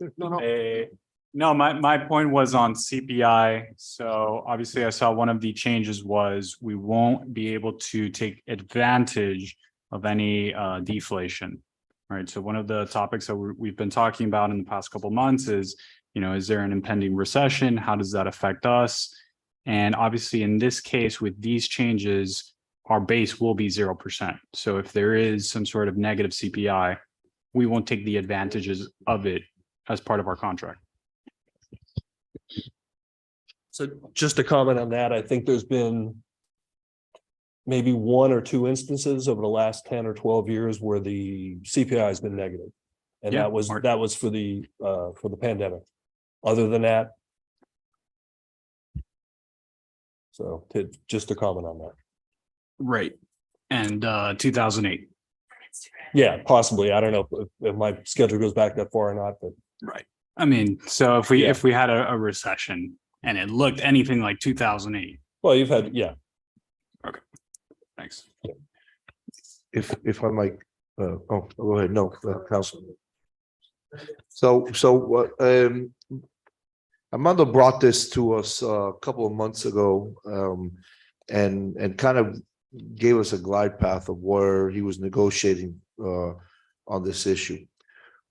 No, my point was on CPI. So obviously I saw one of the changes was we won't be able to take advantage of any deflation. Right. So one of the topics that we've been talking about in the past couple of months is, is there an impending recession? How does that affect us? And obviously in this case, with these changes, our base will be 0%. So if there is some sort of negative CPI, we won't take the advantages of it as part of our contract. So just to comment on that, I think there's been maybe 1 or 2 instances over the last 10 or 12 years where the CPI has been negative. And Yeah, that was for the pandemic. Other than that. So just to comment on that. Right. And 2008. Yeah, possibly. I don't know if my schedule goes back that far or not, but. Right. I mean, so if we Yeah. if we had a recession and it looked anything like 2008. Well, you've had, yeah. Okay. Thanks. If I might, go ahead, no, Councilman. So, Armando brought this to us a couple of months ago, and kind of gave us a glide path of where he was negotiating, on this issue.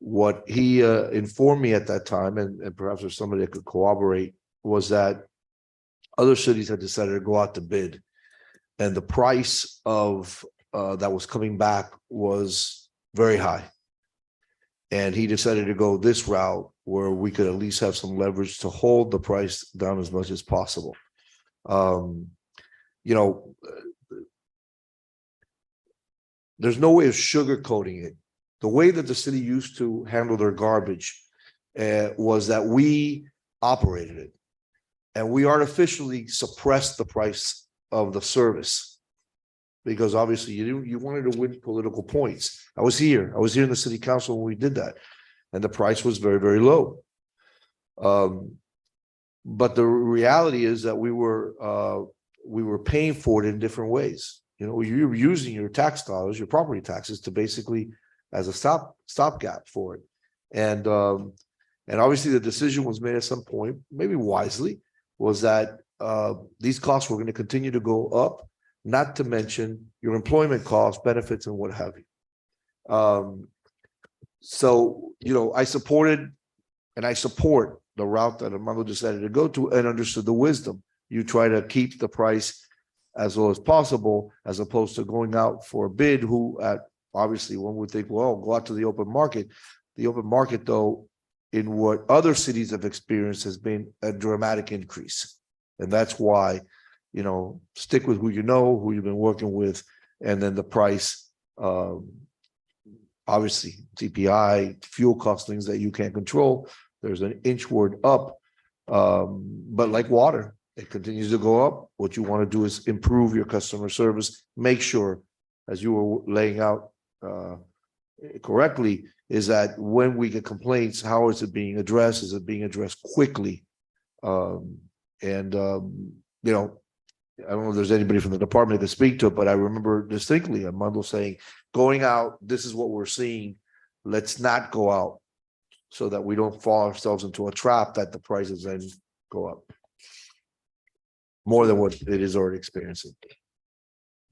What he, informed me at that time, and perhaps there's somebody that could corroborate, was that other cities had decided to go out to bid. And the price of, that was coming back was very high. And he decided to go this route where we could at least have some leverage to hold the price down as much as possible. You know, there's no way of sugarcoating it. The way that the city used to handle their garbage was that we operated it. And we artificially suppressed the price of the service. Because obviously you wanted to win political points. I was here in the city council when we did that. And the price was very, very low. But the reality is that we were paying for it in different ways. You know, you were using your tax dollars, your property taxes, to basically as a stopgap for it. And obviously the decision was made at some point, maybe wisely, was that these costs were going to continue to go up, not to mention your employment costs, benefits, and what have you. So, you know, I supported and I support the route that Armando decided to go to and understood the wisdom. You try to keep the price as low as possible, as opposed to going out for a bid, who obviously one would think, well, go out to the open market. The open market, though, in what other cities have experienced, has been a dramatic increase. And that's why, you know, stick with who you know, who you've been working with, and then the price, obviously CPI, fuel cost, things that you can't control. There's an inchward up, but like water, it continues to go up. What you want to do is improve your customer service. Make sure, as you were laying out correctly, is that when we get complaints, how is it being addressed? Is it being addressed quickly? You know, I don't know if there's anybody from the department that can speak to it, but I remember distinctly Armando saying, going out, this is what we're seeing. Let's not go out so that we don't fall ourselves into a trap that the prices then go up more than what it is already experiencing.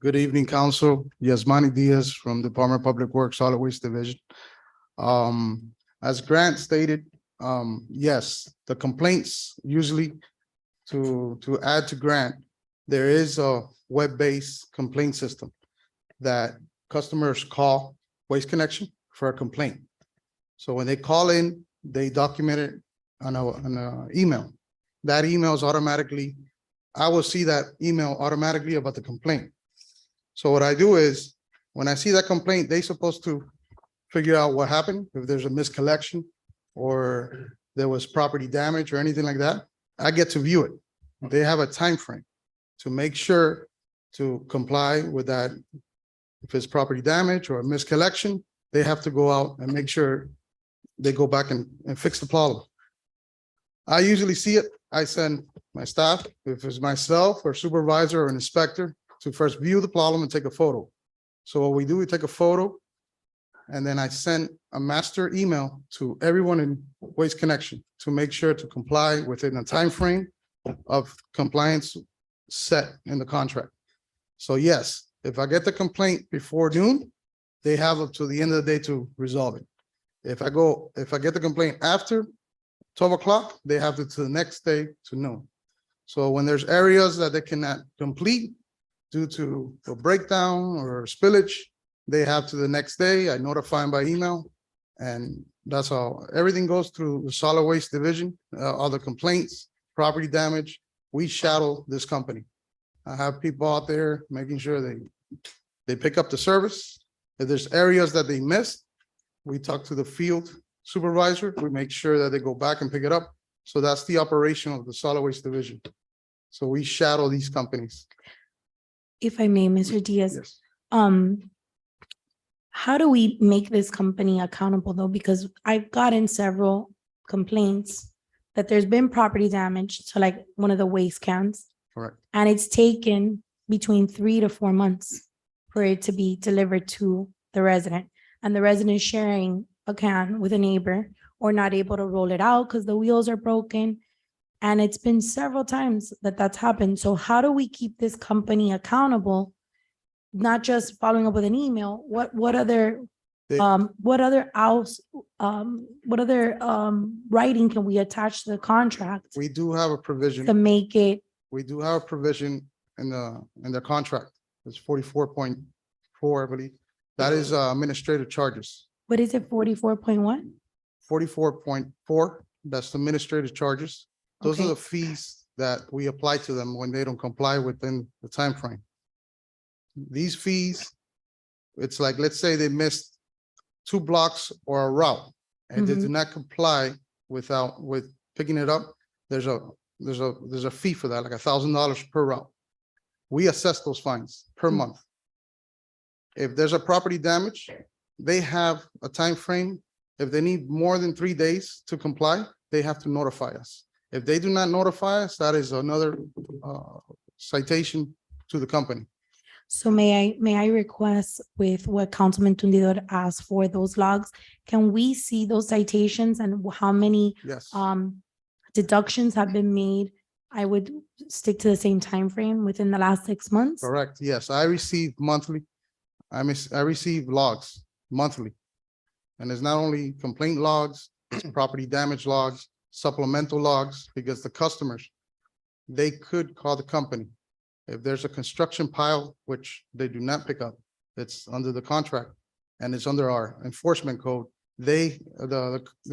Good evening, Council. Yasmani Diaz from Department of Public Works, Solid Waste Division. As Grant stated, yes, the complaints usually to add to Grant, there is a web-based complaint system that customers call Waste Connection for a complaint. So when they call in, they document it on an email. That email is automatically, I will see that email automatically about the complaint. So what I do is, when I see that complaint, they're supposed to figure out what happened, if there's a miscollection or there was property damage or anything like that. I get to view it. They have a time frame to make sure to comply with that. If it's property damage or a miscollection, they have to go out and make sure they go back and fix the problem. I usually see it. I send my staff, if it's myself or supervisor or an inspector, to first view the problem and take a photo. So what we do, we take a photo, and then I send a master email to everyone in Waste Connection to make sure to comply within a time frame of compliance set in the contract. So yes, if I get the complaint before noon, they have up to the end of the day to resolve it. If I get the complaint after 12 o'clock, they have to the next day to noon. So when there's areas that they cannot complete due to a breakdown or spillage, they have to the next day. I notify them by email, and that's all. Everything goes through the Solid Waste Division, all the complaints, property damage. We shadow this company. I have people out there making sure they pick up the service. If there's areas that they missed, we talk to the field supervisor, we make sure that they go back and pick it up. So that's the operation of the solid waste division. So we shadow these companies. If I may, Mr. Diaz, Yes. how do we make this company accountable though? Because I've gotten several complaints that there's been property damage to like one of the waste cans. Correct. And it's taken between 3 to 4 months for it to be delivered to the resident. And the resident is sharing a can with a neighbor or not able to roll it out because the wheels are broken. And it's been several times that that's happened. So how do we keep this company accountable? Not just following up with an email, what other They- writing can we attach to the contract We do have a provision. to make it? We do have a provision in the contract. It's 44.4, I believe. That is administrative charges. What is it, 44.1? 44.4, that's the administrative charges. Those are Okay. the fees that we apply to them when they don't comply within the time frame. These fees, it's like, let's say they missed 2 blocks or a route and they do not comply with picking it up. There's a fee for that, like $1,000 per route. We assess those fines per month. If there's a property damage, they have a time frame. If they need more than 3 days to comply, they have to notify us. If they do not notify us, that is another citation to the company. So may I request with what Councilman Tundidor asked for those logs? Can we see those citations and how many Yes. deductions have been made? I would stick to the same time frame within the last 6 months. Correct, yes, I receive monthly. I receive logs monthly. And it's not only complaint logs, it's property damage logs, supplemental logs, because the customers, they could call the company. If there's a construction pile, which they do not pick up, it's under the contract and it's under our enforcement code, the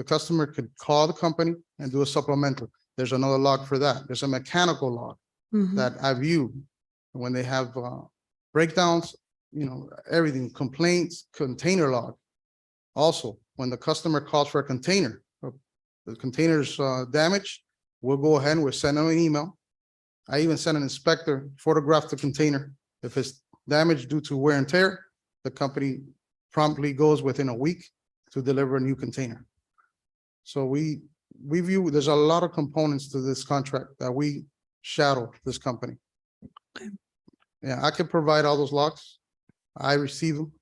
customer could call the company and do a supplemental. There's another log for that. There's a mechanical log that I view when they have breakdowns, everything, complaints, container log. Also, when the customer calls for a container, the container's damaged, we'll go ahead and we'll send them an email. I even send an inspector, photograph the container. If it's damaged due to wear and tear, the company promptly goes within a week to deliver a new container. So we view, there's a lot of components to this contract that we shadow this company. Yeah, I can provide all those logs. I receive them.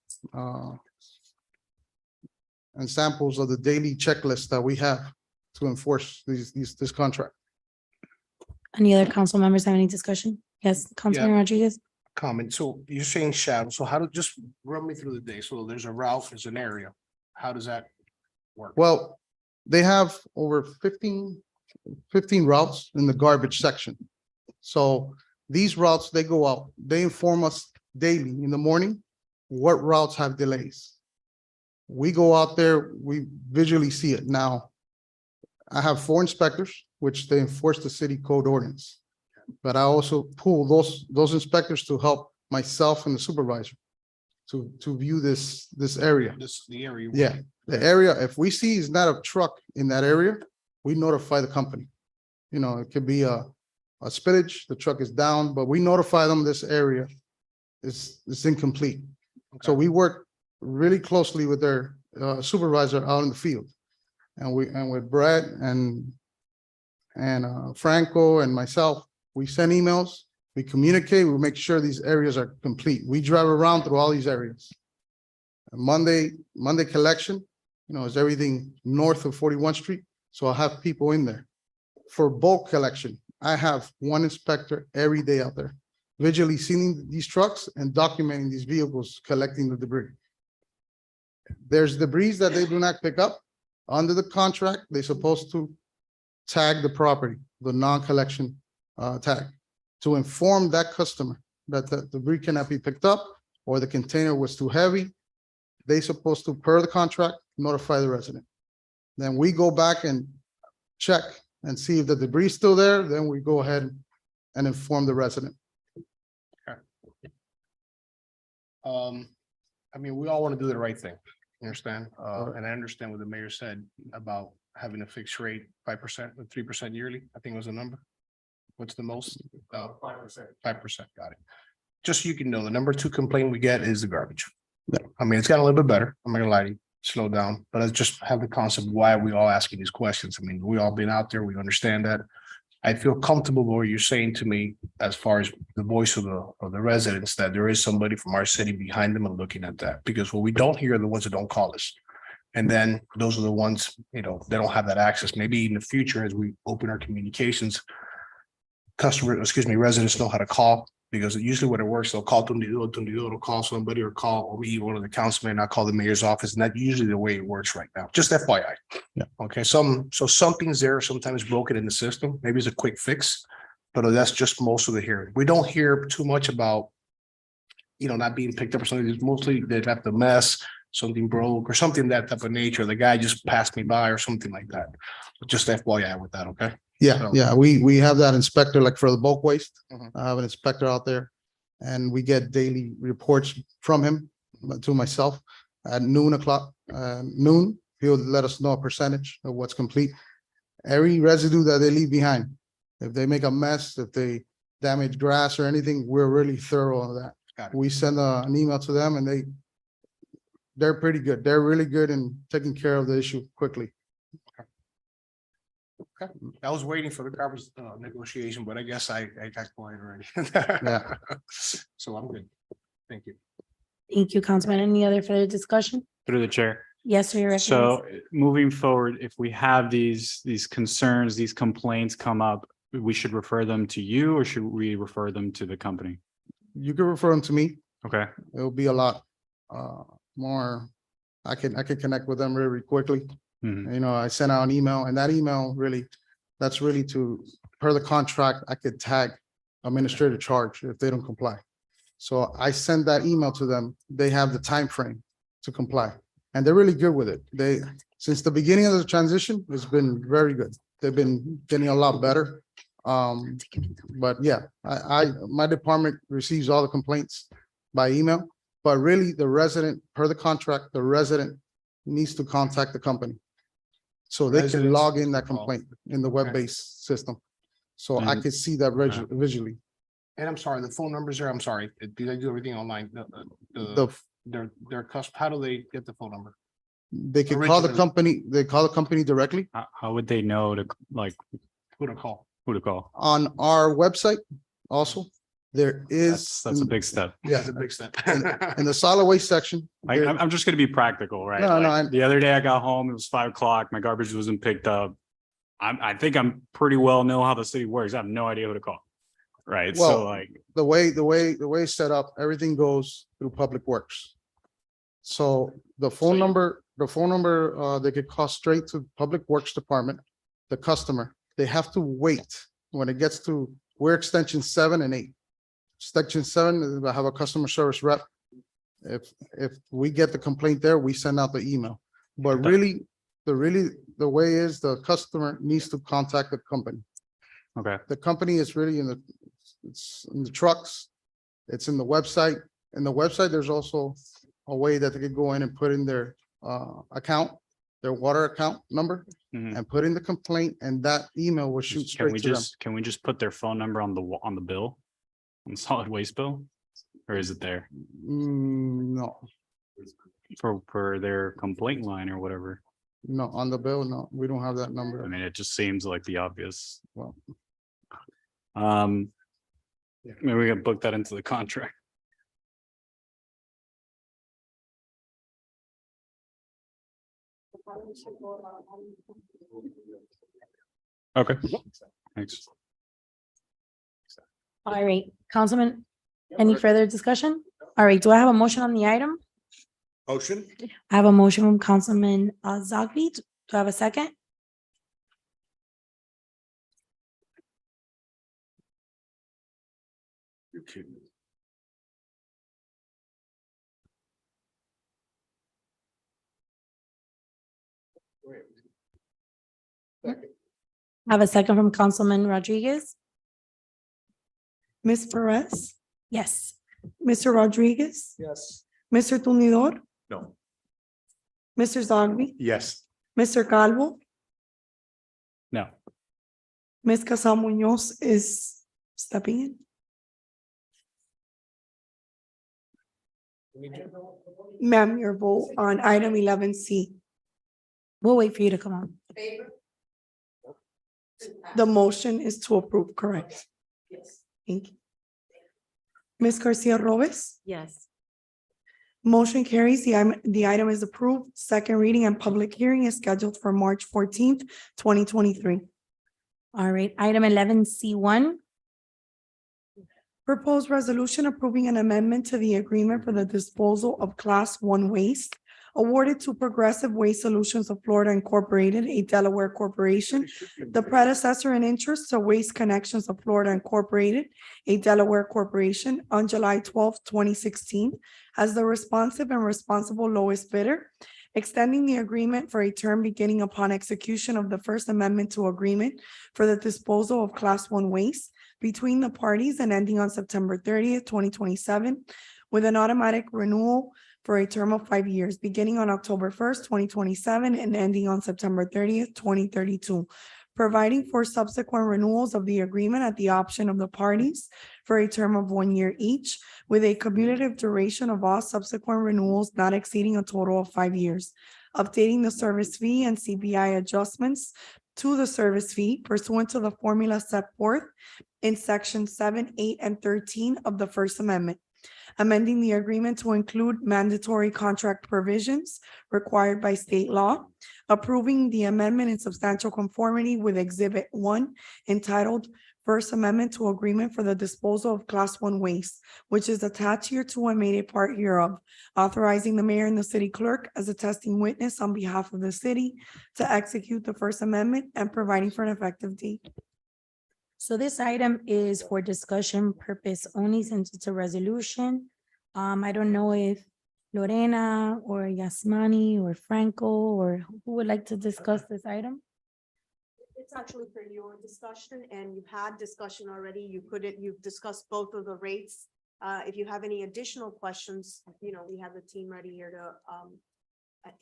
And samples of the daily checklist that we have to enforce this contract. Any other council members have any discussion? Yes, Councilman Rodriguez? Comment. So you're saying shadow. So how just run me through the day. So there's a route, there's an area. How does that work? Well, they have over 15 routes in the garbage section. So these routes, they go out, they inform us daily in the morning what routes have delays. We go out there, we visually see it. Now, I have 4 inspectors, which they enforce the city code ordinance. But I also pull those inspectors to help myself and the supervisor to view this area. The area. Yeah, the area, if we see is not a truck in that area, we notify the company. It could be a spillage, the truck is down, but we notify them this area is incomplete. So we work really closely with their supervisor out in the field. And with Brett and Franco and myself, we send emails, we communicate, we make sure these areas are complete. We drive around through all these areas. Monday collection, is everything north of 41st Street. So I'll have people in there. For bulk collection, I have 1 inspector every day out there, visually seeing these trucks and documenting these vehicles collecting the debris. There's debris that they do not pick up. Under the contract, they're supposed to tag the property, the non-collection tag, to inform that customer that the debris cannot be picked up or the container was too heavy. They supposed to, per the contract, notify the resident. Then we go back and check and see if the debris is still there, then we go ahead and inform the resident. We all want to do the right thing. You understand? And I understand what the mayor said about having a fixed rate, 5% or 3% yearly, I think was the number. What's the most? 5%. 5%, got it. Just so you can know, the number 2 complaint we get is the garbage. I mean, it's gotten a little bit better. I'm not gonna lie to you, slow down, but I just have the concept, why are we all asking these questions? I mean, we all been out there, we understand that. I feel comfortable with what you're saying to me as far as the voice of the residents, that there is somebody from our city behind them and looking at that, because what we don't hear are the ones that don't call us. And then those are the ones, they don't have that access. Maybe in the future, as we open our communications, residents know how to call, because usually when it works, they'll call Tundido, call somebody or call me, one of the councilmen, I call the mayor's office, and that's usually the way it works right now. Just FYI. Yeah. Okay, so something's there, sometimes broken in the system. Maybe it's a quick fix, but that's just most of the hearing. We don't hear too much about, not being picked up or something. It's mostly they left a mess, something broke or something that type of nature. The guy just passed me by or something like that. Just FYI with that, okay? Yeah, we have that inspector, like for the bulk waste. Mhm. I have an inspector out there. And we get daily reports from him to myself at noon. He'll let us know a percentage of what's complete. Every residue that they leave behind, if they make a mess, if they damage grass or anything, we're really thorough on that. Got it. We send an email to them and they're pretty good. They're really good in taking care of the issue quickly. Okay, I was waiting for the garbage negotiation, but I guess I got quiet already. Yeah. So I'm good. Thank you. Thank you, Councilman. Any other further discussion? Through the chair. Yes, sir. You're recognized. So moving forward, if we have these concerns, these complaints come up, we should refer them to you or should we refer them to the company? You can refer them to me. Okay, It'll be a lot more. I can connect with them really quickly. Mhm. I sent out an email, and that email that's really per the contract, I could tag administrative charge if they don't comply. So I send that email to them. They have the time frame to comply, and they're really good with it. Since the beginning of the transition, it's been very good. They've been getting a lot better. But yeah, my department receives all the complaints by email, but really the resident, per the contract, the resident needs to contact the company. So they can Residents- log in that complaint in the web-based system. So I And- could see that visually. And I'm sorry, the phone numbers there, I'm sorry, do they do everything online? The, How do they get the phone number? they can call the Originally- company, they call the company directly how would they know to Who to call? who to call? on our website also. There is. That's a big step. Yeah, That's a big step. in the solid waste section. there- I'm just gonna be practical, right? No, no, Like, I- the other day I got home, it was 5 o'clock, my garbage wasn't picked up. I think I'm pretty well know how the city works. I have no idea who to call. Right? So Well, like, the way it's set up, everything goes through Public Works. So the phone number, they could call straight to Public Works Department, the customer. They have to wait when it gets to, we're extension 7 and 8. Section 7, I have a customer service rep. If we get the complaint there, we send out the email. But really, the way is the customer needs to contact the company. okay, The company is really it's in the trucks, it's in the website. In the website, there's also a way that they could go in and put in their account, their water account number, Mhm. and put in the complaint, and that email will shoot straight to them. can we just put their phone number on the bill? On the solid waste bill? Or is it there No, for their complaint line or whatever? no, on the bill, no, we don't have that I number. mean, it just seems like the obvious. Well, Maybe we can book that into the contract. Okay, thanks. All right, Councilman, any further discussion? All right, do I have a motion on the item? Motion? I have a motion from Councilman Zagli. Do I have a second? You're kidding. I have a second from Councilman Rodriguez. Ms. Perez, Yes. Mr. Rodriguez, Yes. Mr. Tumidor, No. Mr. Zogby, Yes. Mr. Calvo, No. Ms. Casal Munoz is stepping in. Ma'am, your vote on item 11C. We'll wait for you to come on. The motion is to approve, correct? Yes. Thank you. Ms. Garcia Robes? Yes. Motion carries. The item is approved. Second reading and public hearing is scheduled for March 14th, 2023. All right, item 11C1. Proposed resolution approving an amendment to the agreement for the disposal of Class 1 waste awarded to Progressive Waste Solutions of Florida Incorporated, a Delaware corporation, the predecessor in interest to Waste Connections of Florida Incorporated, a Delaware corporation, on July 12th, 2016, as the responsive and responsible lowest bidder, extending the agreement for a term beginning upon execution of the First Amendment to agreement for the disposal of Class 1 waste between the parties and ending on September 30th, 2027, with an automatic renewal for a term of 5 years, beginning on October 1st, 2027, and ending on September 30th, 2032, providing for subsequent renewals of the agreement at the option of the parties for a term of 1 year each, with a cumulative duration of all subsequent renewals not exceeding a total of 5 years, updating the service fee and CPI adjustments to the service fee pursuant to the formula set forth in section 7, 8, and 13 of the First Amendment, amending the agreement to include mandatory contract provisions required by state law, approving the amendment in substantial conformity with Exhibit 1 entitled First Amendment to Agreement for the Disposal of Class 1 Waste, which is attached hereto and made a part hereof, authorizing the mayor and the city clerk as attesting witness on behalf of the city to execute the First Amendment and providing for an effective date. So this item is for discussion purpose only since it's a resolution. I don't know if Lorena or Yasmani or Franco or who would like to discuss this item? It's actually for your discussion and you've had discussion already. You've discussed both of the rates. If you have any additional questions, we have the team ready here to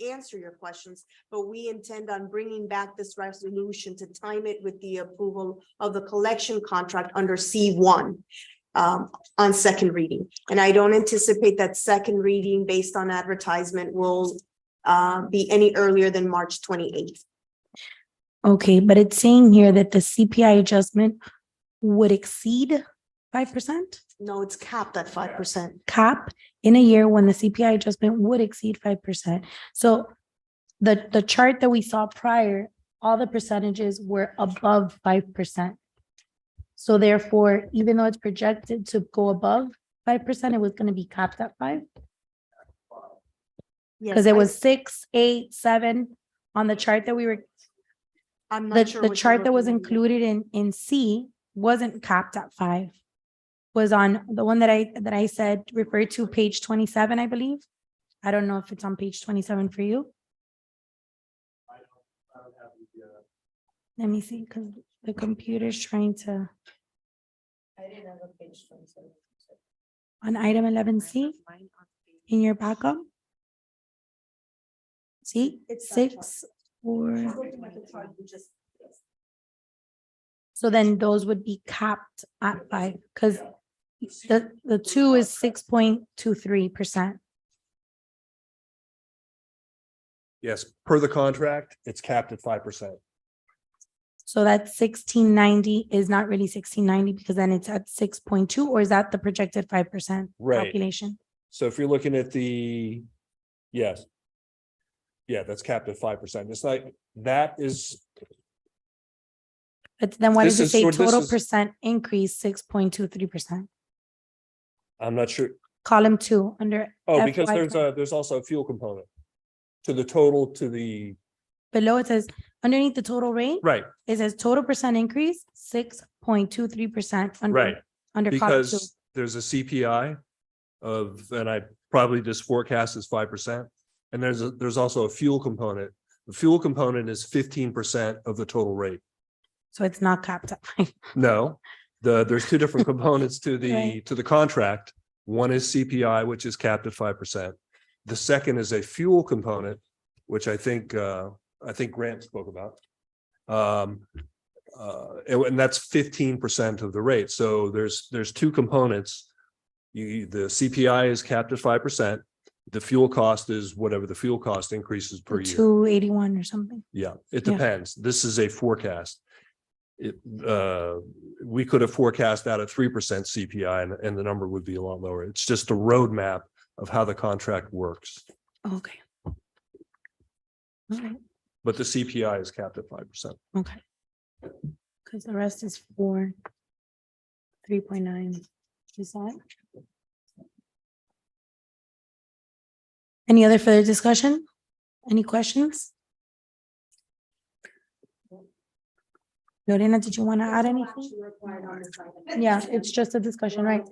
answer your questions, but we intend on bringing back this resolution to time it with the approval of the collection contract under C1 on second reading. And I don't anticipate that second reading based on advertisement will be any earlier than March 28th. Okay, but it's saying here that the CPI adjustment would exceed 5%? No, it's capped at 5%. Cap in a year when the CPI adjustment would exceed 5%. So the chart that we saw prior, all the percentages were above 5%. So therefore, even though it's projected to go above 5%, it was going to be capped at 5%. Because it was 6, 8, 7 on the chart that we were. I'm not sure. The what chart you're that was looking at. included in C wasn't capped at 5. Was on the one that I said referred to page 27, I believe. I don't know if it's on page 27 for you. Let me see, because the computer's trying to. On item 11C in your backup. See, it's 6 or. So then those would be capped at 5, because the 2 is 6.23%. Yes, per the contract, it's capped at 5%. So that 1690 is not really 1690 because then it's at 6.2, or is that the projected 5% Right. calculation? So if you're looking at yes. Yeah, that's capped at 5%. It's like, that is, But then why This does it is say sort- this total is- percent increase 6.23%? I'm not sure. Column 2 under. Oh, because FY20. there's also a fuel component to the total to the, Below it says, underneath the total rate, right, it says total percent increase 6.23%. right. Under column 2. Because there's a CPI and I probably just forecast as 5%. And there's also a fuel component. The fuel component is 15% of the total rate. So it's not capped at 5. No, there's two different components to Right. the contract. One is CPI, which is capped at 5%. The second is a fuel component, which I think Grant spoke about. And that's 15% of the rate. So there's two components. The CPI is capped at 5%. The fuel cost is whatever the fuel cost increases per year. 281 or something. Yeah, it Yeah. depends. This is a forecast. We could have forecast out at 3% CPI and the number would be a lot lower. It's just a roadmap of how the contract works. Okay. All right, But the CPI is capped at 5%. okay. Because the rest is 3.9. Is that? Any other further discussion? Any questions? Lorena, did you want to add anything? Yeah, it's just a discussion, right?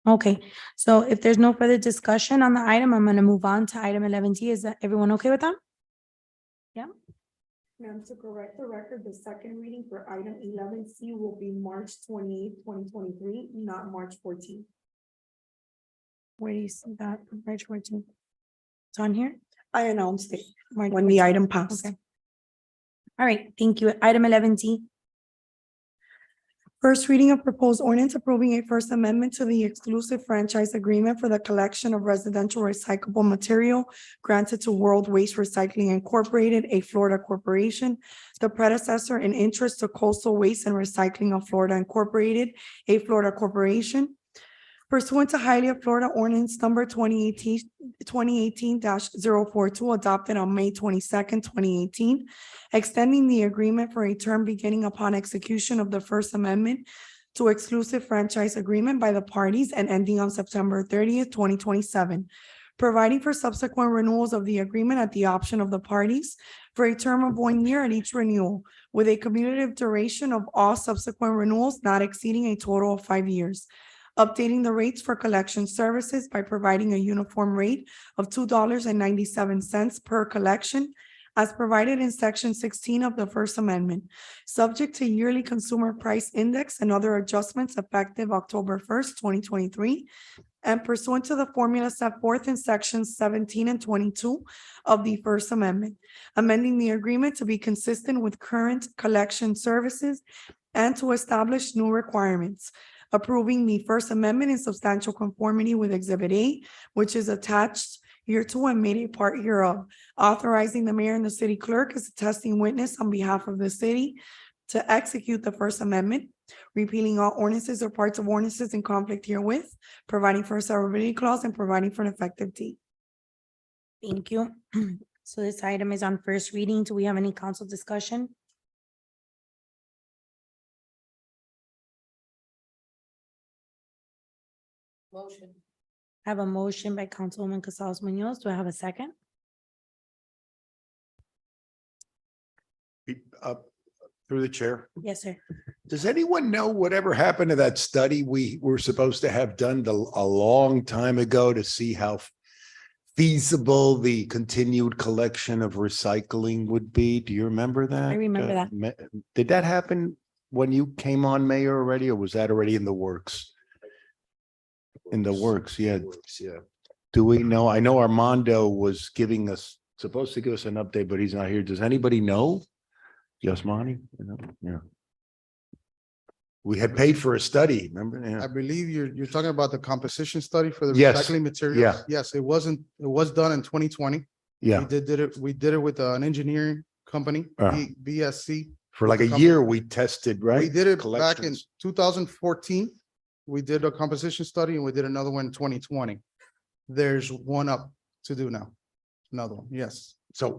Okay, so if there's no further discussion on the item, I'm gonna move on to item 11D. Is that everyone okay with that? Yeah. Ma'am, to correct the record, the second reading for item 11C will be March 28th, 2023, not March 14th. Where do you see that? March 14th? It's on here? I announced it March when the 14th. item passed. Okay. All right, thank you. Item 11D. First reading of proposed ordinance approving a first amendment to the exclusive franchise agreement for the collection of residential recyclable material granted to World Waste Recycling Incorporated, a Florida corporation, the predecessor in interest to Coastal Waste and Recycling of Florida Incorporated, a Florida corporation, pursuant to Hialeah, Florida ordinance number 2018-042 adopted on May 22nd, 2018, extending the agreement for a term beginning upon execution of the First Amendment to exclusive franchise agreement by the parties and ending on September 30th, 2027, providing for subsequent renewals of the agreement at the option of the parties for a term of 1 year at each renewal, with a cumulative duration of all subsequent renewals not exceeding a total of 5 years. Updating the rates for collection services by providing a uniform rate of $2.97 per collection as provided in section 16 of the First Amendment, subject to yearly consumer price index and other adjustments effective October 1st, 2023, and pursuant to the formula set forth in sections 17 and 22 of the First Amendment, amending the agreement to be consistent with current collection services and to establish new requirements, approving the First Amendment in substantial conformity with Exhibit A, which is attached hereto and made a part hereof, authorizing the mayor and the city clerk as attesting witness on behalf of the city to execute the First Amendment, repealing all ordinances or parts of ordinances in conflict herewith, providing for a severability clause, and providing for an effective date. Thank you. So this item is on first reading. Do we have any council discussion? Motion. I have a motion by Councilwoman Casals Munoz. Do I have a second? Through the chair. Yes, sir. Does anyone know whatever happened to that study we were supposed to have done a long time ago to see how feasible the continued collection of recycling would be? Do you remember that? I remember that. Did that happen when you came on mayor already, or was that already in the works? In the works, yeah. Yeah. Do we know? I know Armando was supposed to give us an update, but he's not here. Does anybody know? Yasmani? Yeah. We had paid for a study, remember? I Yeah. believe you're talking about the composition study for the Yes. recycling materials. Yeah. Yes, it was done in 2020. Yeah. We did it with an engineering company, BSC. For like a year, we tested, right? We did it back in Collections. 2014. We did a composition study and we did another one in 2020. There's one up to do now. Another one, yes. So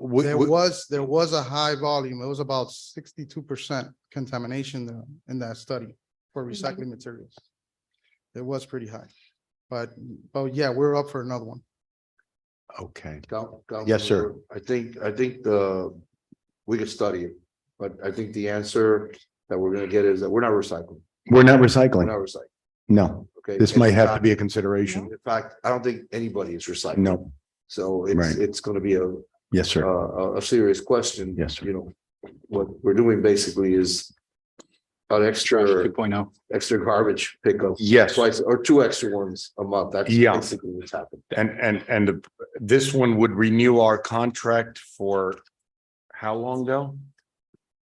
There was a high volume. It was about 62% contamination in that study for recycling materials. It was pretty high. But yeah, we're up for another one. Okay. Yes, sir. I think we could study it, but I think the answer that we're gonna get is that we're not recycling. We're not We're recycling. not recycling. No, Okay. this And might in have to fact- be a consideration. In fact, I don't think anybody is recycling. No. So Right. it's gonna be Yes, sir. a serious question. Yes, sir. You know, what we're doing basically is An extra, 2.0. extra garbage pickup. Yes. Twice or two extra ones a month. That's Yeah. basically what's happened. And this one would renew our contract for how long though?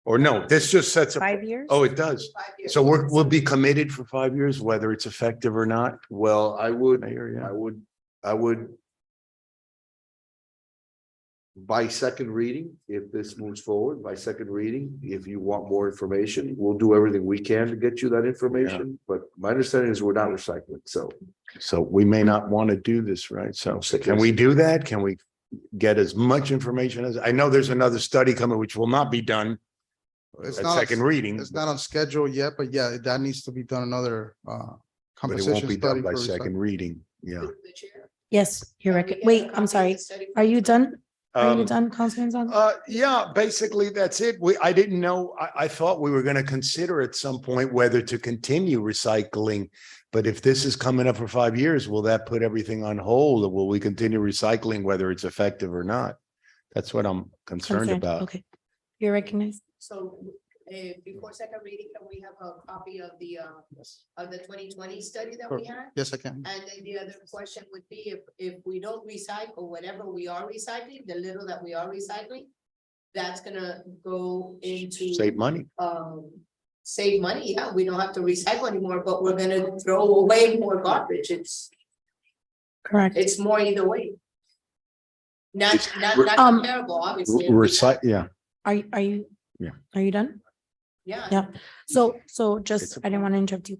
Or no, this just sets up. 5 years? Oh, it does. So we'll be committed for 5 years, whether it's effective or not. Well, I would, Mayor, yeah. I would. By second reading, if this moves forward, by second reading, if you want more information, we'll do everything we can to get you that information. But my understanding is we're not recycling, so. So we may not want to do this, right? So can we do that? Can we get as much information as, I know there's another study coming which will not be done It's at not, second reading, it's not on schedule yet, but yeah, that needs to be done another but it won't composition be study. done by for second recycling. reading. Yeah. Yes, wait, I'm sorry. Are you done? Are you done, Councilman Gonzalez? Yeah, basically, that's it. I didn't know, I thought we were gonna consider at some point whether to continue recycling. But if this is coming up for 5 years, will that put everything on hold, or will we continue recycling whether it's effective or not? That's what I'm concerned about. Okay, you're recognized. So, before second reading, can we have a copy of the 2020 study that we had? Yes, I can. And then the other question would be if we don't recycle whatever we are recycling, the little that we are recycling, that's gonna go into. Save money. Save money, yeah, we don't have to recycle anymore, but we're gonna throw away more garbage. Correct. It's more either way. Not Um, comparable, obviously. Yeah. Are you? Yeah. Are you done? Yeah. Yeah. So just, I didn't want to interrupt you.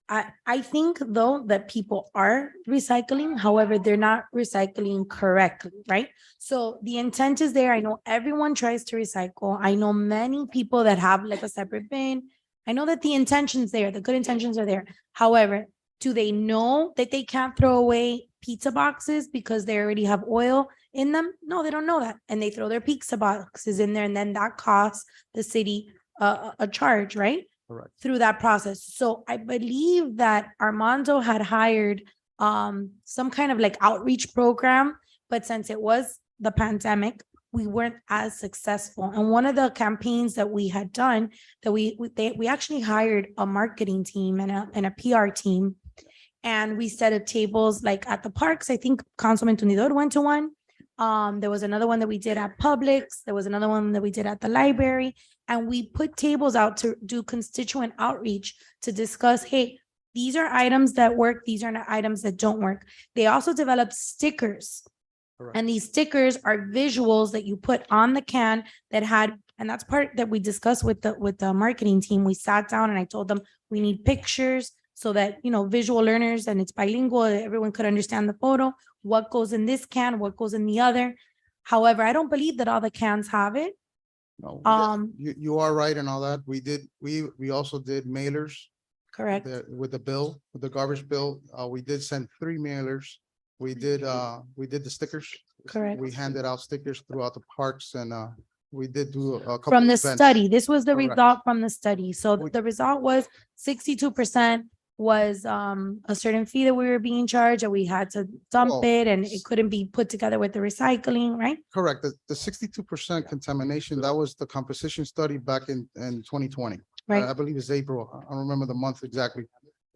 I think though that people are recycling, however, they're not recycling correctly, right? So the intent is there. I know everyone tries to recycle. I know many people that have like a separate bin. I know that the intention's there, the good intentions are there. However, do they know that they can't throw away pizza boxes because they already have oil in them? No, they don't know that. And they throw their pizza boxes in there, and then that costs the city a charge, right? Correct. Through that process. So I believe that Armando had hired some kind of like outreach program, but since it was the pandemic, we weren't as successful. And one of the campaigns that we had done, that we actually hired a marketing team and a PR team, and we set up tables like at the parks. I think Councilman Tunidor went to one. There was another one that we did at Publix. There was another one that we did at the library. And we put tables out to do constituent outreach to discuss, hey, these are items that work. These are not items that don't work. They also developed stickers. Correct. And these stickers are visuals that you put on the can that had, and that's part that we discussed with the marketing team. We sat down and I told them we need pictures so that, visual learners, and it's bilingual, everyone could understand the photo, what goes in this can, what goes in the other. However, I don't believe that all the cans have it. No, Um, you are right and all that. We also did mailers. Correct. With the garbage bill. We did send 3 mailers. We did the stickers. Correct. We handed out stickers throughout the parks and we did do a couple. From the events. study, this was the Correct. result from the study. So the result was 62% was a certain fee that we were being charged, and we had to dump Well, it, and it couldn't be put together with the recycling, right? Correct. The 62% contamination, that was the composition study back in 2020. Right. I believe it's April. I don't remember the month exactly.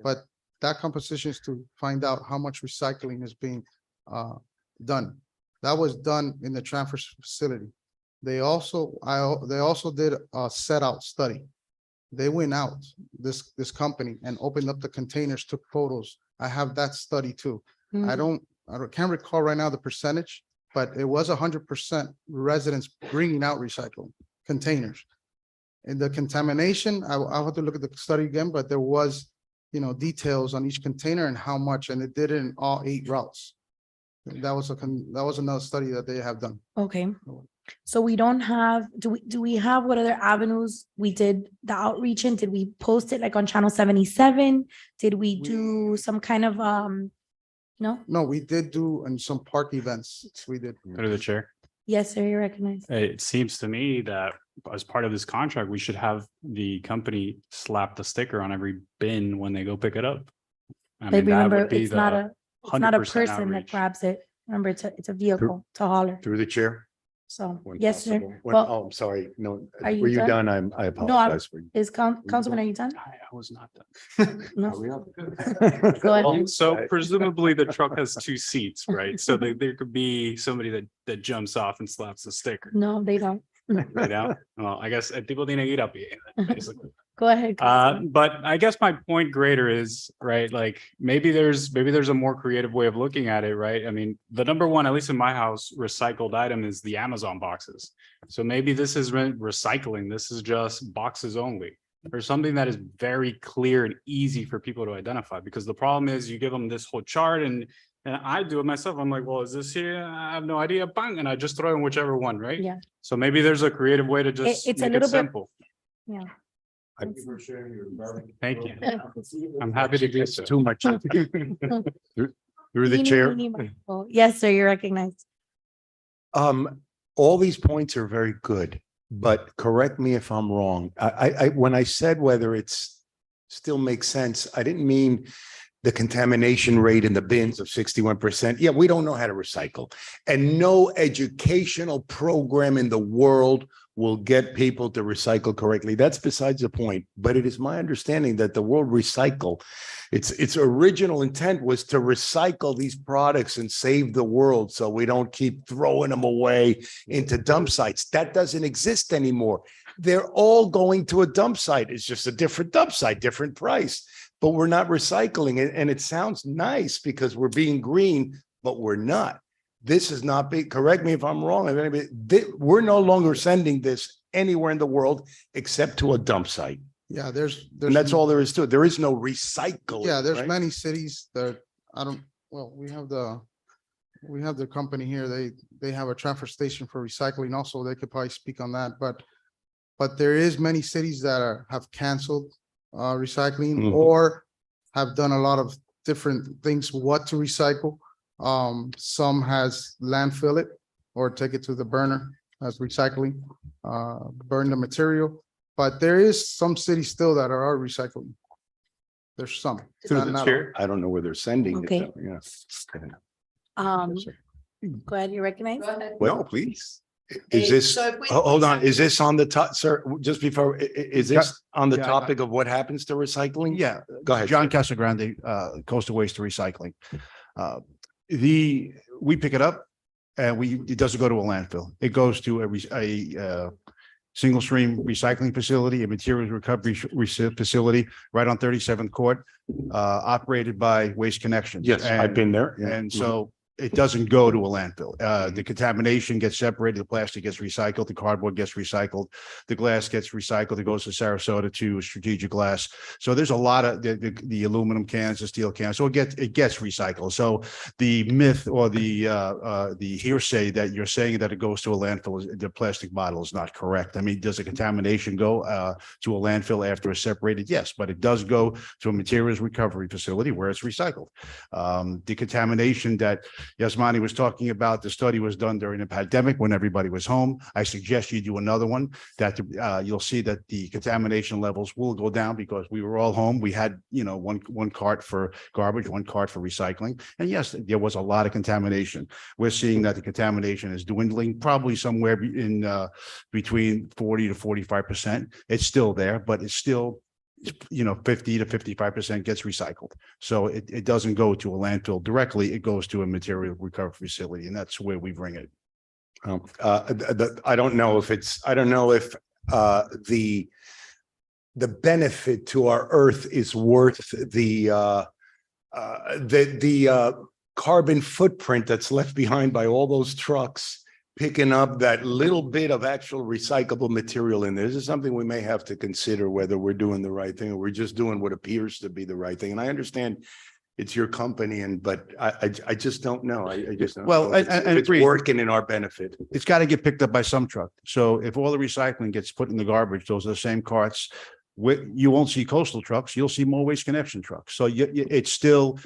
But that composition is to find out how much recycling is being done. That was done in the transfer facility. They also did a set out study. They went out, this company, and opened up the containers, took photos. I have that study too. I can't recall right now the percentage, but it was 100% residents bringing out recycled containers. And the contamination, I'll have to look at the study again, but there was, details on each container and how much, and it did it in all 8 routes. That was another study that they have done. Okay. So we don't have, do we have what other avenues we did the outreach in? Did we post it like on channel 77? Did we do some kind of, no? No, we did do in some park events. We did. Through the chair. Yes, sir, you recognize. It seems to me that as part of this contract, we should have the company slap the sticker on every bin when they go pick it up. I But mean, that remember, would be it's not the a 100% person that outreach. grabs it. Remember, it's a vehicle to hauler. Through the chair. So, when yes, sir. possible. Well, Oh, I'm sorry. No, Are you were you done? done? I No, apologize for you. is Councilman, are you done? I was not done. No. Go ahead. So presumably the truck has two seats, right? So there could be somebody that jumps off and slaps the sticker. No, they don't. Right now, well, I guess el tipo tiene que ir a pie, basically. Go ahead. Councilman. But I guess my point greater is, right, like maybe there's a more creative way of looking at it, right? I mean, the number one, at least in my house, recycled item is the Amazon boxes. So maybe this is recycling. This is just boxes only, or something that is very clear and easy for people to identify. Because the problem is you give them this whole chart and I do it myself. I'm like, well, is this here? I have no idea. Bang, and I just throw in whichever one, right? Yeah. So maybe there's a creative way to just It's a make it little bit- simple. Yeah. Thank you for sharing your. Thank you. I'm happy to do so. Too much. Through the Eeny, chair. meeny, miny, moe. Yes, sir, you're recognized. All these points are very good, but correct me if I'm wrong. When I said whether it's still makes sense, I didn't mean the contamination rate in the bins of 61%. Yeah, we don't know how to recycle. And no educational program in the world will get people to recycle correctly. That's besides the point. But it is my understanding that the word recycle, its original intent was to recycle these products and save the world so we don't keep throwing them away into dump sites. That doesn't exist anymore. They're all going to a dump site. It's just a different dump site, different price. But we're not recycling it. And it sounds nice because we're being green, but we're not. This is not big. Correct me if I'm wrong. If anybody, we're no longer sending this anywhere in the world except to a dump site. Yeah, And that's all there is to it. There is no recycling. Yeah, there's right? many cities that we have the company here. They have a transfer station for recycling also. They could probably speak on that, but there is many cities that have canceled recycling Mhm. or have done a lot of different things what to recycle. Some has landfill it or take it to the burner as recycling, burn the material. But there is some cities still that are recycling. There's some. Through not the all. chair. I don't know where they're sending it. Okay. though. Yeah. Go ahead, you recognize? Well, please. Is Hey, this, so if we- hold on, is this on the top, sir, just before, is this on the Yeah, I- topic of what happens to recycling? Yeah. Go ahead. John Casagrande, Coastal Waste to Recycling. We pick it up and it doesn't go to a landfill. It goes to a single stream recycling facility, a materials recovery facility right on 37th Court, operated by Waste Connections. Yes, I've And- been there. yeah. And so it doesn't go to a landfill. The contamination gets separated, the plastic gets recycled, the cardboard gets recycled, the glass gets recycled, it goes to Sarasota to Strategic Glass. So there's a lot of the aluminum cans, the steel cans, so it gets recycled. So the myth or the hearsay that you're saying that it goes to a landfill, the plastic bottle is not correct. I mean, does the contamination go to a landfill after it's separated? Yes, but it does go to a materials recovery facility where it's recycled. The contamination that Yasmani was talking about, the study was done during the pandemic when everybody was home. I suggest you do another one that you'll see that the contamination levels will go down because we were all home. We had, one cart for garbage, one cart for recycling. And yes, there was a lot of contamination. We're seeing that the contamination is dwindling, probably somewhere in between 40 to 45%. It's still there, but it's still 50 to 55% gets recycled. So it doesn't go to a landfill directly. It goes to a material recovery facility, and that's where we bring it. I don't know if the benefit to our earth is worth the carbon footprint that's left behind by all those trucks picking up that little bit of actual recyclable material in there. This is something we may have to consider whether we're doing the right thing or we're just doing what appears to be the right thing. And I understand it's your company but I just don't know. I just don't Well, know if and it's agree. working in our benefit. It's got to get picked up by some truck. So if all the recycling gets put in the garbage, those are the same carts. You won't see coastal trucks. You'll see more Waste Connection trucks. So it's still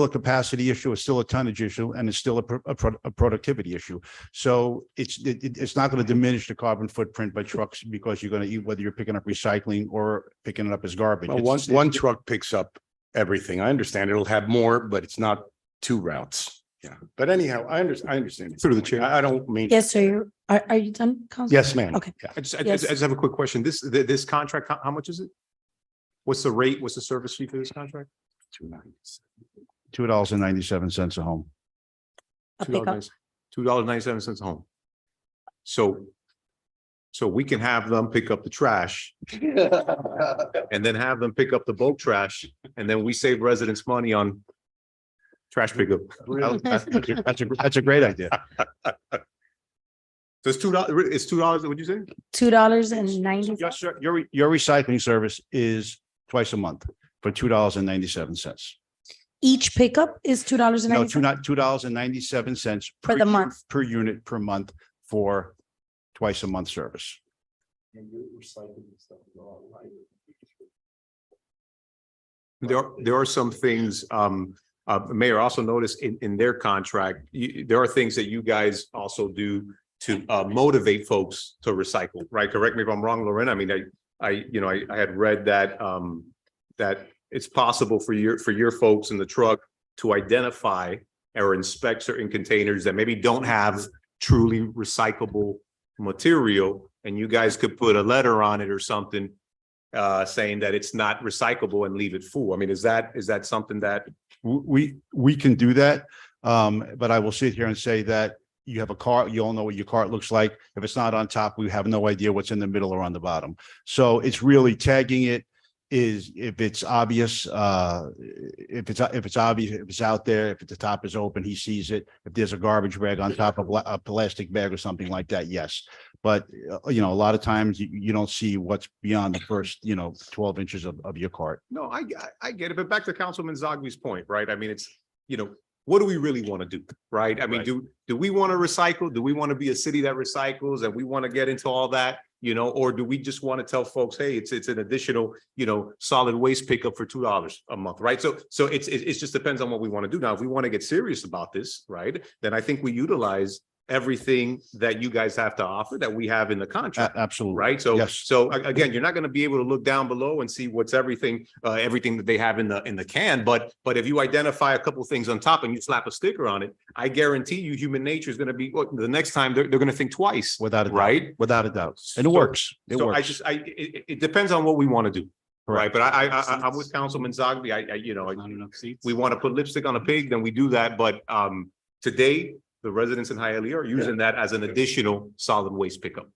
a capacity issue. It's still a tonnage issue, and it's still a productivity issue. So it's not going to diminish the carbon footprint by trucks because you're going to eat whether you're picking up recycling or picking it up as garbage. Well, one truck picks up everything. I understand it'll have more, but it's not two routes. Yeah, but anyhow, I understand. Through the chair. I don't mean. Yes, sir. Are you done? Council? Yes, ma'am. Okay. Yeah. I Yes. just have a quick question. This contract, how much is it? What's the rate? What's the service fee for this contract? $2.97 a home. A pickup. $2.97 a home. So we can have them pick up the trash and then have them pick up the bulk trash, and then we save residents money on trash pickup. That's a great idea. So it's $2, what'd you say? $2.90. Yes, sir. Your recycling service is twice a month for $2.97. Each pickup is $2.90. No, $2.97 For the month. per unit per month for twice a month service. There are some things, Mayor, also noticed in their contract, there are things that you guys also do to motivate folks to recycle, right? Correct me if I'm wrong, Lorena. I mean, I had read that that it's possible for your folks in the truck to identify or inspect certain containers that maybe don't have truly recyclable material, and you guys could put a letter on it or something saying that it's not recyclable and leave it full. I mean, is that something that? We can do that. But I will sit here and say that you have a cart, you all know what your cart looks like. If it's not on top, we have no idea what's in the middle or on the bottom. So it's really tagging it is if it's obvious, if it's obvious, if it's out there, if the top is open, he sees it. If there's a garbage bag on top of a plastic bag or something like that, yes. But, a lot of times you don't see what's beyond the first, 12 inches of your cart. No, I get it. But back to Councilman Zogby's point, right? I mean, it's, what do we really want to do, right? I mean, do we want to recycle? Do we want to be a city that recycles and we want to get into all that, or do we just want to tell folks, hey, it's an additional, solid waste pickup for $2 a month, right? So it just depends on what we want to do. Now, if we want to get serious about this, right, then I think we utilize everything that you guys have to offer that we have in the contract. Absolutely. Right. So, Yes. so again, you're not going to be able to look down below and see what's everything that they have in the can. But if you identify a couple of things on top and you slap a sticker on it, I guarantee you human nature is going to be the next time they're going to think twice. Without a doubt. Right. Without a doubt. And it works. It So works. it depends on what we want to do. Right. But I'm with Councilman Zogby. We want to put lipstick on a pig, then we do that. But today, the residents in Hialeah are using that as an additional solid waste pickup.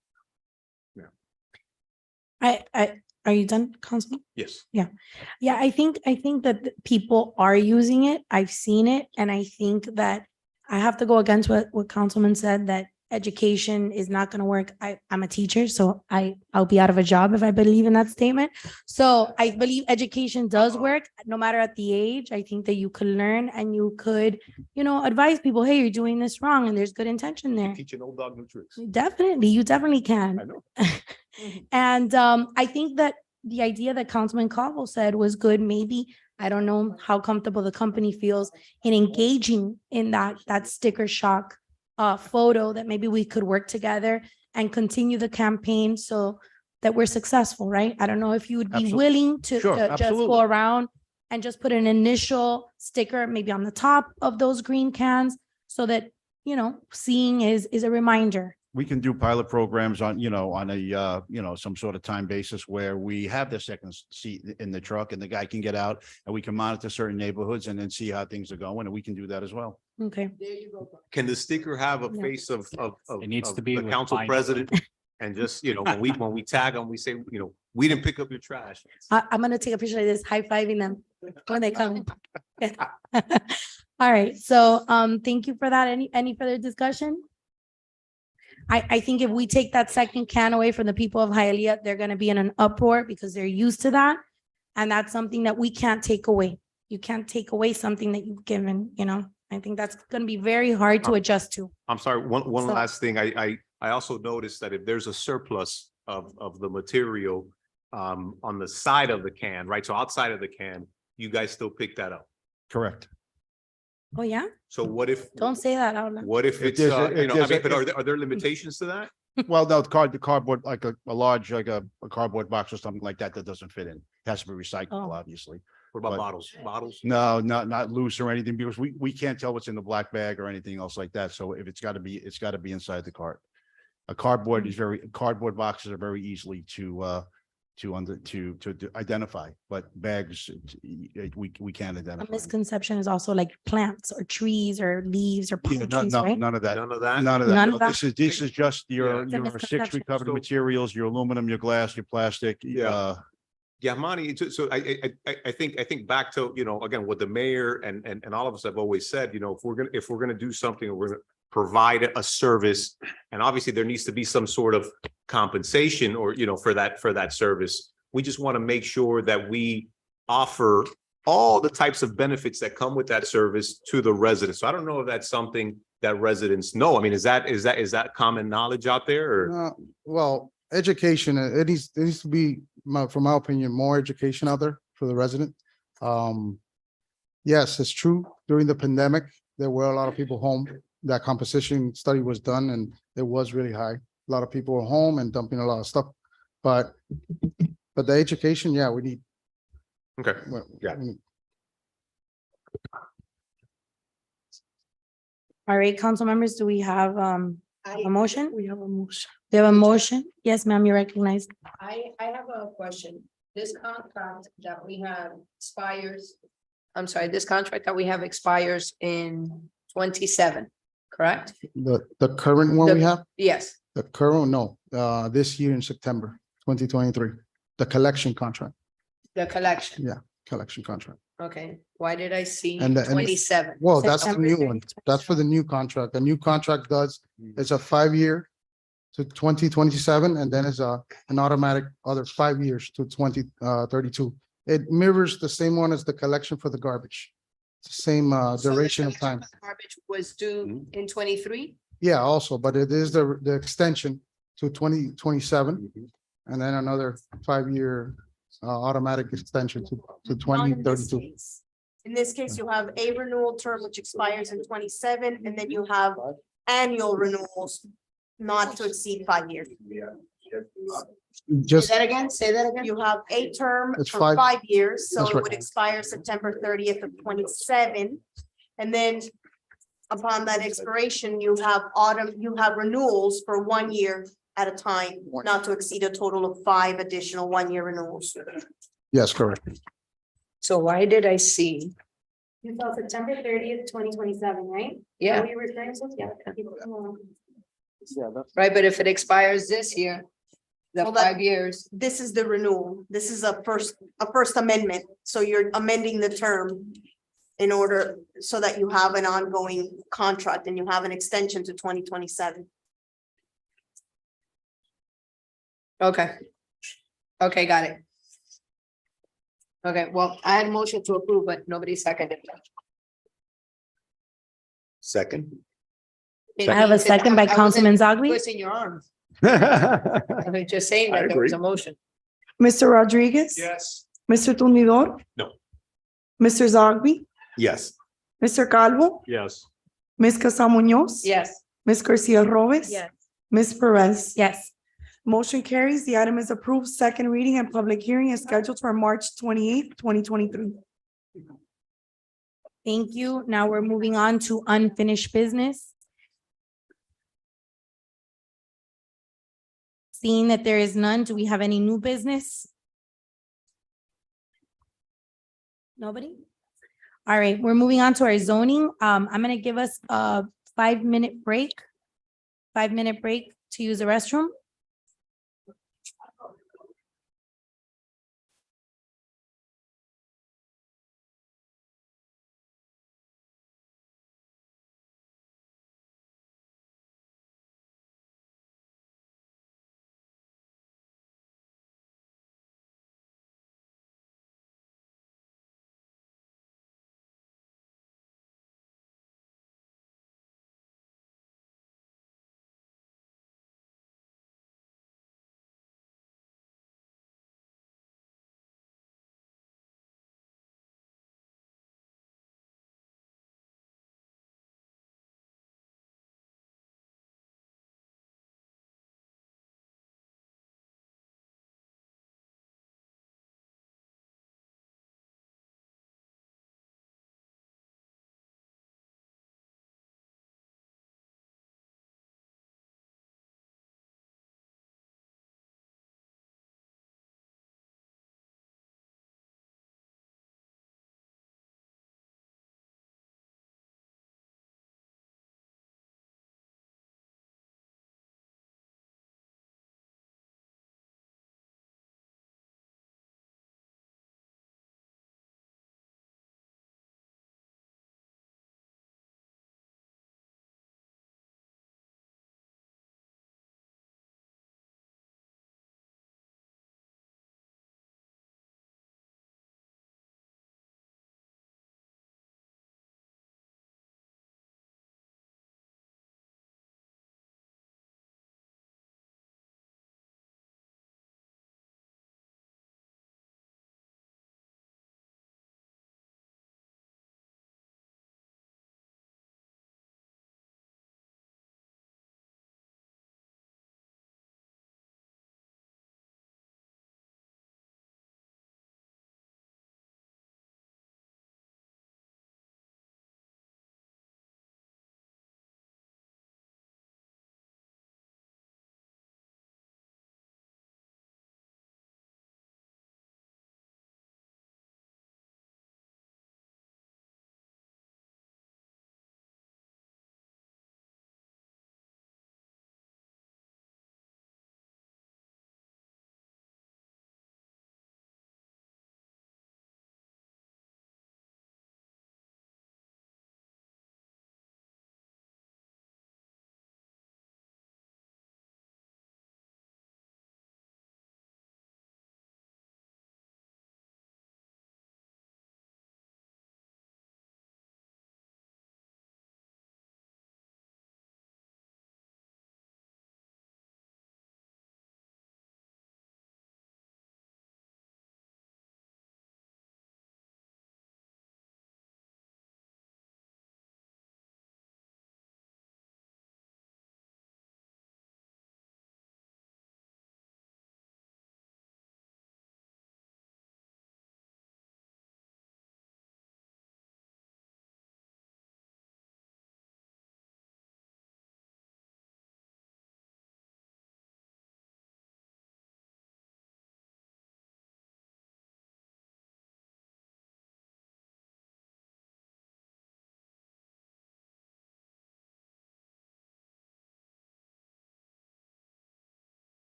Are you done, Councilman? Yes. Yeah, I think that people are using it. I've seen it, and I think that I have to go against what Councilman said, that education is not going to work. I'm a teacher, so I'll be out of a job if I believe in that statement. So I believe education does work, no matter at the age. I think that you could learn and you could, advise people, hey, you're doing this wrong, and there's good intention there. Teach an old dog new tricks. Definitely, you definitely can. I know. And I think that the idea that Councilman Cobble said was good. Maybe, I don't know how comfortable the company feels in engaging in that sticker shock photo, that maybe we could work together and continue the campaign so that we're successful, right? I don't know if you would be Absolutely. willing to Sure, just absolutely. go around and just put an initial sticker maybe on the top of those green cans so that, seeing is a reminder. We can do pilot programs on, on a, some sort of time basis where we have the second seat in the truck and the guy can get out and we can monitor certain neighborhoods and then see how things are going, and we can do that as well. Okay. Can the sticker have a Yeah. face of It needs of to be the with council fine- president? And just, when we tag them, we say, we didn't pick up your trash. I'm gonna take a picture of this, high-fiving them when they come. All right, so, thank you for that. Any further discussion? I think if we take that second can away from the people of Hialeah, they're gonna be in an uproar because they're used to that. And that's something that we can't take away. You can't take away something that you've given, I think that's gonna be very hard to adjust to. I'm sorry, one So- last thing. I also noticed that if there's a surplus of the material on the side of the can, right? So outside of the can, you guys still pick that up. Correct. Oh, yeah? So what if, Don't say that out loud. what if If it's, there's a- but are there limitations to that? Well, no, the cardboard, like a large, like a cardboard box or something like that, that doesn't fit in. It has to be recyclable, Oh. obviously. What about But- bottles? Bottles? No, not loose or anything, because we can't tell what's in the black bag or anything else like that. So if it's gotta be, it's gotta be inside the cart. Cardboard boxes are very easily to identify, but bags, we can't A identify. misconception is also like plants or trees or leaves or Yeah, palm no, trees, no, right? none of that. None of that? None of None that. of No, that? This is just your, It's a your six misconception. recovered So- materials, your aluminum, your glass, your plastic, Yeah. Yeah, Monty, so I think back to, you know, again, what the mayor and all of us have always said, you know, if we're gonna do something, or we're gonna provide a service, and obviously there needs to be some sort of compensation or, you know, for that service. We just want to make sure that we offer all the types of benefits that come with that service to the residents. So I don't know if that's something that residents know. I mean, is that common knowledge out there, or? Well, education, it needs to be, from my opinion, more education out there for the resident. Yes, it's true. During the pandemic, there were a lot of people home. That composition study was done and it was really high. A lot of people were home and dumping a lot of stuff. But the education, yeah, we need. Okay, yeah. we need- All right, council members, do we have a motion? We have a motion. Do you have a motion? Yes, ma'am, you're recognized. I have a question. This contract that we have expires, I'm sorry, this contract that we have expires in 27, correct? The current one we The- have, Yes, the current, no, this year in September, 2023, the collection contract, the collection. Yeah. collection contract. Okay, why did I see And 27? Well, that's the September new 30, one. That's for the new contract. The new contract does, it's a 5-year to 2027, and then it's an automatic other 5 years to 2032. It mirrors the same one as the collection for the garbage. It's the same So the duration of collection time. for the Garbage was due in 23? Yeah, also, but it is the extension to 2027, and then another 5-year automatic extension to Not in this 2032. case. In this case, you have a renewal term which expires in 27, and then you have annual renewals not to exceed 5 years. Just, Say that again, say that again. You have a term It's for five- 5 years, so That's it right. would expire September 30th of 27. And then upon that expiration, you have renewals for 1 year at a time, not to exceed a total of 5 additional 1-year renewals. yes, correct. So why did I see? You saw September 30th, 2027, right? Yeah. Are you referring to? Yeah. Right, but if it expires this year, the Well, that- 5 years, This is the renewal. This is a first amendment. So you're amending the term in order so that you have an ongoing contract and you have an extension to 2027. okay. Okay, got it. Okay, well, I had a motion to approve, but nobody seconded. it. Second. It I have a means that second by I wasn't Councilman Zogby. Twisting your arm. I was just saying I that there was a agree. motion. Mr. Rodriguez? Yes. Mr. Tumidor? No. Mr. Zogby? Yes. Mr. Calvo? Yes. Ms. Casa Munoz? Yes. Ms. Garcia Robes? Yes. Ms. Perez? Yes. Motion carries. The item is approved. Second reading and public hearing is scheduled for March 28th, 2023. Thank you. Now we're moving on to unfinished business. Seeing that there is none, do we have any new business? Nobody? All right, we're moving on to our zoning. I'm gonna give us a 5-minute break. 5-minute break to use the restroom.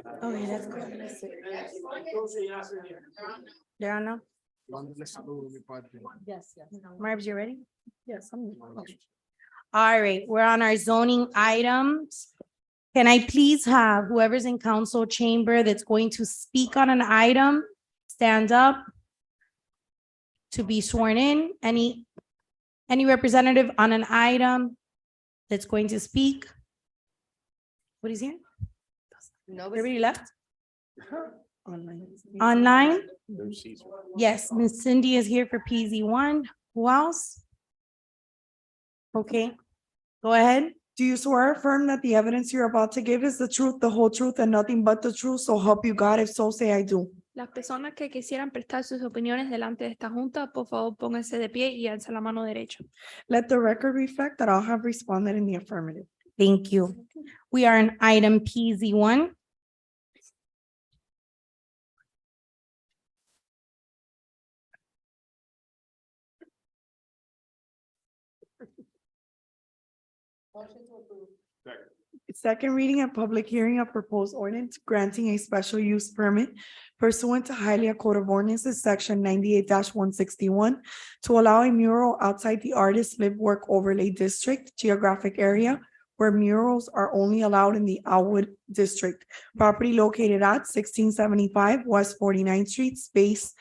Okay, that's good. There are no? Yes, yes. Marbs, you ready? Yes. All right, we're on our zoning items. Can I please have whoever's in council chamber that's going to speak on an item, stand up to be sworn in? Any representative on an item that's going to speak? What is here? Everybody left? Online? Yes, Miss Cindy is here for PZ1. Who else? Okay, go ahead. Do you swear or affirm that the evidence you're about to give is the truth, the whole truth, and nothing but the truth? So help you God, if so, say I do. Las personas que quisieran prestar sus opiniones delante de esta junta, por favor, pónganse de pie y alza la mano derecha. Let the record reflect that all have responded in the affirmative. Thank you. We are on item PZ1. Second reading and public hearing of proposed ordinance granting a special use permit pursuant to Hialeah Code of Ordinances, section 98-161, to allow a mural outside the artist live work overlay district geographic area where murals are only allowed in the Alwood district. Property located at 1675 West 49th Street, space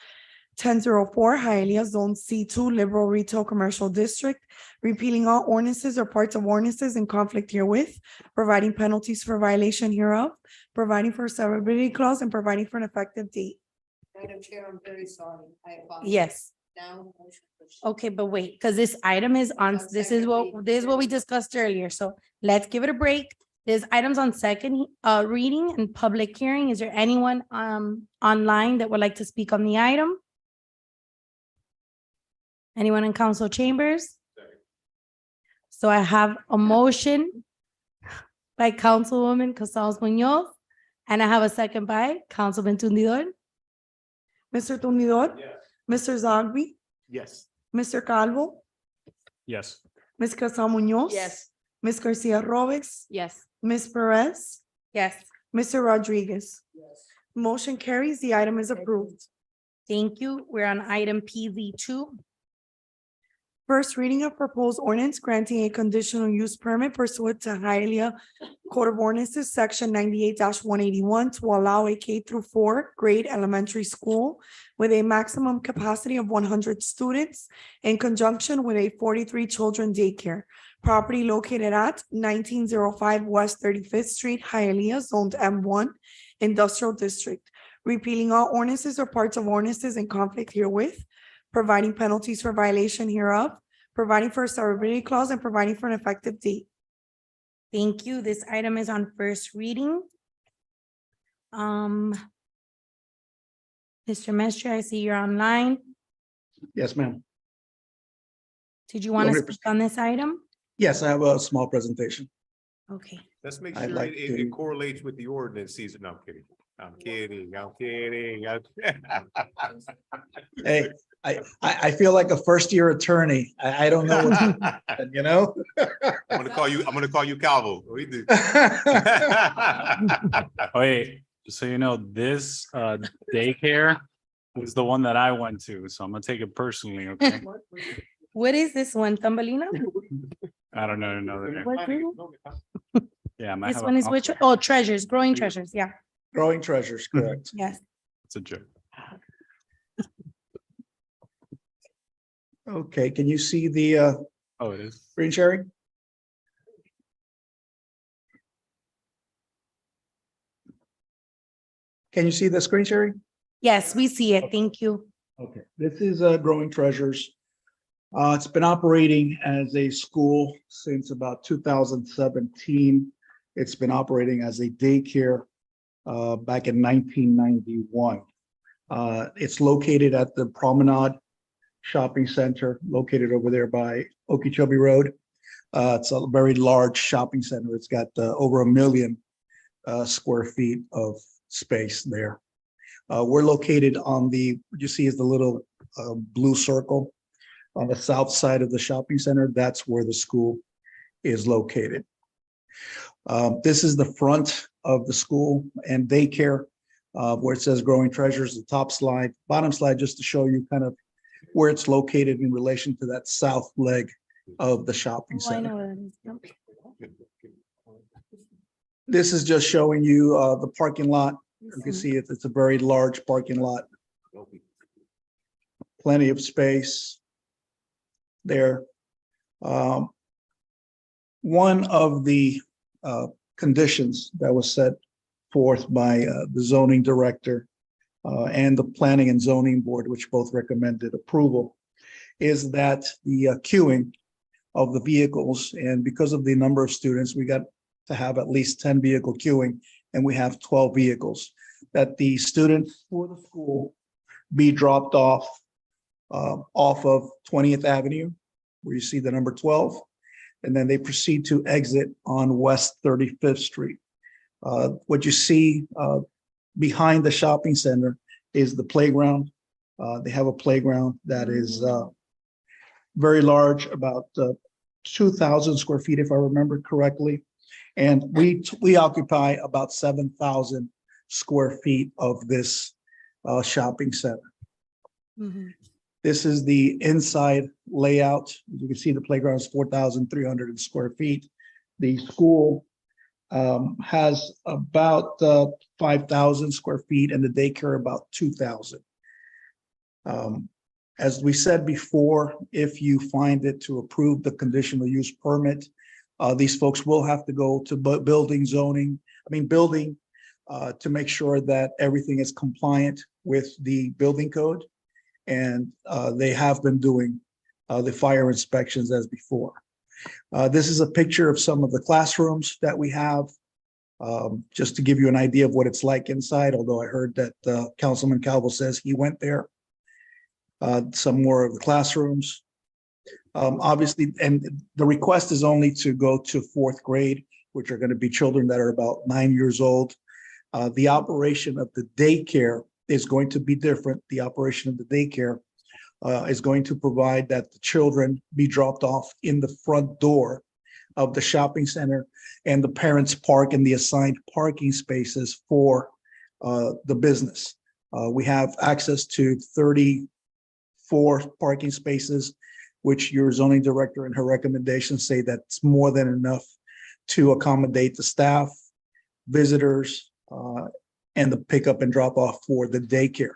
1004, Hialeah, Zone C2, Liberal Retail Commercial District, repealing all ordinances or parts of ordinances in conflict herewith, providing penalties for violation hereof, providing for a severability clause, and providing for an effective date. Madam Chair, I'm very sorry. I apologize. Yes. Now, motion to- Okay, but wait, because this item is on, this is what we discussed earlier. So let's give it a break. This item's on second reading and public hearing. Is there anyone online that would like to speak on the item? Anyone in council chambers? So I have a motion by Councilwoman Casals Munoz, and I have a second by Councilman Tundidor. Mr. Tumidor? Mr. Zogby? Yes. Mr. Calvo? Yes. Ms. Casal Munoz? Yes. Ms. Garcia Robles? Yes. Ms. Perez? Yes. Mr. Rodriguez? Motion carries. The item is approved. Thank you. We're on item PZ2. First reading of proposed ordinance granting a conditional use permit pursuant to Hialeah Code of Ordinances, section 98-181, to allow a K-4 grade elementary school with a maximum capacity of 100 students in conjunction with a 43 children daycare. Property located at 1905 West 35th Street, Hialeah, zoned M1, Industrial District. Repealing all ordinances or parts of ordinances in conflict herewith, providing penalties for violation hereof, providing for a severability clause, and providing for an effective date. Thank you. This item is on first reading. Mr. Mestre, I see you're online. Yes, ma'am. Did you want Go to ahead, speak on this item? Yes, I have a small presentation. Okay. Let's make I'd sure like it to- correlates with the ordinance season. No, I'm kidding. I'm kidding. I'm kidding. Hey, I feel like a first-year attorney. I don't know, what you know? I'm gonna call you Calvo. We do. Wait, just so you know, this daycare was the one that I went to, so I'm gonna take it personally, okay? What is this one, Thumbelina? I don't know the name. What room? Yeah, I might This have one is which, oh, treasures, growing treasures, yeah, Growing treasures, correct. yes. It's a joke. Okay, can you see the Oh, it is. screen sharing? Can you see the screen sharing? Yes, we see it. Thank you. Okay, this is Growing Treasures. It's been operating as a school since about 2017. It's been operating as a daycare back in 1991. It's located at the Promenade Shopping Center, located over there by Okeechobee Road. It's a very large shopping center. It's got over 1 million square feet of space there. We're located on the, what you see is the little blue circle on the south side of the shopping center. That's where the school is located. This is the front of the school and daycare, where it says Growing Treasures, the top slide, bottom slide, just to show you kind of where it's located in relation to that south leg of the shopping Oh, I know center. where it is. This is just showing you the parking lot. You can see it's a very large parking lot. Plenty of space there. One of the conditions that was set forth by the zoning director and the planning and zoning board, which both recommended approval, is that the queuing of the vehicles, and because of the number of students, we got to have at least 10 vehicle queuing, and we have 12 vehicles, that the student for the school be dropped off of 20th Avenue, where you see the number 12, and then they proceed to exit on West 35th Street. What you see behind the shopping center is the playground. They have a playground that is very large, about 2,000 square feet, if I remember correctly. And we occupy about 7,000 square feet of this shopping center. This is the inside layout. As you can see, the playground is 4,300 square feet. The school has about 5,000 square feet and the daycare about 2,000. As we said before, if you find it to approve the conditional use permit, these folks will have to go to building to make sure that everything is compliant with the building code. And they have been doing the fire inspections as before. This is a picture of some of the classrooms that we have, just to give you an idea of what it's like inside, although I heard that Councilman Calvo says he went there. Some more of the classrooms. Obviously, and the request is only to go to 4th grade, which are going to be children that are about 9 years old. The operation of the daycare is going to be different. The operation of the daycare is going to provide that the children be dropped off in the front door of the shopping center, and the parents park in the assigned parking spaces for the business. We have access to 34 parking spaces, which your zoning director and her recommendations say that's more than enough to accommodate the staff, visitors, and the pickup and drop off for the daycare.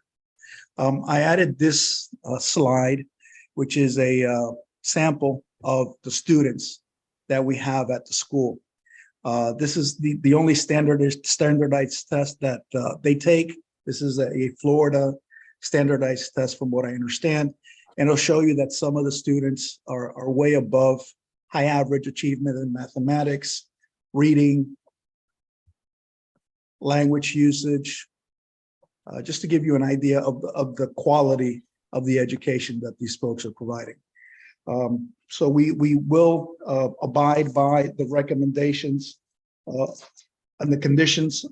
I added this slide, which is a sample of the students that we have at the school. This is the only standardized test that they take. This is a Florida standardized test from what I understand. And it'll show you that some of the students are way above high average achievement in mathematics, reading, language usage, just to give you an idea of the quality of the education that these folks are providing. So we will abide by the recommendations and the conditions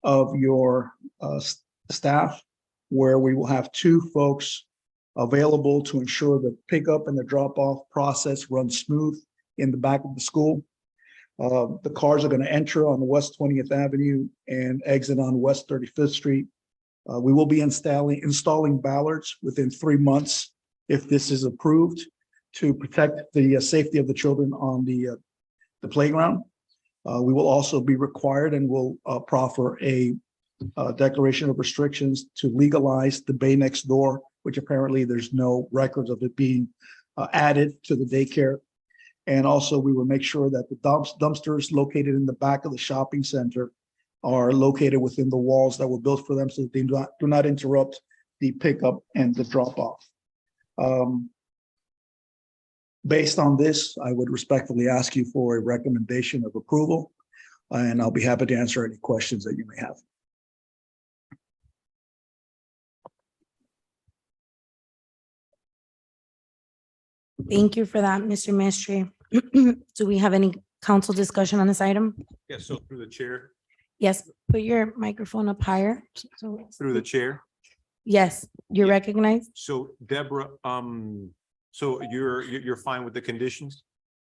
of your staff, where we will have 2 folks available to ensure the pickup and the drop-off process runs smooth in the back of the school. The cars are going to enter on West 20th Avenue and exit on West 35th Street. We will be installing ballards within 3 months if this is approved, to protect the safety of the children on the playground. We will also be required and will proffer a declaration of restrictions to legalize the bay next door, which apparently there's no records of it being added to the daycare. And also we will make sure that the dumpsters located in the back of the shopping center are located within the walls that were built for them, so that they do not interrupt the pickup and the drop off. Based on this, I would respectfully ask you for a recommendation of approval, and I'll be happy to answer any questions that you may have. Thank you for that, Mr. Mestre. Do we have any council discussion on this item? Yes, so through the chair. Yes, put your microphone up higher. Through the chair. Yes, you're recognized. So Deborah, so you're fine with the conditions?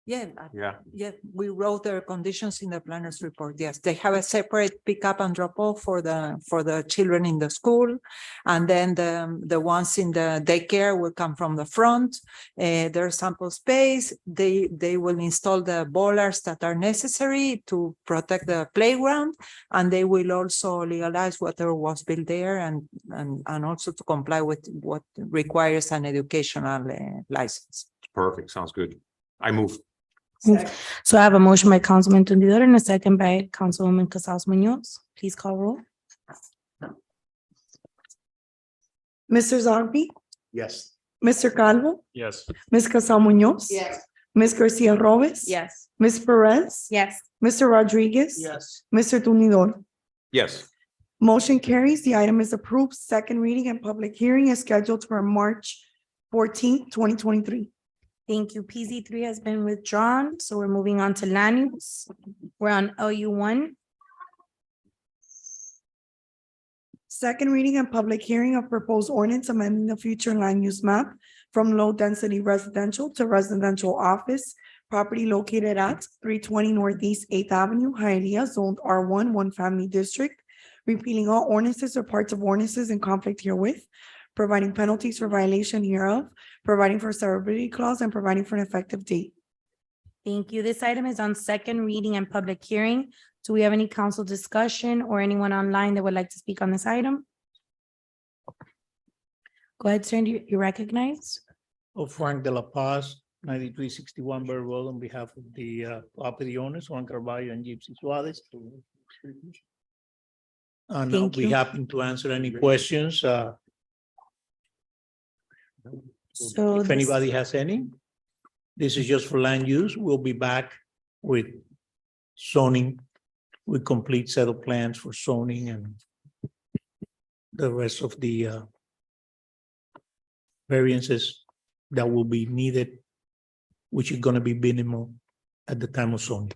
Yeah. Yeah, we wrote their conditions in the planner's report. Yes, they have a separate pickup and drop off for the children in the school. And then the ones in the daycare will come from the front. There's ample space. They will install the bollards that are necessary to protect the playground. And they will also legalize whatever was built there and also to comply with what requires an educational license. Perfect. Sounds good. I move. So I have a motion by Councilman Tundidor and a second by Councilwoman Casals Munoz. Please call roll. Mr. Zogby, Yes. Mr. Calvo, Yes. Ms. Casal Munoz. Yes. Ms. Garcia Robes. Yes. Ms. Perez. Yes. Mr. Rodriguez. Yes. Mr. Tundidor. Yes. Motion carries. The item is approved. Second reading and public hearing is scheduled for March 14th, 2023. Thank you. PZ3 has been withdrawn, so we're moving on to land use. We're on LU1. Second reading and public hearing of proposed ordinance amending the future land use map from low-density residential to residential office property located at 320 Northeast 8th Avenue, Hialeah, zoned R1, one family district, repealing all ordinances or parts of ordinances in conflict herewith, providing penalties for violation hereof, providing for severability clause, and providing for an effective date. Thank you. This item is on second reading and public hearing. Do we have any council discussion or anyone online that would like to speak on this item? Go ahead, sir. You recognize? Frank de la Paz, 9361 Bird Road, on behalf of the property owners, Juan Carvalho and Gypsy Suarez. And I'll Thank be you. happy to answer any questions. So If this- anybody has any, this is just for land use. We'll be back with zoning, with complete set of plans for zoning and the rest of the variances that will be needed, which is gonna be minimal at the time of zoning.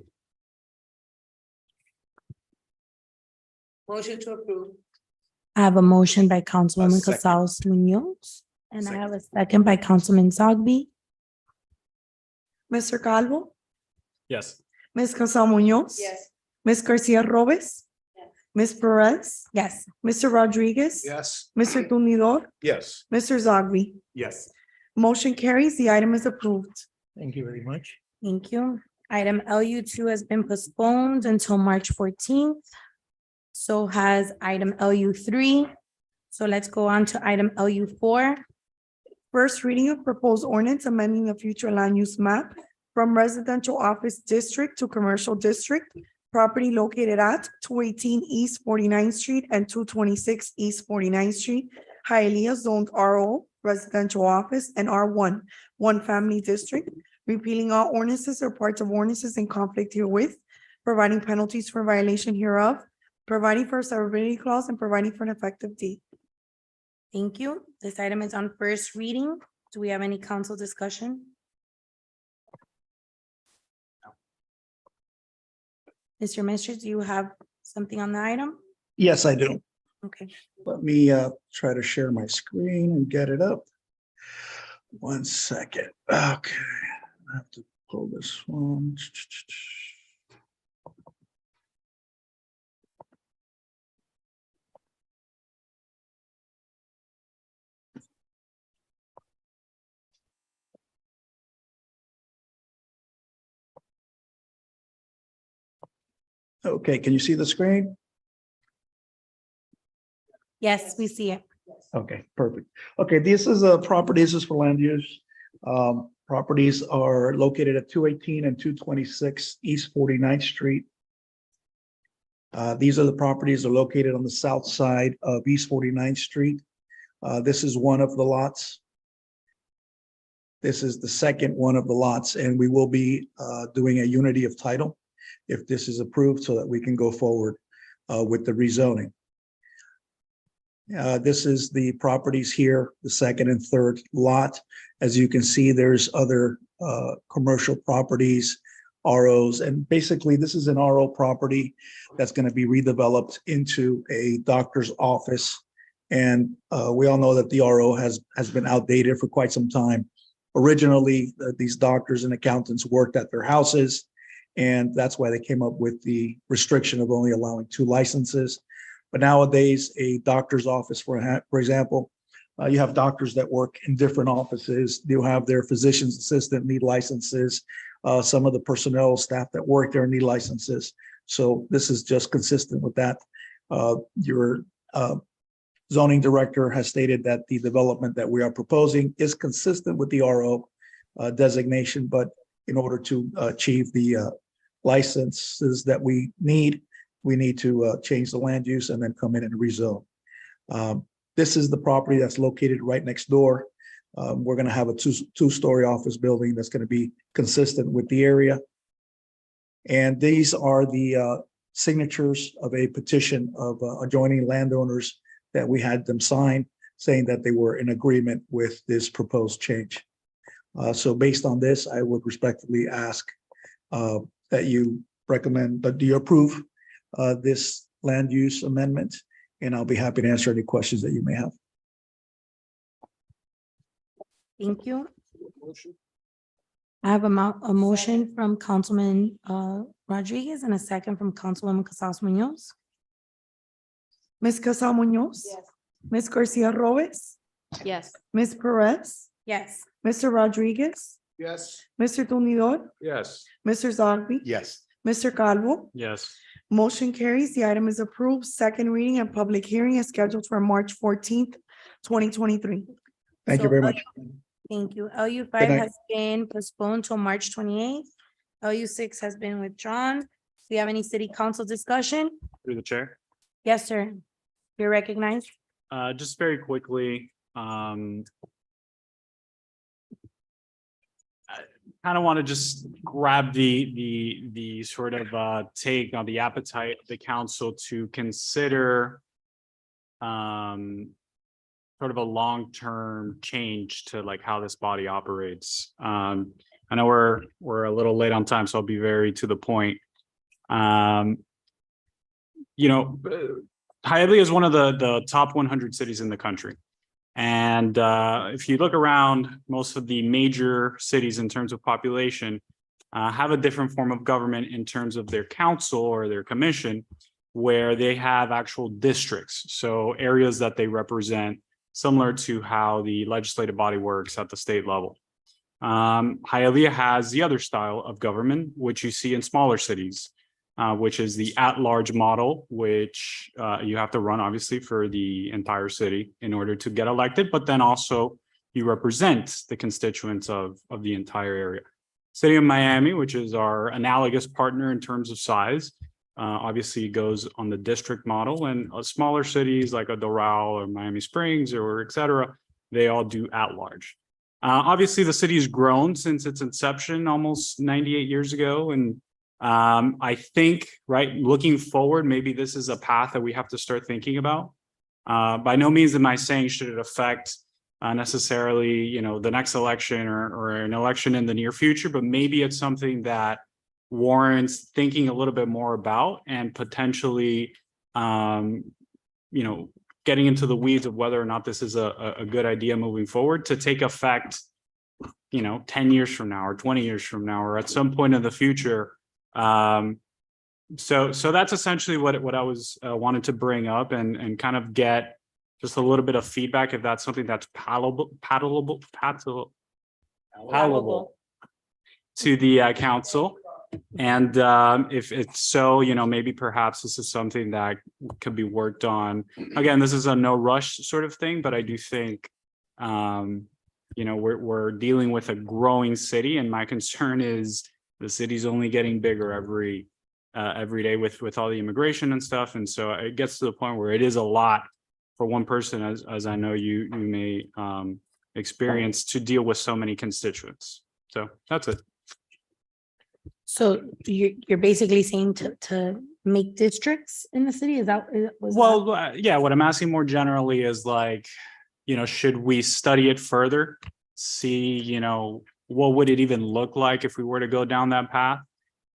Motion to approve. I have a motion by Councilwoman second. Casals Munoz, and I have a second by Councilman Zogby. Mr. Calvo, Yes. Ms. Casal Munoz. Yes. Ms. Garcia Robes. Ms. Perez. Yes. Mr. Rodriguez. Yes. Mr. Tundidor. Yes. Mr. Zogby. Yes. Motion carries. The item is approved. Thank you very much. Thank you. Item LU2 has been postponed until March 14th. So has item LU3. So let's go on to item LU4. First reading of proposed ordinance amending the future land use map from residential office district to commercial district. Property located at 218 East 49th Street and 226 East 49th Street, Hialeah, zoned RO, residential office, and R1, one family district, repealing all ordinances or parts of ordinances in conflict herewith, providing penalties for violation hereof, providing for a severability clause, and providing for an effective date. Thank you. This item is on first reading. Do we have any council discussion? Mr. Minister, do you have something on the item? Yes, I do. Okay. Let me try to share my screen and get it up. 1 second. Okay, I have to pull this one. Okay, can you see the screen? Yes, we see it. Okay, perfect. Okay, this is a property, this is for land use. Properties are located at 218 and 226 East 49th Street. These are the properties that are located on the south side of East 49th Street. This is one of the lots. This is the second one of the lots, and we will be doing a unity of title if this is approved so that we can go forward with the rezoning. This is the properties here, the second and third lot. As you can see, there's other commercial properties, ROs, and basically this is an RO property that's going to be redeveloped into a doctor's office. And we all know that the RO has been outdated for quite some time. Originally, these doctors and accountants worked at their houses. And that's why they came up with the restriction of only allowing 2 licenses. But nowadays, a doctor's office, for example, you have doctors that work in different offices. They'll have their physician's assistant need licenses. Some of the personnel staff that work there need licenses. So this is just consistent with that. Your zoning director has stated that the development that we are proposing is consistent with the RO designation, but in order to achieve the licenses that we need to change the land use and then come in and rezone. This is the property that's located right next door. We're going to have a two-story office building that's going to be consistent with the area. And these are the signatures of a petition of adjoining landowners that we had them sign, saying that they were in agreement with this proposed change. So based on this, I would respectfully ask that you recommend, do you approve this land use amendment? And I'll be happy to answer any questions that you may have. Thank you. I have a motion from Councilman Rodriguez and a second from Councilwoman Casas Munoz. Ms. Casal Munoz? Yes. Ms. Garcia Robles? Yes. Ms. Perez? Yes. Mr. Rodriguez? Yes. Mr. Tumidor? Yes. Mr. Zogby? Yes. Mr. Calvo? Yes. Motion carries. The item is approved. Second reading and public hearing is scheduled for March 14th, 2023. Thank you very much. Thank you. LU Good five night. has been postponed till March 28th. LU 6 has been withdrawn. Do you have any city council discussion? Through the chair. Yes, sir. You're recognized. Just very quickly, I kind of want to just grab the sort of take on the appetite of the council to consider sort of a long-term change to like how this body operates. I know we're a little late on time, so I'll be very to the point. You know, Hialeah is one of the top 100 cities in the country. And if you look around, most of the major cities in terms of population have a different form of government in terms of their council or their commission, where they have actual districts. So areas that they represent, similar to how the legislative body works at the state level. Hialeah has the other style of government, which you see in smaller cities, which is the at-large model, which you have to run obviously for the entire city in order to get elected, but then also you represent the constituents of the entire area. City of Miami, which is our analogous partner in terms of size, obviously goes on the district model, and smaller cities like a Doral or Miami Springs or et cetera, they all do at-large. Obviously the city has grown since its inception almost 98 years ago, and I think, right, looking forward, maybe this is a path that we have to start thinking about. By no means am I saying should it affect necessarily, you know, the next election or an election in the near future, but maybe it's something that warrants thinking a little bit more about and potentially, you know, getting into the weeds of whether or not this is a good idea moving forward to take effect, you know, 10 years from now or 20 years from now, or at some point in the future. So that's essentially what I was wanted to bring up and kind of get just a little bit of feedback if that's something that's palatable to the council. And if it's so, you know, maybe perhaps this is something that could be worked on. Again, this is a no rush sort of thing, but I do think, you know, we're dealing with a growing city, and my concern is the city's only getting bigger every day with all the immigration and stuff. And so it gets to the point where it is a lot for one person, as I know you may experience, to deal with so many constituents. So that's it. So you're basically saying to make districts in the city? Is that? Yeah, what I'm asking more generally is like, you know, should we study it further? See, you know, what would it even look like if we were to go down that path?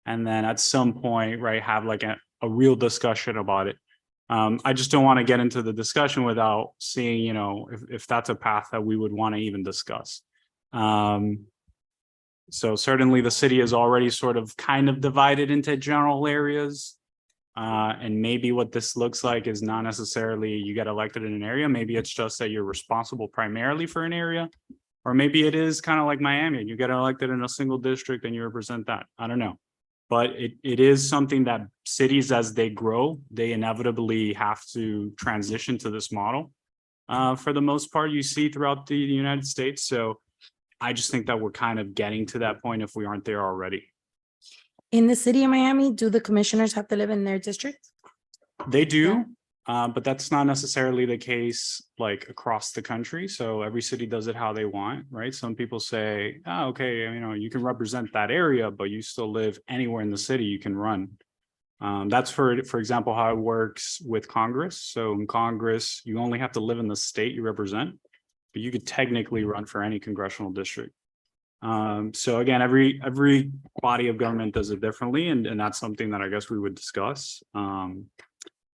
And then at some point, right, have like a real discussion about it. I just don't want to get into the discussion without seeing, you know, if that's a path that we would want to even discuss. So certainly the city is already sort of kind of divided into general areas. And maybe what this looks like is not necessarily you get elected in an area. Maybe it's just that you're responsible primarily for an area. Or maybe it is kind of like Miami. You get elected in a single district and you represent that. I don't know. But it is something that cities, as they grow, they inevitably have to transition to this model. For the most part, you see throughout the United States. So I just think that we're kind of getting to that point if we aren't there already. In the city of Miami, do the commissioners have to live in their district? They do, but that's not necessarily the case like across the country. So every city does it how they want, right? Some people say, oh, okay, you know, you can represent that area, but you still live anywhere in the city you can run. That's for example, how it works with Congress. So in Congress, you only have to live in the state you represent, but you could technically run for any congressional district. So again, every body of government does it differently, and that's something that I guess we would discuss.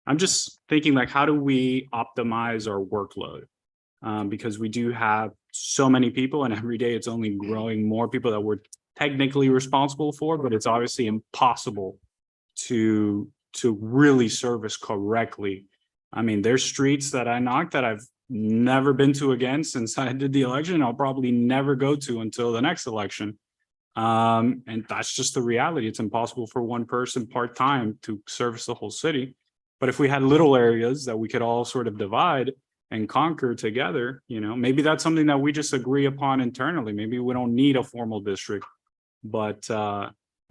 I'm just thinking like, how do we optimize our workload? Because we do have so many people, and every day it's only growing more people that we're technically responsible for, but it's obviously impossible to really service correctly. I mean, there's streets that I knock that I've never been to again since I did the election. I'll probably never go to until the next election. And that's just the reality. It's impossible for one person part-time to service the whole city. But if we had little areas that we could all sort of divide and conquer together, you know, maybe that's something that we just agree upon internally. Maybe we don't need a formal district, but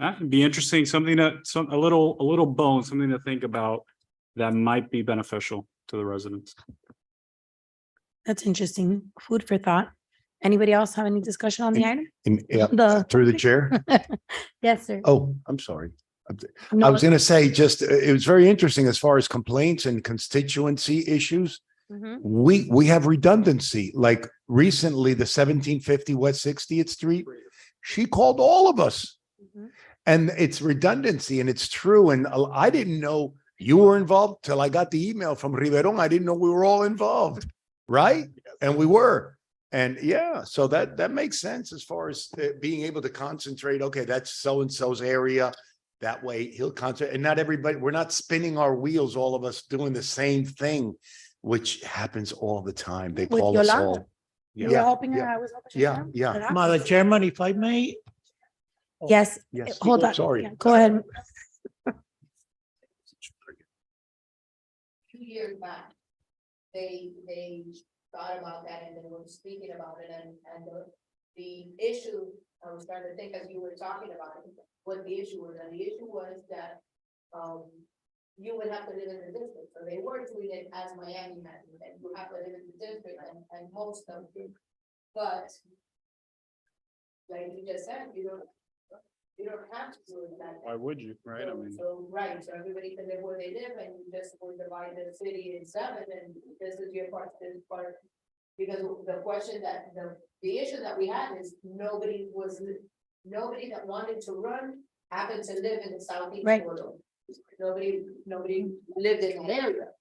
it'd be interesting, something that a little bone, something to think about that might be beneficial to the residents. That's interesting. Food for thought. Anybody else have any discussion on the item? Through the chair. Yes, sir. Oh, I'm sorry. I No. was gonna say, just, it was very interesting as far as complaints and constituency issues. Mhm. We have redundancy, like recently, the 1750 West 60th Street, she called all of us. Mhm. And it's redundancy and it's true. And I didn't know you were involved till I got the email from Riveron. I didn't know we were all involved, right? And we were. And yeah, so that makes sense as far as being able to concentrate. Okay, that's so-and-so's area. That way he'll concentrate. And not everybody, we're not spinning our wheels, all of us doing the same thing, which happens all the time. They With call us Yolanda. all. You were helping her, I was helping her. Yeah. Madam Chairman, if I may. Yes, Yes. hold on. Sorry. Yeah, go ahead. 2 years back, they thought about that and they were speaking about it and the issue, I was trying to think as you were talking about it, what the issue was, and the issue was that you would have to live in the district, so they were treating it as Miami had, and you have to live in the district and most of them. But like you just said, you don't have to do it that way. Why would you, right? I mean, Right, so everybody can live where they live and you just will divide the city in 7 and this is your part, this part. Because the question that, the issue that we had is nobody that wanted to run happened to live in the southeast Right. corridor. Nobody lived in that area.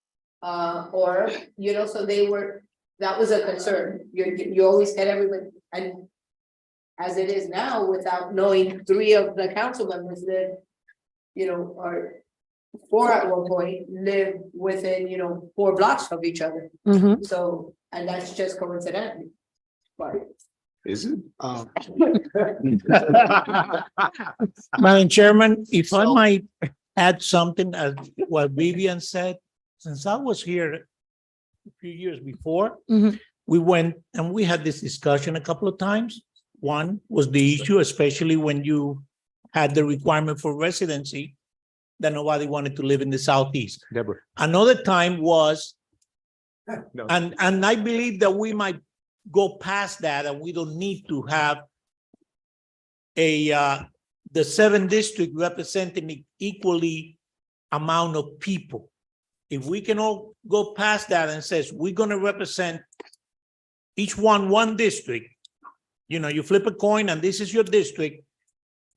Or, you know, so that was a concern. You always had everybody, and as it is now, without knowing 3 of the council members live, you know, or 4 at one point live within, 4 blocks of each other. Mhm. So, and that's just coincidental. But Is it? Madam Chairman, if I might add something as what Vivian said, since I was here a few years before, Mhm. we went and we had this discussion a couple of times. One was the issue, especially when you had the requirement for residency, that nobody wanted to live in the southeast. Deborah. Another time was, No. and I believe that we might go past that and we don't need to have the 7 district representing equally amount of people. If we can all go past that and says, we're gonna represent each one district, you flip a coin and this is your district,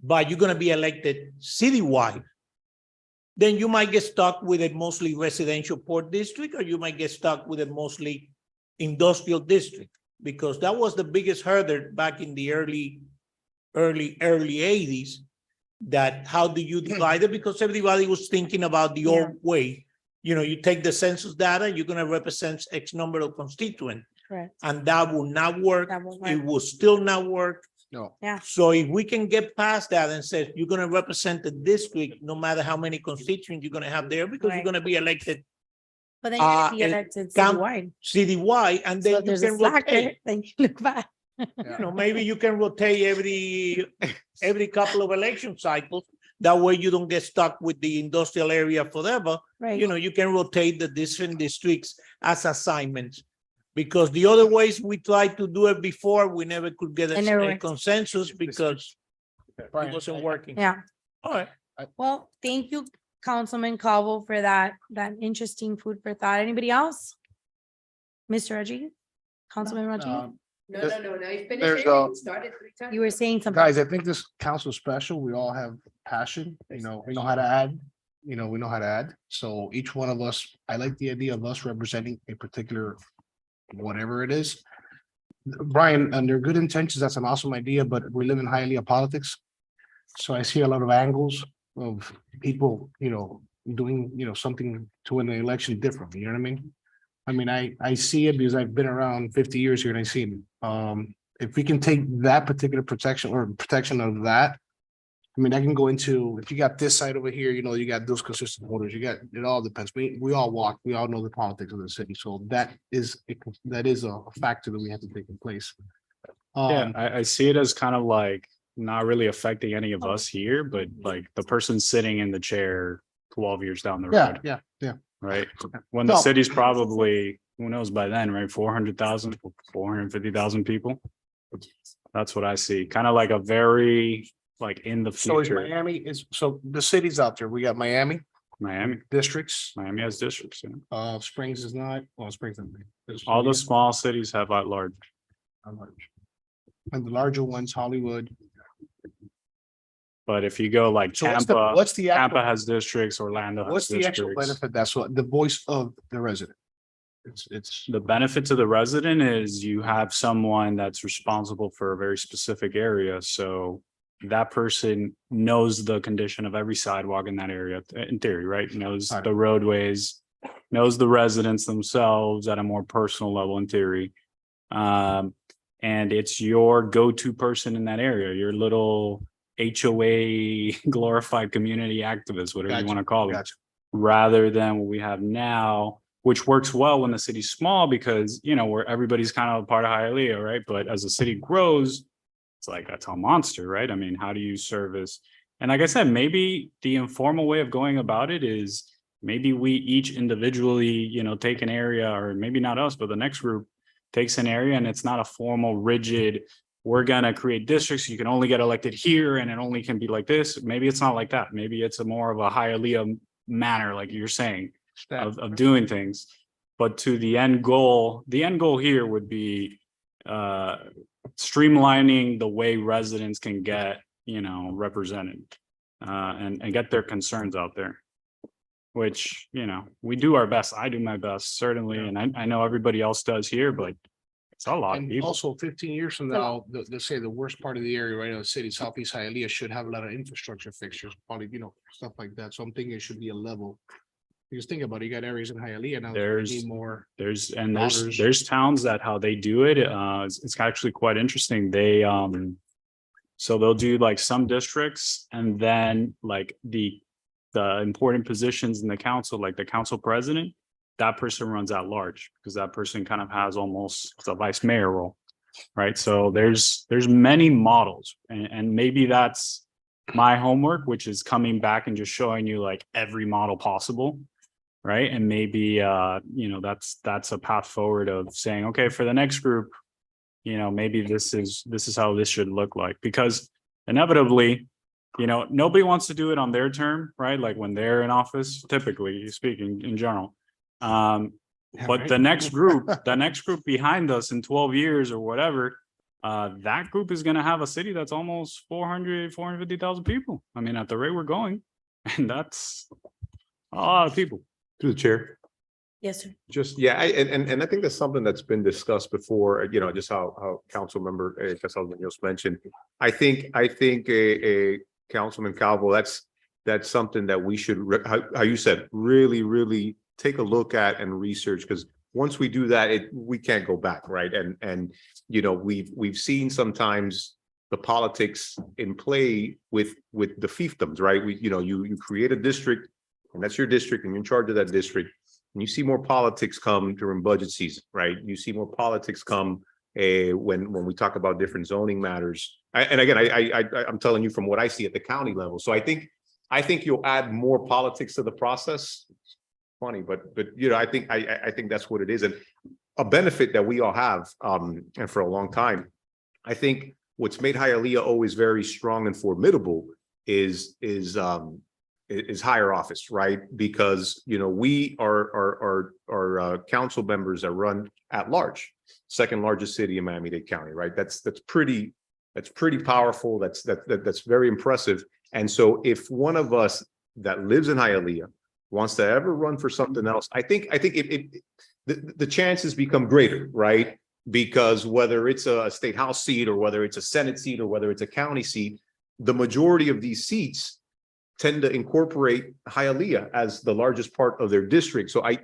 but you're gonna be elected citywide. Then you might get stuck with a mostly residential port district, or you might get stuck with a mostly industrial district. because that was the biggest hurdle back in the early 80s. That how do you divide it? Because everybody was thinking about the old way. You know, you take the census data, you're gonna represent X number of constituents. Correct. And that will not work. That won't It work. will still not work. No. Yeah. So if we can get past that and say you're gonna represent the district, no matter how many constituents you're gonna have there, because you're Right. gonna be elected But then you're gonna be and elected count- citywide. citywide, and So then if you there's a can slacker, rotate. then you look back. You know, maybe you can rotate every couple of election cycles. That way you don't get stuck with the industrial area forever. Right. You know, you can rotate the different districts as assignments. Because the other ways we tried to do it before, we never could get It never a worked. consensus because it wasn't working. Yeah. All right. Well, thank you, Councilman Cobble, for that interesting food for thought. Anybody else? Mr. Rodriguez? Councilman Rodriguez? No, now you finished There's, it, you started 3 times. You were saying something. Guys, I think this council special, we all have passion, you know, we know how to add, we know how to add. So each one of us, I like the idea of us representing a particular whatever it is. Brian, under good intentions, that's an awesome idea, but we live in Hialeah politics. So I see a lot of angles of people, you know, doing, you know, something to win the election differently, you know what I mean? I see it because I've been around 50 years here and I see it. If we can take that particular protection of that, I mean, I can go into, if you got this side over here, you know, you got those consistent voters, you got, it all depends. We all walk, we all know the politics of the city. So that is a factor that we have to take in place. Yeah, I see it as kind of like not really affecting any of us here, but like the person sitting in the chair 12 years down the road. Yeah. Right? When the No. city's probably, who knows by then, right? 400,000, 450,000 people. That's what I see. Kind of like a very, like in the So is future. Miami so the cities out there, we got Miami Miami districts, Miami has districts, yeah. Springs is not, well, Springs. All the small cities have at large. And the larger ones, Hollywood. But if you go like So Tampa, what's the Tampa actual, has districts, Orlando has what's the actual districts. benefit? That's what, the voice of the resident. It's, The benefit to the resident is you have someone that's responsible for a very specific area, so that person knows the condition of every sidewalk in that area, in theory, right? Knows the roadways, knows the residents themselves at a more personal level in theory. And it's your go-to person in that area, your little HOA glorified community activist, whatever you Gotcha, want to call it. gotcha. Rather than what we have now, which works well when the city's small because, you know, where everybody's kind of a part of Hialeah, right? But as the city grows, it's like a tall monster, right? I mean, how do you service? And like I said, maybe the informal way of going about it is maybe we each individually, you know, take an area, or maybe not us, but the next group takes an area and it's not a formal, rigid, we're gonna create districts, you can only get elected here and it only can be like this. Maybe it's not like that. Maybe it's a more of a Hialeah manner, like you're saying, of doing things. But to the end goal here would be streamlining the way residents can get, you know, represented and get their concerns out there. Which, you know, we do our best. I do my best, certainly, and I know everybody else does here, but it's a lot of and people. also 15 years from now, let's say the worst part of the area right now, the city, Southeast Hialeah should have a lot of infrastructure fixtures, probably, you know, stuff like that. So I'm thinking it should be a level. Because think about it, you got areas in Hialeah now. that There's need more. there's there's towns that how they do it. It's actually quite interesting. They so they'll do like some districts and then like the important positions in the council, like the council president, that person runs at large because that person kind of has almost a vice mayor role, right? So there's many models, and maybe that's my homework, which is coming back and just showing you like every model possible, right? And maybe you know, that's a path forward of saying, okay, for the next group, you know, maybe this is how this should look like, because inevitably, you know, nobody wants to do it on their term, right? Like when they're in office, typically speaking in general. But the next group behind us in 12 years or whatever, that group is going to have a city that's almost 450,000 people. I mean, at the rate we're going, and that's a lot of people. Through the chair. Yes, sir. Just, yeah, and I think that's something that's been discussed before, just how Councilmember Casal Munoz mentioned. I think a Councilman Calvo, that's something that we should, how you said, really take a look at and research, because once we do that, we can't go back, right? And we've seen sometimes the politics in play with the fiefdoms, right? You create a district, and that's your district, and you're in charge of that district. And you see more politics come during budget season, right? You see more politics come when we talk about different zoning matters. And again, I'm telling you from what I see at the county level. So I think you'll add more politics to the process. Funny, but I think that's what it is. And a benefit that we all have, and for a long time, I think what's made Hialeah always very strong and formidable is higher office, right? Because, we are council members that run at large, second largest city in Miami-Dade County, right? That's pretty powerful. That's very impressive. And so if one of us that lives in Hialeah wants to ever run for something else, I think the chances become greater, right? Because whether it's a state house seat or whether it's a Senate seat or whether it's a county seat, the majority of these seats tend to incorporate Hialeah as the largest part of their district. So I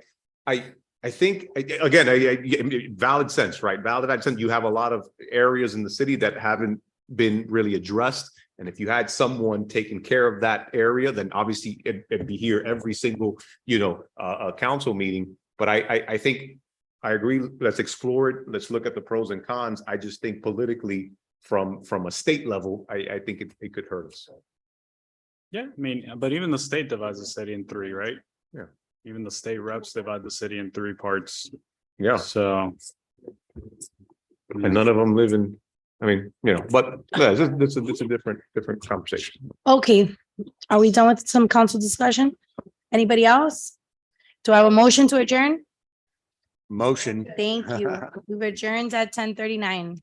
think, again, valid sense, right? Valid sense. You have a lot of areas in the city that haven't been really addressed. And if you had someone taking care of that area, then obviously it'd be here every single, council meeting. But I think I agree. Let's explore it. Let's look at the pros and cons. I just think politically from a state level, I think it could hurt us. Yeah, I mean, but even the state divides the city in three, right? Yeah. Even the state reps divide the city in three parts. Yeah. So. And none of them live in, but yeah, it's a different conversation. Okay, are we done with some council discussion? Anybody else? Do I have a motion to adjourn? Motion. Thank you. We've adjourned at 10:39.